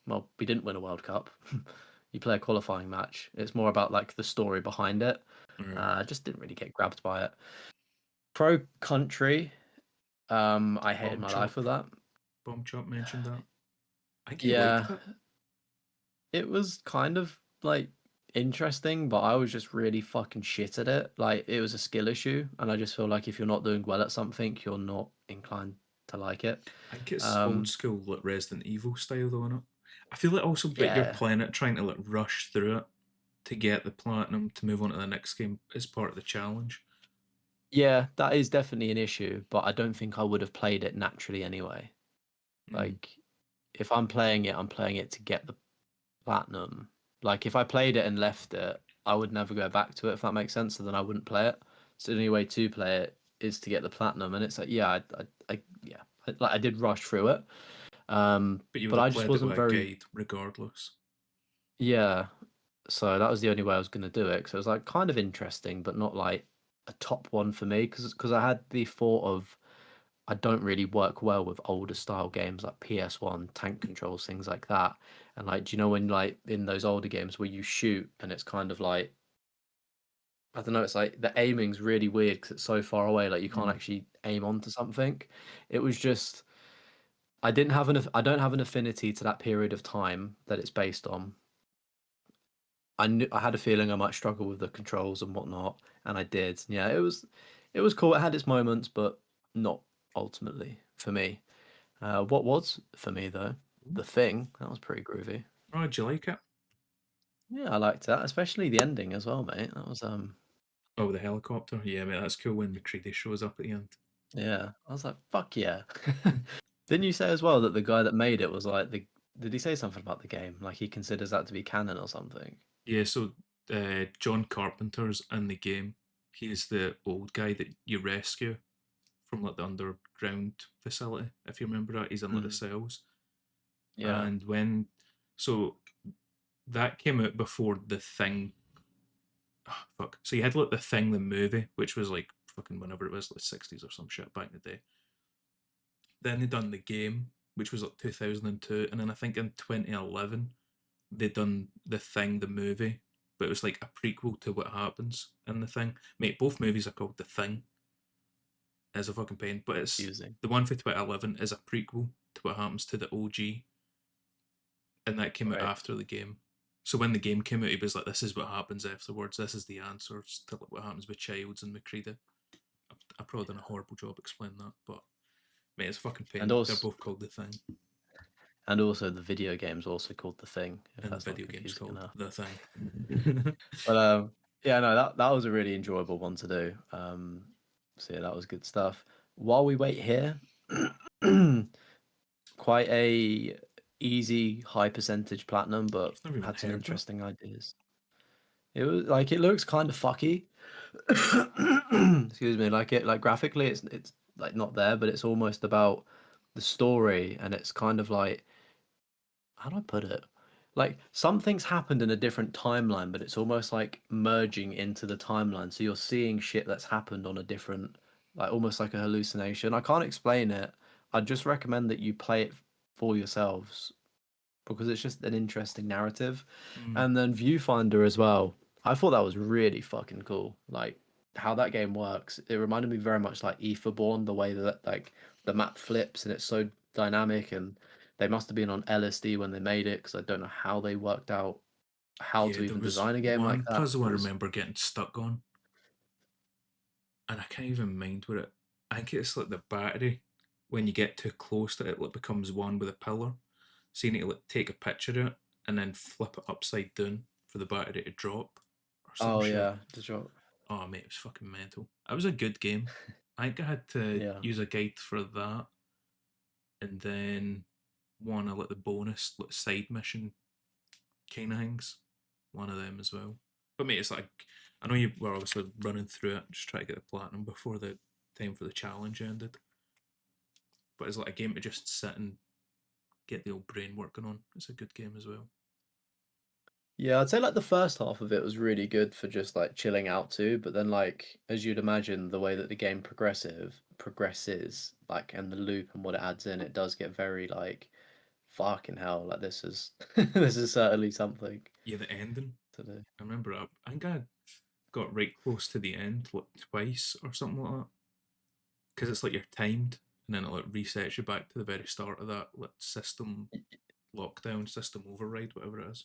well, we didn't win a World Cup. You play a qualifying match. It's more about like the story behind it. Alright. I just didn't really get grabbed by it. Pro Country, I hated Bomb my life with Chop. that. Bomb Chop mentioned that. I think he Yeah, liked it. it was kind of like interesting, but I was just really fucking shit at it. Like it was a skill issue, and I just feel like if you're not doing well at something, you're not inclined to like it. I think it's old Um, school like Resident Evil style though, innit? I feel like also but you're yeah, playing it trying to like rush through it to get the platinum to move on to the next game is part of the challenge. yeah, that is definitely an issue, but I don't think I would have played it naturally anyway. Mm. Like if I'm playing it to get the platinum. Like if I played it and left it, I would never go back to it if that makes sense. So then I wouldn't play it. So the only way to play it is to get the platinum, and it's like yeah, yeah, like I did rush through it, But you would but have I just played it wasn't with a very guide regardless. yeah. So that was the only way I was gonna do it. Because it was like kind of interesting, but not like a top one for me. Because I had the thought of I don't really work well with older style games like PS1, tank controls, things like that. And like, do you know when like in those older games where you shoot and it's kind of like I don't know, it's like the aiming's really weird because it's so far away, like you can't Mm. actually aim onto something. It was just I don't have an affinity to that period of time that it's based on. I had a feeling I might struggle with the controls and whatnot, and I did. Yeah, it was cool. It had its moments, but not ultimately for me. What was for me though, The Thing, that was pretty groovy. Oh, did you like it? Yeah, I liked that, especially the ending as well, mate. That was Oh, the helicopter. Yeah, mate, that's cool when McCready shows up at the end. yeah, I was like, fuck yeah. Didn't you say as well that the guy that made it was like the did he say something about the game? Like he considers that to be canon or something? Yeah, so John Carpenter's in the game. He's the old guy that you rescue from like the underground facility. If you remember that, he's in like the Mm, cells. yeah. And when so that came out before the thing. Oh, fuck. So you had like the thing, the movie, which was like fucking whenever it was, like 60s or some shit back in the day. Then they done the game, which was like 2002, and then I think in 2011 they done the thing, the movie, but it was like a prequel to what happens in the thing. Mate, both movies are called the thing as a fucking pain, but it's Confusing. the one for 2011 is a prequel to what happens to the OG, and that came out Right. after the game. So when the game came out, he was like, "This is what happens afterwards. This is the answers to what happens with Childs and McCready." I probably done a horrible job explaining that, but mate, it's a fucking And pain. They're also both called the thing, the video game's also called The Thing, if and the that's not video game's confusing called enough. the thing. But Yeah, no, that was a really enjoyable one to do. So yeah, that was good stuff. While we wait here, quite a easy high percentage platinum, but I've never even had some heard that. interesting ideas. It was like it looks kind of fucky. Excuse me, like graphically it's like not there, but it's almost about the story and it's kind of like how do I put it? Like something's happened in a different timeline, but it's almost like merging into the timeline. So you're seeing shit that's happened on a different, like almost like a hallucination. I can't explain it. I'd just recommend that you play it for yourselves because it's just an interesting narrative. Mm, And then Viewfinder as well. I thought that was really fucking cool. Like how that game works. It reminded me very much like Etherborn, the way that like the map flips and it's so dynamic and they must have been on LSD when they made it because I don't know how they worked out how yeah, to there even was design a game like one that. puzzle It I was remember getting stuck on, and I can't even mind what it. I think it's like the battery. When you get too close to it, like becomes one with a pillar. So you need to like take a picture of it and then flip it upside down for the battery to drop or some oh shit. yeah, the drop. Oh mate, it was fucking mental. It was a good game. I think I had to Yeah. use a guide for that, and then one of like the bonus like side mission kind of things. One of them as well. But mate, it's like I know you were obviously running through it, just trying to get the platinum before the time for the challenge ended. But it's like a game to just sit and get the old brain working on. It's a good game as well. Yeah, I'd say like the first half of it was really good for just like chilling out to, but then like as you'd imagine, the way that the game progresses, like and the loop and what it adds in, it does get very like fucking hell, like this is this is certainly something Yeah, the ending. to do. I remember I think I got right close to the end like twice or something like that. Because it's like you're timed and then it like resets you back to the very start of that like system lockdown, system override, whatever it is.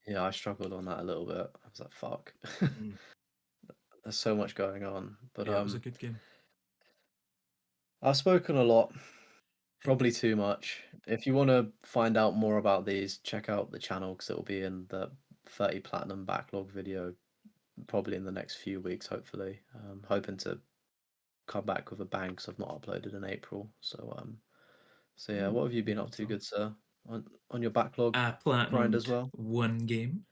Yeah, I struggled on that a little bit. I was like, fuck. Mm. There's so much going on. But Yeah, it was a good game. I've spoken a lot, Think probably too much. If you want to find out more about these, check out the channel because it will be in the 30 platinum backlog video probably in the next few weeks, hopefully. Hoping to come back with a bang because I've not uploaded in April. So yeah, what have you been no, up it's to, all. good sir? On your backlog I grind as platinumed well? one game.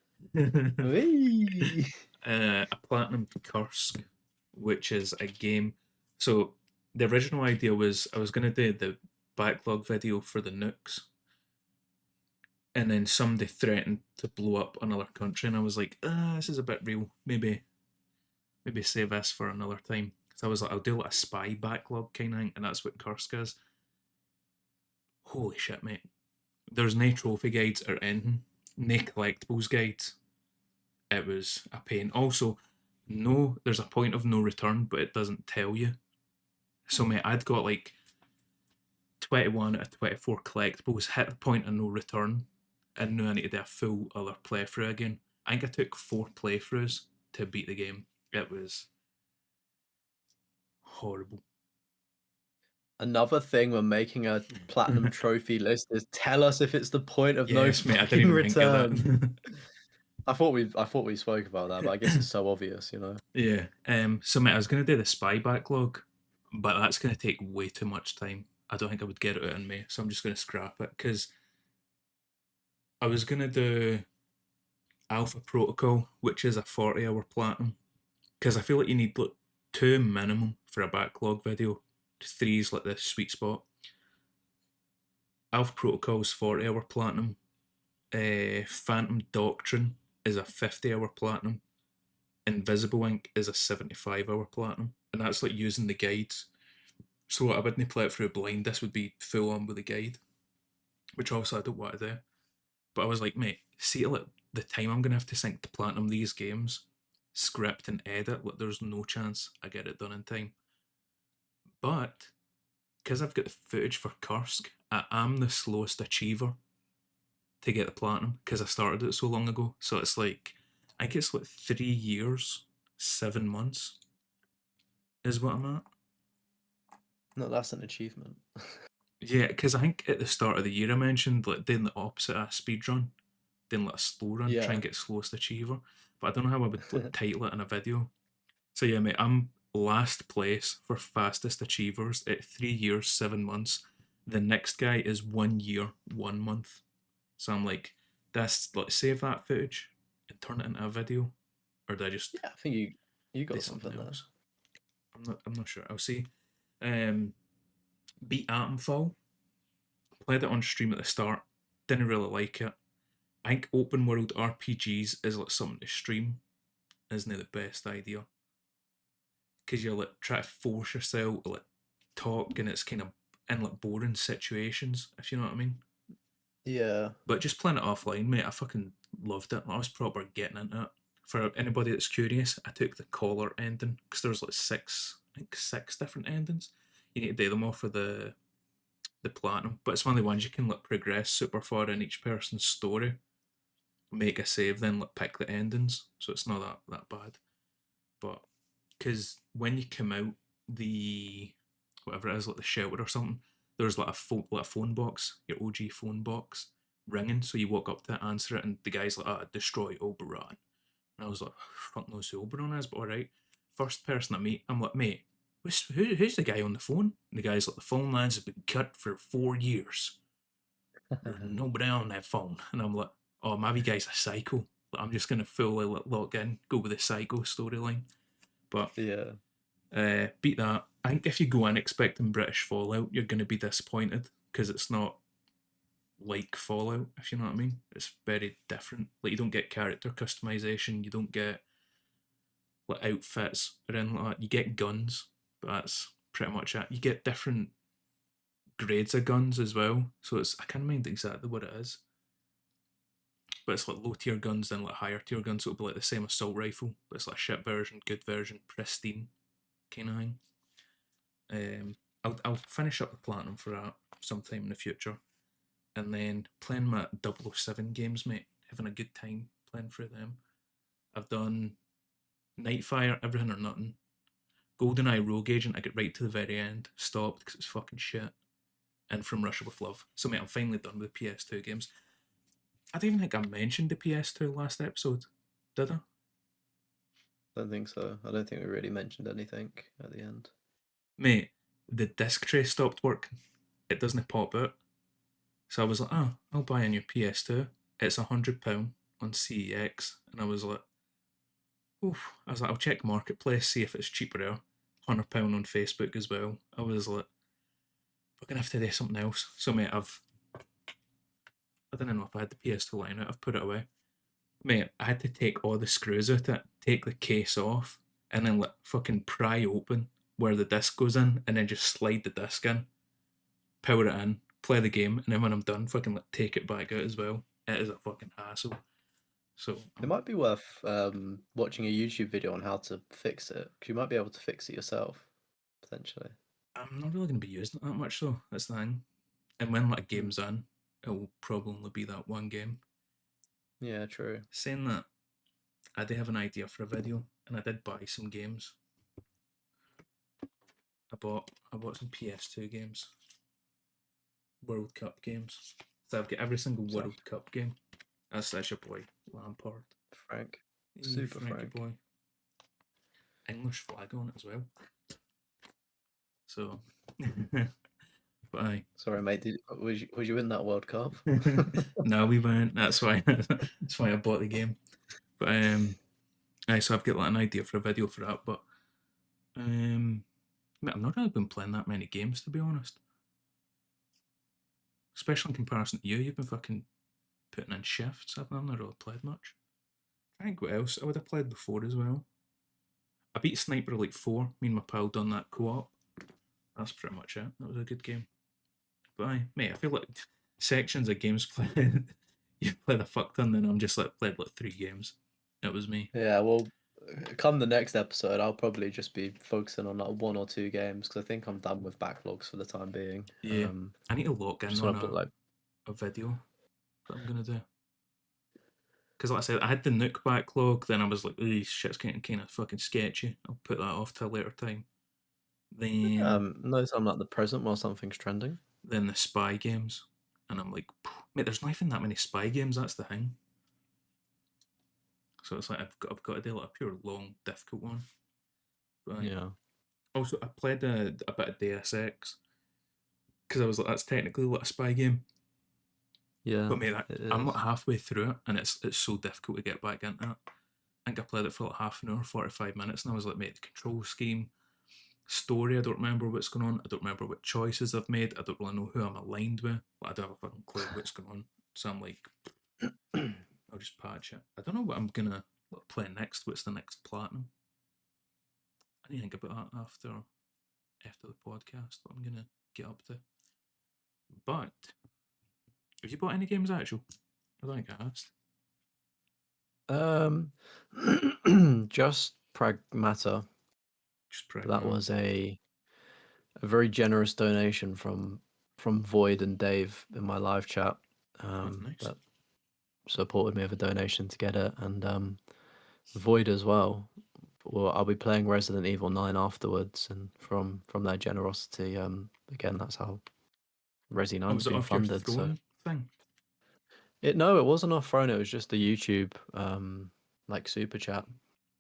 Whee! A platinum Kursk, which is a game. So the original idea was I was going to do the backlog video for the nukes, and then somebody threatened to blow up another country, and I was like, this is a bit real. Maybe save this for another time. So I was like, I'll do like a spy backlog kind of thing, and that's what Kursk is. Holy shit, mate! There's no trophy guides or anything, no collectibles guides. It was a pain. Also, no, there's a point of no return, but it doesn't tell you. So, mate, I'd got like 21 out of 24 collectibles, hit the point of no return, and now I need to do a full other playthrough again. I think I took 4 playthroughs to beat the game. It was horrible. Another thing when making a platinum trophy list is tell us if it's the point of no Yes, mate, I didn't fucking even think of return. that. I thought we spoke about that, but I guess it's so obvious, you know. Yeah. So mate, I was gonna do the spy backlog, but that's gonna take way too much time. I don't think I would get it out in May, so I'm just gonna scrap it because I was gonna do Alpha Protocol, which is a 40-hour platinum, because I feel like you need like 2 minimum for a backlog video. 3's like the sweet spot. Alpha Protocol's 40-hour platinum. Phantom Doctrine is a 50-hour platinum. Invisible Ink is a 75-hour platinum, and that's like using the guides. So I wouldn't play it through blind. This would be full on with the guide, which also I don't want to do. But I was like, mate, see like the time I'm gonna have to sink to platinum these games, script and edit. Like, there's no chance I get it done in time. But because I've got the footage for Kursk, I am the slowest achiever to get the platinum because I started it so long ago. So it's like I think it's like 3 years, 7 months is what I'm at. No, that's an achievement. Yeah, because I think at the start of the year I mentioned like doing the opposite of a speed run, doing like a slow run, try Yeah. and get slowest achiever. but I don't know how I would like title it in a video. So yeah, mate, I'm last place for fastest achievers at 3 years, 7 months. The next guy is 1 year, 1 month. So I'm like, let's save that footage and turn it into a video, or did I just Yeah, I think you do got something something there. else? I'm not sure. I'll see. Um, beat Atomfall. Played it on stream at the start. Didn't really like it. I think open world RPGs is like something to stream. Isn't it the best idea? Because you like try to force yourself to like talk, and it's kind of in like boring situations, if you know what I mean. Yeah. But just playing it offline, mate, I fucking loved it. I was proper getting into it. For anybody that's curious, I took the collar ending because there's like six different endings. You need to do them all for the platinum, but it's one of the ones you can like progress super far in each person's story, make a save, then like pick the endings. So it's not that bad. But because when you come out the whatever it is, like the shelter or something, there's like a phone box, your OG phone box, ringing. So you walk up to it, answer it, and the guy's like, destroy Oberon. And I was like, fuck knows who Oberon is, but alright. First person I meet, I'm like, mate, who's the guy on the phone? And the guy's like, the phone lines have been cut for 4 years. There's nobody on that phone. And I'm like, oh, maybe guy's a psycho. Like, I'm just going to fully lock in, go with the psycho storyline. But Yeah. beat that. I think if you go in expecting British Fallout, you're going to be disappointed because it's not like Fallout, if you know what I mean. It's very different. Like, you don't get character customization, you don't get like outfits or anything like that. You get guns, but that's pretty much it. You get different grades of guns as well. So it's I can't mind exactly what it is. But it's like low tier guns and like higher tier guns. So it'll be like the same assault rifle, but it's like a shit version, good version, pristine kind of thing. I'll finish up the platinum for that sometime in the future, and then playing my 007 games, mate. Having a good time playing through them. I've done Nightfire, Everything or Nothing, GoldenEye Rogue Agent. I get right to the very end, stopped because it's fucking shit, and From Russia with Love. So mate, I'm finally done with PS2 games. I don't even think I mentioned the PS2 last episode, did I? Don't think so. I don't think we really mentioned anything at the end. Mate, the disc tray stopped working. It doesn't pop out. So I was like, oh, I'll buy a new PS2. It's £100 on CEX. And I was like, oof. I was like, I'll check Marketplace, see if it's cheaper there. £100 on Facebook as well. I was like, we're going to have to do something else. So, mate, I don't know if I had the PS2 line out, I've put it away. Mate, I had to take all the screws out of it, take the case off, and then like fucking pry open where the disc goes in, and then just slide the disc in, power it in, play the game, and then when I'm done, fucking like take it back out as well. It is a fucking hassle. So It might be worth watching a YouTube video on how to fix it, because you might be able to fix it yourself, potentially. I'm not really going to be using it that much, though. That's the thing. And when like a Hmm. game's in, it will probably be that one game. Yeah, true. Saying that, I did have an idea for a video, and I did buy some games. I bought some PS2 games, World Cup games. So I've got every single So, World Cup game. That's your boy Lampard. Frank. Hey, Super Frankie Frank. boy. English flag on it as well. So, but aye. Sorry, mate. Was you in that World Cup? No, we weren't. That's why. That's why I bought the game. But aye. So I've got like an idea for a video for that. But I've not really been playing that many games to be honest. Especially in comparison to you, you've been fucking putting in shifts. I've not really played much. I think what else I would have played before as well. I beat Sniper Elite 4. Me and my pal done that co-op. That's pretty much it. That was a good game. But aye, mate, I feel like sections of games played. You play the fuck ton, then I'm just like played like 3 games. That was me. Yeah, well, come the next episode, I'll probably just be focusing on like 1 or 2 games because I think I'm done with backlogs for the time being. Yeah, I need to lock in Just on want to put like, a video that I'm gonna do. Because like I said, I had the Nook backlog, then I was like, "Ooh, shit's getting kind of fucking sketchy. I'll put that off till a later time." Then no time like the present while something's trending. then the spy games, and I'm like, mate, there's not even that many spy games. That's the thing. So it's like I've got to do like a pure long, difficult one. But Yeah. also, I played a bit of Deus Ex because I was like, that's technically like a spy game. Yeah, But mate, it I'm like is. halfway through it, and it's so difficult to get back into it. I think I played it for like half an hour, 45 minutes, and I was like, mate, the control scheme, story, I don't remember what's going on. I don't remember what choices I've made. I don't really know who I'm aligned with. Like, I don't have a fucking clue what's going on. So I'm like, I'll just patch it. I don't know what I'm gonna play next. What's the next platinum? I need to think about that after the podcast. What I'm gonna get up to. But have you bought any games actual? I don't think I asked. Um, just Pragmata, Just but that pragma. was a very generous donation from Void and Dave in my live chat. Oh, nice. That supported me with a donation to get it, and Void as well. Well, I'll be playing Resident Evil 9 afterwards, and from their generosity, again, that's how Resi Oh, 9's was it been off your funded. So throne thing? no, it wasn't off phone. It was just a YouTube like super chat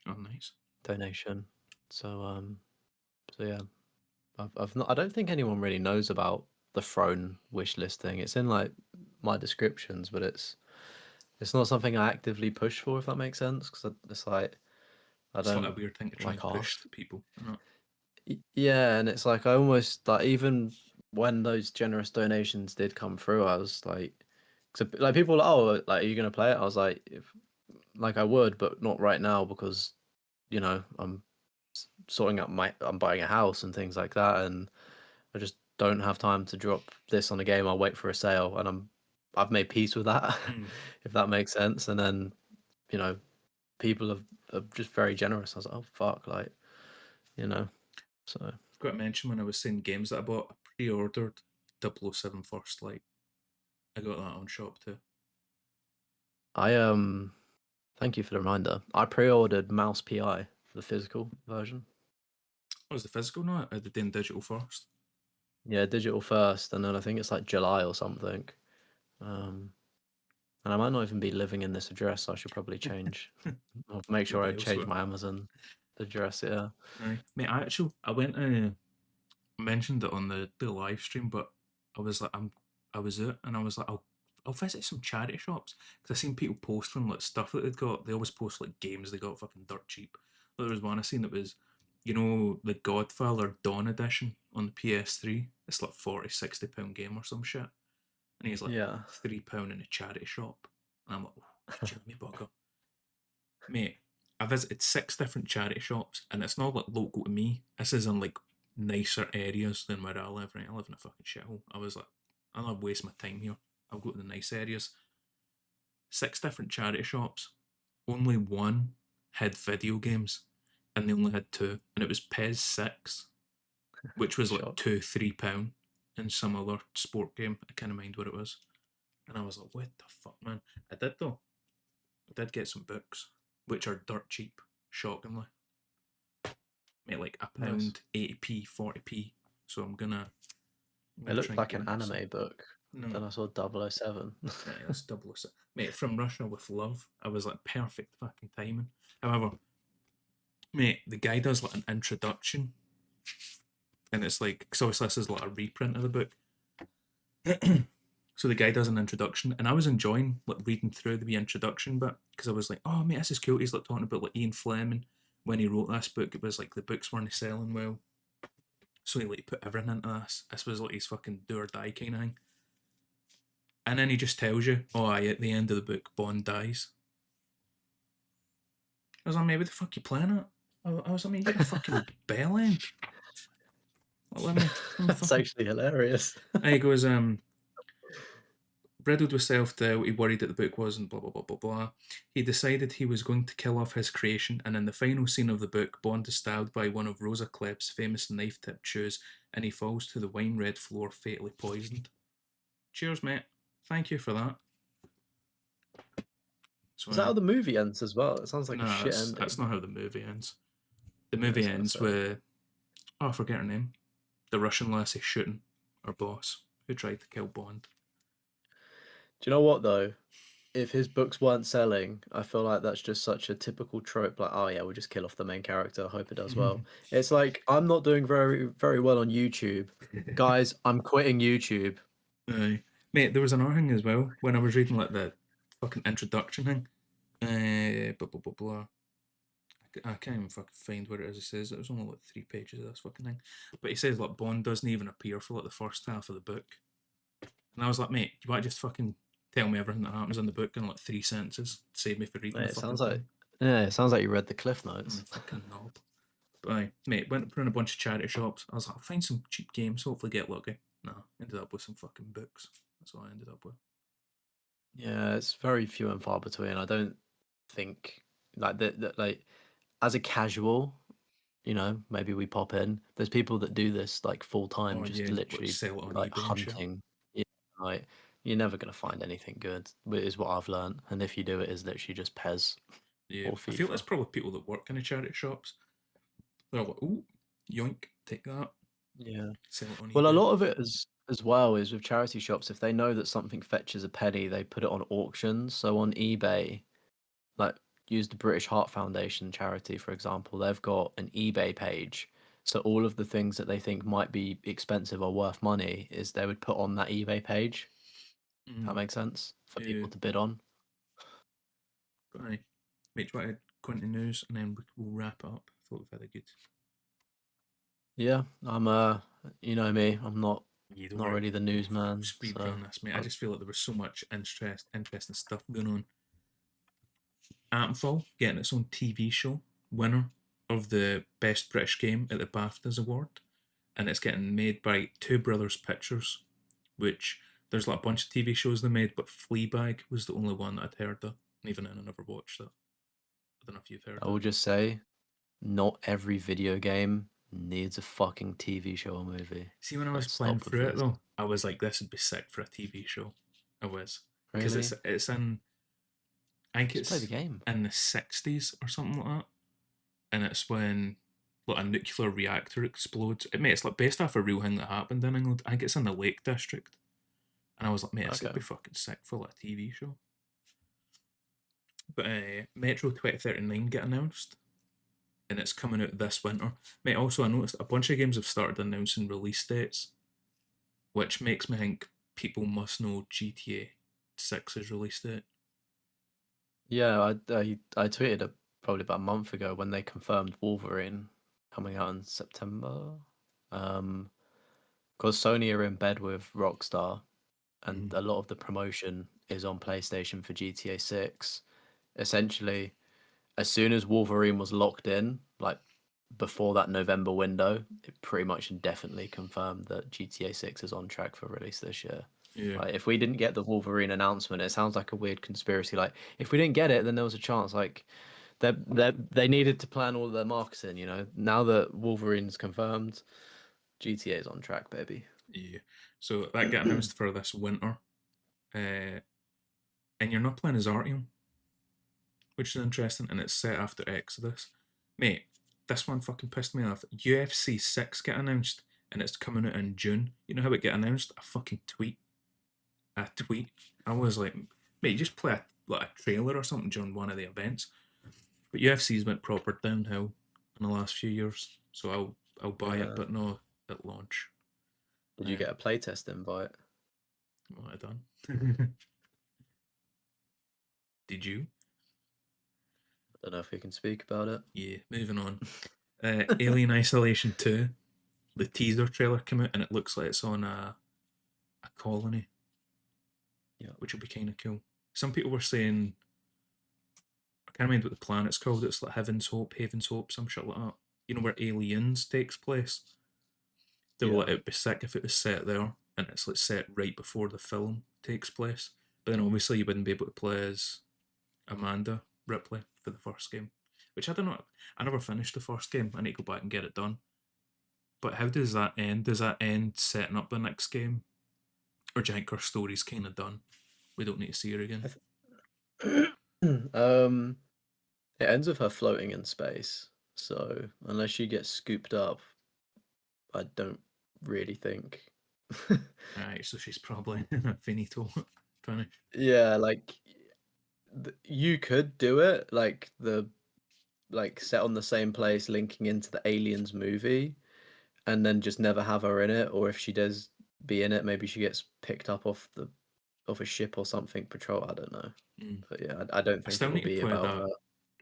Oh, nice. donation. So yeah, I've not. I don't think anyone really knows about the throne wish list thing. It's in like my descriptions, but it's not something I actively push for, if that makes sense. Because it's like I It's like a don't weird thing to try like and push ask. to people. Isn't it? Yeah, and it's like I almost like even when those generous donations did come through, I was like, so like people were like, oh, like are you gonna play it? I was like, if like I would, but not right now because I'm sorting out I'm buying a house and things like that, and I just don't have time to drop this on a game. I'll wait for a sale, and I've made peace with that, Mm. if that makes sense. And then you know people are just very generous. I was like, oh fuck, like so. Forgot to mention when I was saying games that I bought, I pre-ordered 007 First Light. I got that on shop too. I thank you for the reminder. I pre-ordered Mouse PI, the physical version. What was the physical now? I did in digital first. Yeah, digital first, and then I think it's like July or something. And I might not even be living in this address, so I should probably change. I'll make You'll sure I be change elsewhere. my Amazon address. Yeah. Aye. Mate, I went mentioned it on the live stream, but I was like, I was out and I was like, I'll visit some charity shops because I seen people posting like stuff that they'd got. They always post like games they got fucking dirt cheap. There was one I seen that was, the Godfather Dawn edition on the PS3. It's like 40-60 pound game or some shit, and he's like Yeah. £3 in a charity shop, and I'm like, oh, could you let me bugger, mate? I visited 6 different charity shops, and it's not like local to me. This is in like nicer areas than where I live. Right, I live in a fucking shithole. I was like, I'll not waste my time here. I'll go to the nice areas. 6 different charity shops. Only one had video games, and they only had two, and it was PES 6, which was like Shock. £2-3, and some other sport game. I can't mind what it was, and I was like, what the fuck, man? I did though. I did get some books, which are dirt cheap, shockingly. Made like a Nice. pound, 80p, 40p. So I'm It gonna try looked and like get an into some. anime book. No, Then I saw 007. that's double. Mate, from Russia with love. I was like perfect fucking timing. However, mate, the guy does like an introduction, and it's like, so obviously this is like a reprint of the book. So the guy does an introduction, and I was enjoying like reading through the introduction bit because I was like, oh mate, this is cool. He's like talking about like Ian Fleming when he wrote this book. It was like the books weren't selling well, so he like put everything into this. This was like his fucking do or die kind of thing. And then he just tells you, oh, aye, at the end of the book, Bond dies. I was like, mate, what the fuck you playing at? I was like, mate, you got a fucking bell end. Like, let me That's fucking. actually hilarious. And he goes, riddled with self doubt, he worried that the book wasn't blah blah blah blah blah. He decided he was going to kill off his creation, and in the final scene of the book, Bond is stabbed by one of Rosa Kleff's famous knife tipped shoes, and he falls to the wine red floor, fatally poisoned. Cheers, mate. Thank you for that. So, Is that how the movie ends as well? It sounds like a no, shit that's ending. not how the movie ends. The Yeah, I movie was gonna ends say. with, oh, I forget her name, the Russian lassie shooting her boss who tried to kill Bond. Do you know what though? if his books weren't selling, I feel like that's just such a typical trope. Like, oh yeah, we'll just kill off the main character. Hope it does well. It's like I'm not doing very well on YouTube, guys. I'm quitting YouTube. Aye. Mate, there was another thing as well when I was reading like the fucking introduction thing. Blah blah blah blah. I can't even fucking find where it is. It says it was only like 3 pages of this fucking thing, but he says like Bond doesn't even appear for like the first half of the book, and I was like, mate, you want to just fucking tell me everything that happens in the book in like 3 sentences? Save me for reading Mate, the it fucking sounds like thing. yeah, it sounds like you read the Cliff Notes. Fucking knob. But aye, mate, went through a bunch of charity shops. I was like, I'll find some cheap games, hopefully get lucky. No, ended up with some fucking books. That's what I ended up with. Yeah, it's very few and far between. I don't think like that like as a casual, maybe we pop in. There's people that do this like full time, Oh just yeah, what, literally sell it on like eBay and shit. hunting. Yeah, like you're never gonna find anything good, is what I've learned. And if you do, it is literally just Pez Yeah, or I feel that's FIFA. probably people that work in the charity shops. They're like, oh, yoink, take that, Yeah. sell it on Well, a eBay. lot of it as well is with charity shops. If they know that something fetches a penny, they put it on auctions. So on eBay, like use the British Heart Foundation charity, for example, they've got an eBay page. So all of the things that they think might be expensive or worth money is they would put on that eBay page. That Mm, makes sense for yeah, people to bid on. but aye. Mate, do you want to go into news and then we'll wrap up? I thought we've had a good. Yeah, I'm you know me, I'm not You don't not worry, really the we'll newsman, speed so run this, mate. I I, just feel like there was so much interesting stuff going on. Antfall getting its own TV show, winner of the Best British Game at the BAFTAs Award, and it's getting made by Two Brothers Pictures, which there's like a bunch of TV shows they made, but Fleabag was the only one that I'd heard of, and even then I never watched it. I don't know if you've heard I of will it. just say not every video game needs a fucking TV show or movie. See, when I was Let's playing stop with through it this. though, I was like, this would be sick for a TV show. I was, because Really? it's in, I think Just play the it's game. in the 60s or something like that, and it's when like a nuclear reactor explodes. It, mate, it's like based off a real thing that happened in England. I think it's in the Lake District, and I was like, mate, this would Okay. be fucking sick for like a TV show. But Metro 2039 get announced, and it's coming out this winter. Mate, also I noticed a bunch of games have started announcing release dates, which makes me think people must know GTA 6's release date. Yeah, I tweeted probably about a month ago when they confirmed Wolverine coming out in September. Because Sony are in bed with Rockstar, and Mm. a lot of the promotion is on PlayStation for GTA 6. Essentially, as soon as Wolverine was locked in, like before that November window, it pretty much definitely confirmed that GTA 6 is on track for release this year. Yeah, Like, if we didn't get the Wolverine announcement, it sounds like a weird conspiracy. Like, if we didn't get it, then there was a chance. Like, they needed to plan all of their marketing. Now that Wolverine's confirmed, GTA is on track, baby. yeah. So that got announced for this winter, uh, and you're not playing as Artyom, which is interesting, and it's set after Exodus. Mate, this one fucking pissed me off. UFC 6 get announced, and it's coming out in June. You know how it get announced? A fucking tweet. A tweet. I was like, mate, you just play like a trailer or something during one of the events. But UFC's went proper downhill in the last few years, so I'll buy it, Yeah. but not at launch. Did you Uh, get a playtest invite? what I done? Did you? I don't know if we can speak about it. Yeah. Moving on. Alien Isolation 2. The teaser trailer came out, and it looks like it's on a colony, Yeah. which will be kind of cool. Some people were saying, I can't remember what the planet's called. It's like Heaven's Hope, Haven's Hope, some shit like that. You know where Aliens takes place. They were Yeah. like, it'd be sick if it was set there, and it's like set right before the film takes place. But then obviously you wouldn't be able to play as Amanda Ripley for the first game, which I don't know. I never finished the first game. I need to go back and get it done. But how does that end? Does that end setting up the next game, or do you think her story's kind of done? We don't need to see her again. um, it ends with her floating in space. So unless she gets scooped up, I don't really think. Right, so she's probably finito, finished. Yeah, like You could do it like set on the same place, linking into the Aliens movie, and then just never have her in it. Or if she does be in it, maybe she gets picked up off a ship or something. Patrol. I don't know, Mm. but yeah, I don't I think still it will need to be play about that. her.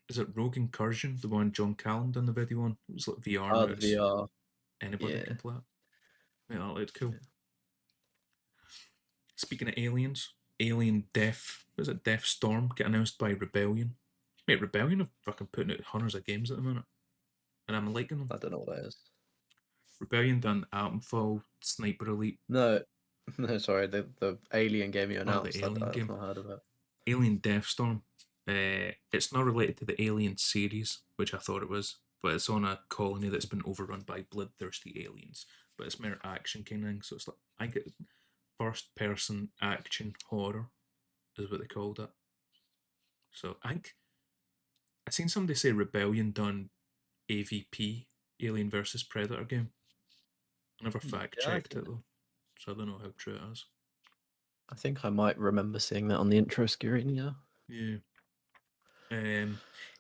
Is it Rogue Incursion, the one John Callan done the video on? It was like VR Oh, now. the It's VR. anybody Yeah. can play it. Yeah, that looked cool. Yeah. Speaking of aliens, Alien Death, was it Death Storm, get announced by Rebellion. Mate, Rebellion are fucking putting out hundreds of games at the minute, and I'm liking them. I don't know what that is. Rebellion done Atomfall, Sniper Elite, No, no, sorry. The Alien game you or the announced. Alien I've game. not heard of it. Alien Death Storm. It's not related to the Alien series, which I thought it was, but it's on a colony that's been overrun by bloodthirsty aliens. But it's more action kind of thing, so it's like I get first person action horror is what they called it. So I think I seen somebody say Rebellion done AVP, Alien versus Predator game. I never fact Yeah, checked it though, so I don't know how true it is. I think I might remember seeing that on the intro screen. Yeah. Yeah.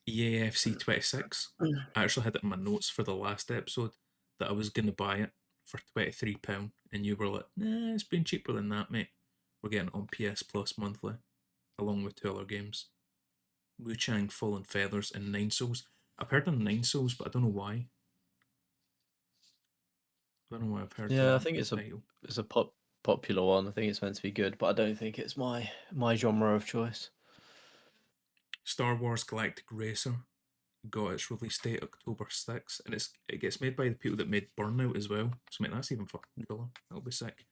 EAFC 26. I actually had it in my notes for the last episode that I was going to buy it for £23, and you were like, nah, it's been cheaper than that, mate. We're getting it on PS Plus monthly, along with two other games Wu Chang, Fallen Feathers, and Nine Souls. I've heard of Nine Souls, but I don't know why. I don't know why I've heard Yeah, I the, think the title. it's a popular one. I think it's meant to be good, but I don't think it's my genre of choice. Star Wars Galactic Racer got its release date October 6th, and it gets made by the people that made Burnout as well. So, mate, that's even fucking cooler. That'll be sick.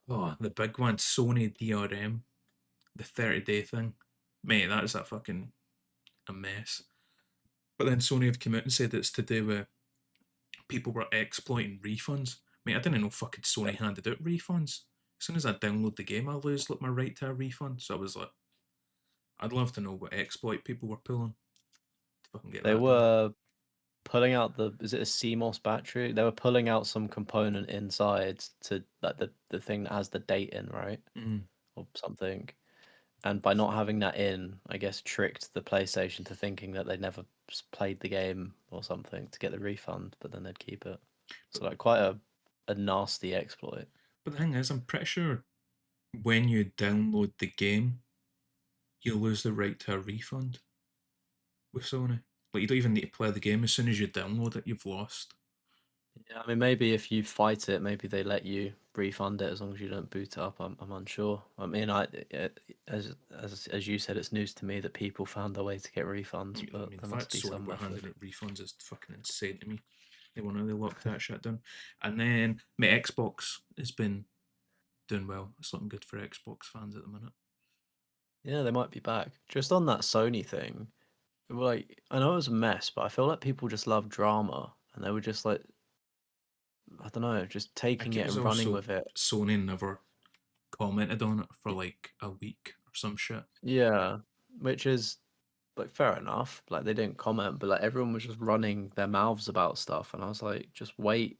Oh, the big one, Sony DRM, the 30-day thing. Mate, that is a mess. But then Sony have come out and said it's to do with people were exploiting refunds. Mate, I didn't know fucking Sony handed out refunds. As soon as I download the game, I lose like my right to a refund. So I was like, I'd love to know what exploit people were pulling to fucking get They that done. were pulling out is it a CMOS battery? They were pulling out some component inside to like the thing that has the date in, right? Mm. Or something. And by not having that in, I guess tricked the PlayStation to thinking that they'd never played the game or something to get the refund, but then they'd keep it. But, So like quite a nasty exploit. but the thing is, I'm pretty sure when you download the game, you lose the right to a refund with Sony. Like you don't even need to play the game. As soon as you download it, you've lost. Yeah, I mean, maybe if you fight it, maybe they let you refund it as long as you don't boot it up. I'm unsure. I mean, as you said, it's news to me that people found a way to get refunds, I but mean, the there fact must be Sony some were handing method. out refunds is fucking insane to me. They want to really lock that shit down. And then my Xbox has been doing well. It's looking good for Xbox fans at the minute. Yeah, they might be back. Just on that Sony thing, like I know it was a mess, but I feel like people just love drama, and they were just like, I don't know, just I taking think it it was and running also with it. Sony never commented on it for like a week or some shit. Yeah, which is like fair enough. Like they didn't comment, but like everyone was just running their mouths about stuff, and I was like, just wait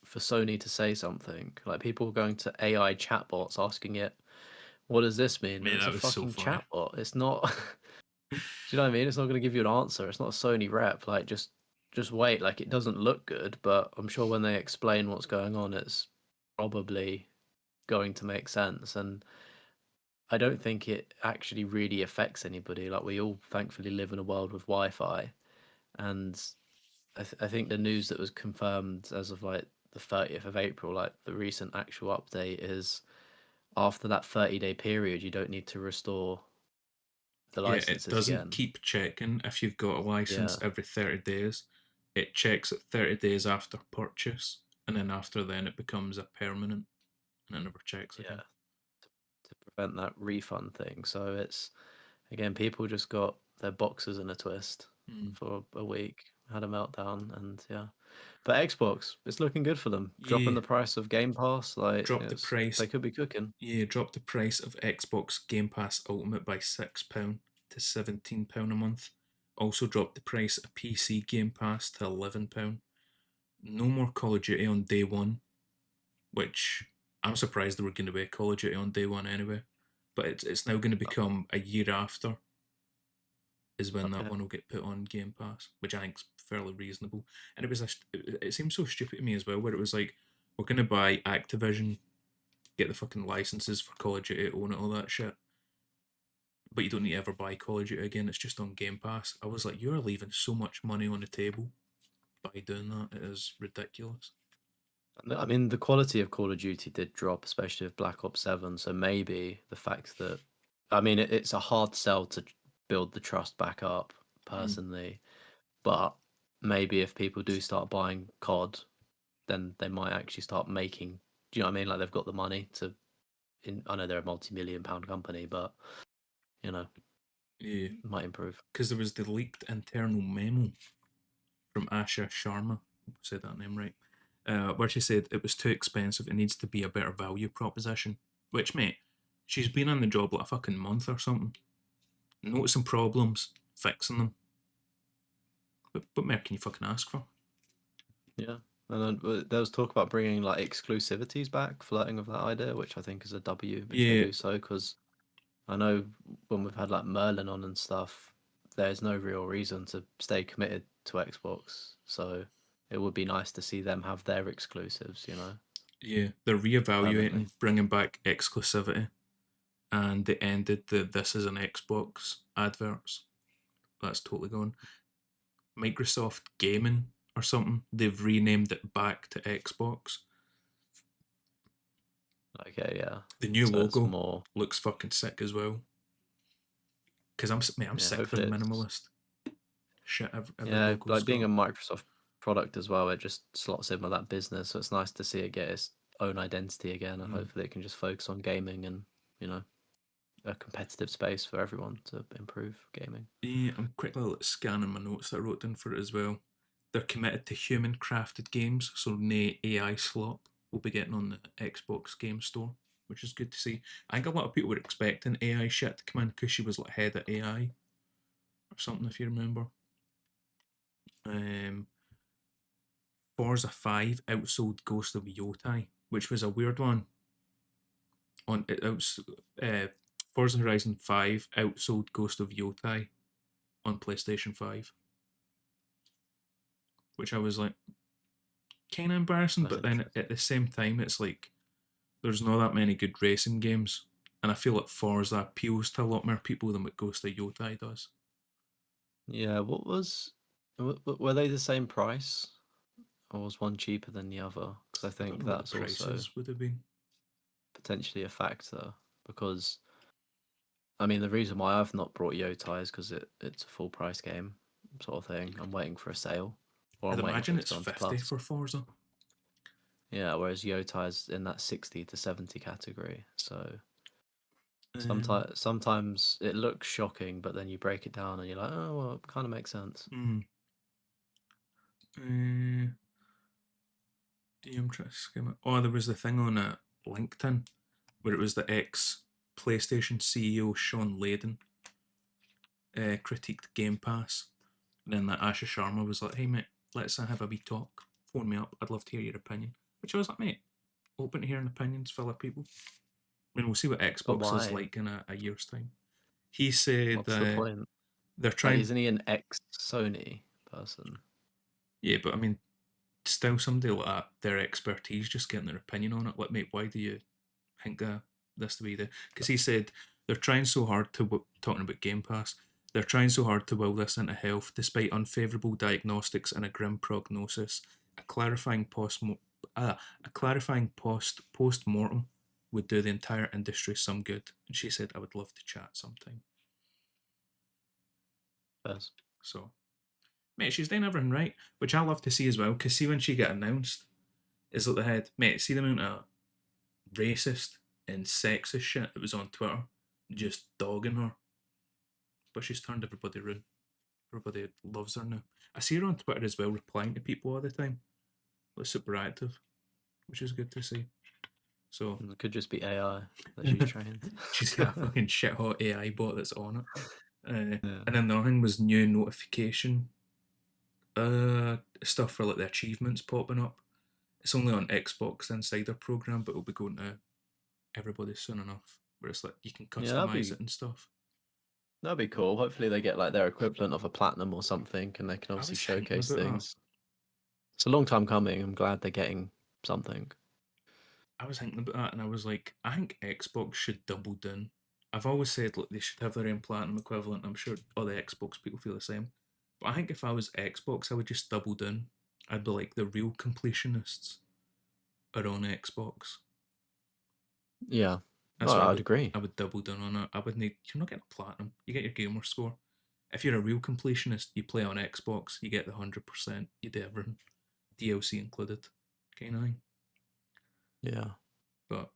for Sony to say something. Like people were going to AI chatbots asking it, "What does this mean?" And Mate, it's that a was so fucking funny. chatbot. It's not. Do you know what I mean? It's not going to give you an answer. It's not a Sony rep. Like just wait. Like it doesn't look good, but I'm sure when they explain what's going on, it's probably going to make sense. And I don't think it actually really affects anybody. Like we all thankfully live in a world with Wi-Fi, and I think the news that was confirmed as of like the 30th of April, like the recent actual update, is after that 30-day period, you don't need to restore the Yeah, it licenses doesn't again. keep checking if you've got a license Yeah, every 30 days. It checks it 30 days after purchase, and then after then it becomes a permanent, and it never checks yeah, again. to prevent that refund thing. So it's again, people just got their boxes in a twist Mm. for a week, had a meltdown, and yeah. But Xbox, it's looking good for them. Dropping Yeah, the price of Game Pass, like drop the it's price. they could be cooking. Yeah, drop the price of Xbox Game Pass Ultimate by £6 to £17 a month. Also drop the price of PC Game Pass to £11. No more Call of Duty on day one, which I'm surprised there were going to be a Call of Duty on day one anyway. but it's now going to become a year after is when that Okay. one will get put on Game Pass, which I think is fairly reasonable. And it seems so stupid to me as well, where it was like, we're going to buy Activision, get the fucking licenses for Call of Duty, own it, all that shit, but you don't need to ever buy Call of Duty again. It's just on Game Pass. I was like, you're leaving so much money on the table by doing that. It is ridiculous. I mean, the quality of Call of Duty did drop, especially with Black Ops 7. So maybe the fact that, I mean, it's a hard sell to build the trust back up, Mm. personally. But maybe if people do start buying COD, then they might actually start making. Do you know what I mean? Like they've got the money to. I know they're a multi-million-pound company, but you know, Yeah, might improve. because there was the leaked internal memo from Asha Sharma, I said that name right, where she said it was too expensive. It needs to be a better value proposition. Which, mate, she's been on the job like a fucking month or something, noticing problems, fixing them. But more can you fucking ask for? Yeah. And then there was talk about bringing like exclusivities back, flirting with that idea, which I think is a W if they Yeah, do so. Because I know when we've had like Merlin on and stuff, there's no real reason to stay committed to Xbox. So it would be nice to see them have their exclusives, yeah. They're reevaluating, permanently. bringing back exclusivity, and they ended the "This is an Xbox" adverts. That's totally gone. Microsoft Gaming or something. They've renamed it back to Xbox. Okay, yeah. The new So it's logo more, looks fucking sick as well. Because I'm yeah, sick of the hopefully it's, minimalist shit. Every yeah, logo's like being a got. Microsoft product as well, it just slots in with that business. So it's nice to see it get its own identity again, and Mm. hopefully it can just focus on gaming and, you know, a competitive space for everyone to improve gaming. Yeah, I'm quickly scanning my notes that I wrote down for it as well. They're committed to human crafted games, so no AI slop will be getting on the Xbox Game Store, which is good to see. I think a lot of people were expecting AI shit to come in because she was like head of AI or something, if you remember. Um, Forza 5 outsold Ghost of Yotai, which was a weird one. On it outs Forza Horizon 5 outsold Ghost of Yotai on PlayStation 5, which I was like kind of embarrassing, That's but then interesting. at the same time, it's like there's not that many good racing games, and I feel like Forza appeals to a lot more people than what Ghost of Yotai does. Yeah, were they the same price, or was one cheaper than the other? Because I I don't think know what the that's also prices would have been. potentially a factor. Because I mean, the reason why I've not brought Yotai is because it's a full price game, sort of thing. I'm waiting for a sale, or I'd I'm waiting for imagine it to it's go onto 50 Plus. for Forza. Yeah, whereas Yotai's in that 60 to 70 category. So Um, sometimes it looks shocking, but then you break it down and you're like, oh well, it kind of makes sense. mm, uh, I'm trying to skim it. Oh, there was the thing on LinkedIn where it was the ex PlayStation CEO Sean Layden critiqued Game Pass. And then that Asha Sharma was like, "Hey mate, let's have a wee talk. Phone me up. I'd love to hear your opinion." Which I was like, "Mate, open to hearing opinions for other people." I mean, we'll see what But Xbox is why? like in a year's time. He said What's the point? they're Like, trying. isn't he an ex Sony person? Yeah, but I mean, still somebody like that, their expertise, just getting their opinion on it. Like, mate, why do you think this to be the? Because he said they're trying so hard to talking about Game Pass. They're trying so hard to will this into health, despite unfavourable diagnostics and a grim prognosis. A clarifying post mortem would do the entire industry some good. And she said, "I would love to chat sometime." First. So, mate, she's doing everything right, which I love to see as well. Because see when she get announced, is at the head, mate. See the amount of racist and sexist shit that was on Twitter, just dogging her. But she's turned everybody round. Everybody loves her now. I see her on Twitter as well, replying to people all the time. Like super active, which is good to see. So It could just be AI that she's trained. she's got a fucking shit hot AI bot that's on it. Yeah. And then the other thing was new notification stuff for like the achievements popping up. It's only on Xbox Insider program, but it'll be going to everybody soon enough. where it's like you can Yeah, customize it and stuff. that'd be cool. Hopefully they get like their equivalent of a platinum or something, and they can I obviously was thinking showcase about that. things. It's a long time coming. I'm glad they're getting something. I was thinking about that, and I was like, I think Xbox should double down. I've always said, look, they should have their own platinum equivalent. I'm sure all the Xbox people feel the same. But I think if I was Xbox, I would just double down. I'd be like, the real completionists are on Xbox. Yeah, That's oh, what I'd agree. I would double down on it. I would need. You're not getting a platinum. You get your gamer score. If you're a real completionist, you play on Xbox. You get the 100%. You do everything, DLC included, kind of thing. Yeah, But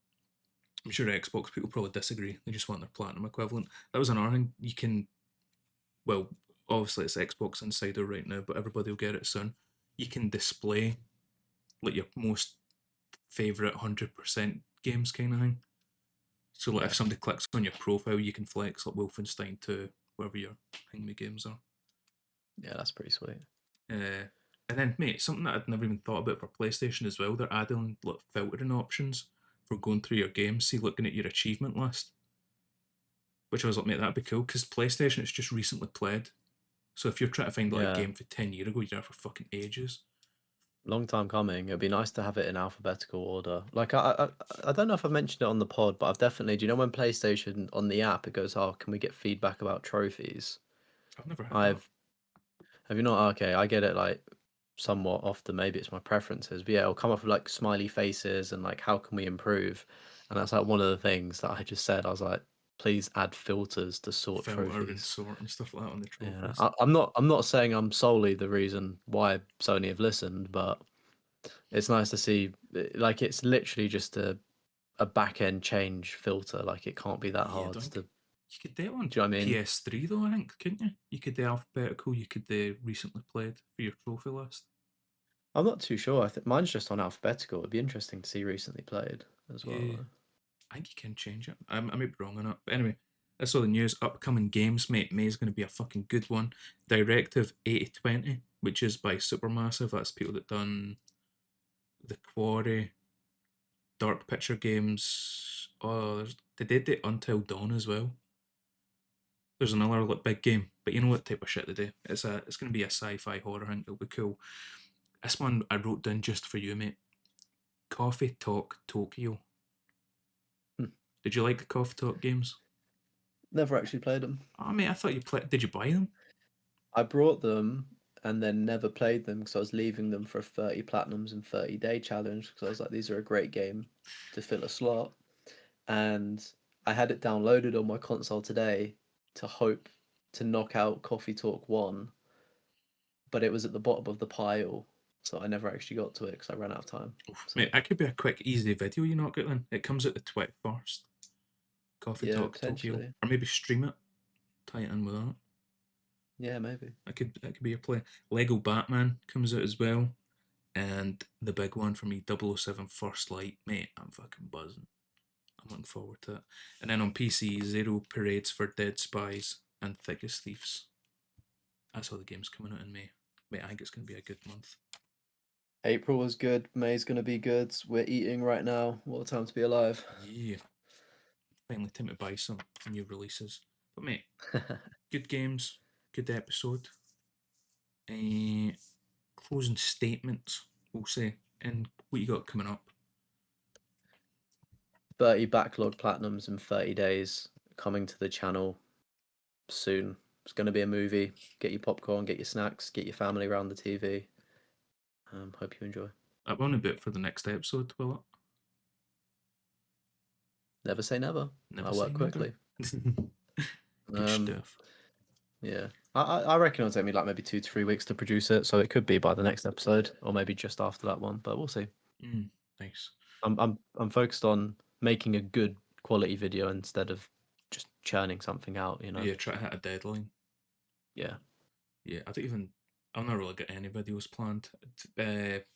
I'm sure Xbox people probably disagree. They just want their platinum equivalent. That was another thing. You can, well, obviously it's Xbox Insider right now, but everybody will get it soon. You can display like your most favorite 100% games, kind of thing. So like yeah, if somebody clicks on your profile, you can flex like Wolfenstein 2, wherever your Hangme games are. yeah. That's pretty sweet. And then, mate, something that I'd never even thought about for PlayStation as well. They're adding like filtering options for going through your games. See, looking at your achievement list, which I was like, mate, that'd be cool because PlayStation it's just recently played. So if you're trying to find like a Yeah, game for 10 years ago, you're there for fucking ages. long time coming. It'd be nice to have it in alphabetical order. Like I don't know if I mentioned it on the pod, but I've definitely. Do you know when PlayStation on the app it goes, "Oh, can we get feedback about trophies?" I've never had that. I've Have you not? Okay, I get it like somewhat often. Maybe it's my preferences, but yeah, it'll come up with like smiley faces and like how can we improve? And that's like one of the things that I just said. I was like, please add filters to sort Filter and trophies. sort and stuff like that on the Yeah, trophies. I'm not saying I'm solely the reason why Sony have listened, but it's nice to see like it's literally just a back end change filter. Like it can't be that Yeah, I hard think to. Do you could do it on you know what I mean? PS3 though. I think couldn't you? You could do alphabetical. You could do recently played for your trophy list. I'm not too sure. I think mine's just on alphabetical. It'd be interesting to see recently played as well, Yeah, though. I think you can change it. I may be wrong on it. But anyway, that's all the news. Upcoming games, mate. May's going to be a fucking good one. Directive 8020, which is by Supermassive. That's people that done The Quarry, Dark Picture Games. Oh, they did the Until Dawn as well. There's another like big game, but you know what type of shit they do? It's going to be a sci-fi horror. I think it'll be cool. This one I wrote down just for you, mate. Coffee Talk Tokyo. Hmm. Did you like the Coffee Talk games? Never actually played them. Oh, mate, I thought you played. Did you buy them? I brought them and then never played them because I was leaving them for a 30 platinums and 30-day challenge because I was like, these are a great game to fill a slot. And I had it downloaded on my console today to hope to knock out Coffee Talk 1, but it was at the bottom of the pile, so I never actually got to it because I ran out of time. Oof, So mate, that could be a quick, easy video you knock out then. It comes out the 21st. Coffee yeah, Talk Tokyo. potentially. Or maybe stream it. Tie it in with that. Yeah, maybe. That could be your play. Lego Batman comes out as well. And the big one for me, 007 First Light. Mate, I'm fucking buzzing. I'm looking forward to it. And then on PC, Zero Parades for Dead Spies and Thick as Thieves. That's all the games coming out in May. Mate, I think it's going to be a good month. April was good. May's gonna be good. We're eating right now. What a time to be alive. Yeah. Finally, time to buy some new releases. But mate, good games, good episode. Closing statements, we'll say. And what you got coming up? 30 backlog platinums in 30 days coming to the channel soon. It's going to be a movie. Get your popcorn, get your snacks, get your family around the TV. Hope you enjoy. That won't be it for the next episode, will it? Never say never. Never I say work never. quickly. Good Um, stuff. yeah. I reckon it'll take me like maybe 2 to 3 weeks to produce it, so it could be by the next episode or maybe just after that one, but we'll see. Nice. I'm focused on making a good quality video instead of just churning something out, you know. Yeah, try to hit a deadline. Yeah. Yeah, I don't even. I've not really got any videos planned.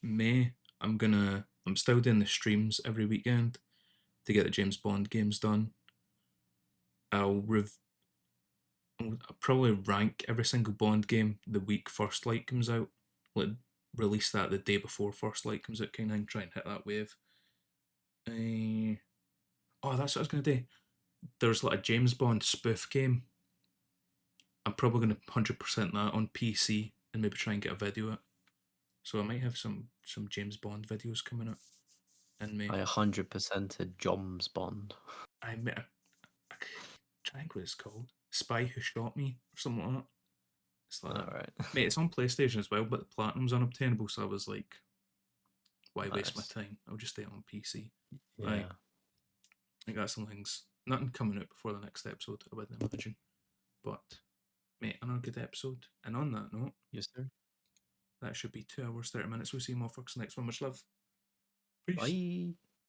May, I'm still doing the streams every weekend to get the James Bond games done. I'll I'll probably rank every single Bond game the week First Light comes out. Like release that the day before First Light comes out, kind of thing. Try and hit that wave. Oh, that's what I was gonna do. there's like a James Bond spoof game. I'm probably going to 100% that on PC and maybe try and get a video of it. So I might have some James Bond videos coming up in May. I 100%ed Joms Bond. I met I trying what it's called. Spy Who Shot Me or something like that. It's like All that. right. Mate, it's on PlayStation as well, but the platinum's unobtainable, so I was like, why waste my Nice. time? I'll just stay on PC. Right. Yeah. I think that's some things. Nothing coming out before the next episode, I wouldn't imagine. But mate, another good episode. And on that note, Yes, sir. that should be 2 hours, 30 minutes. We'll see you motherfuckers next one. Much love. Peace. Bye.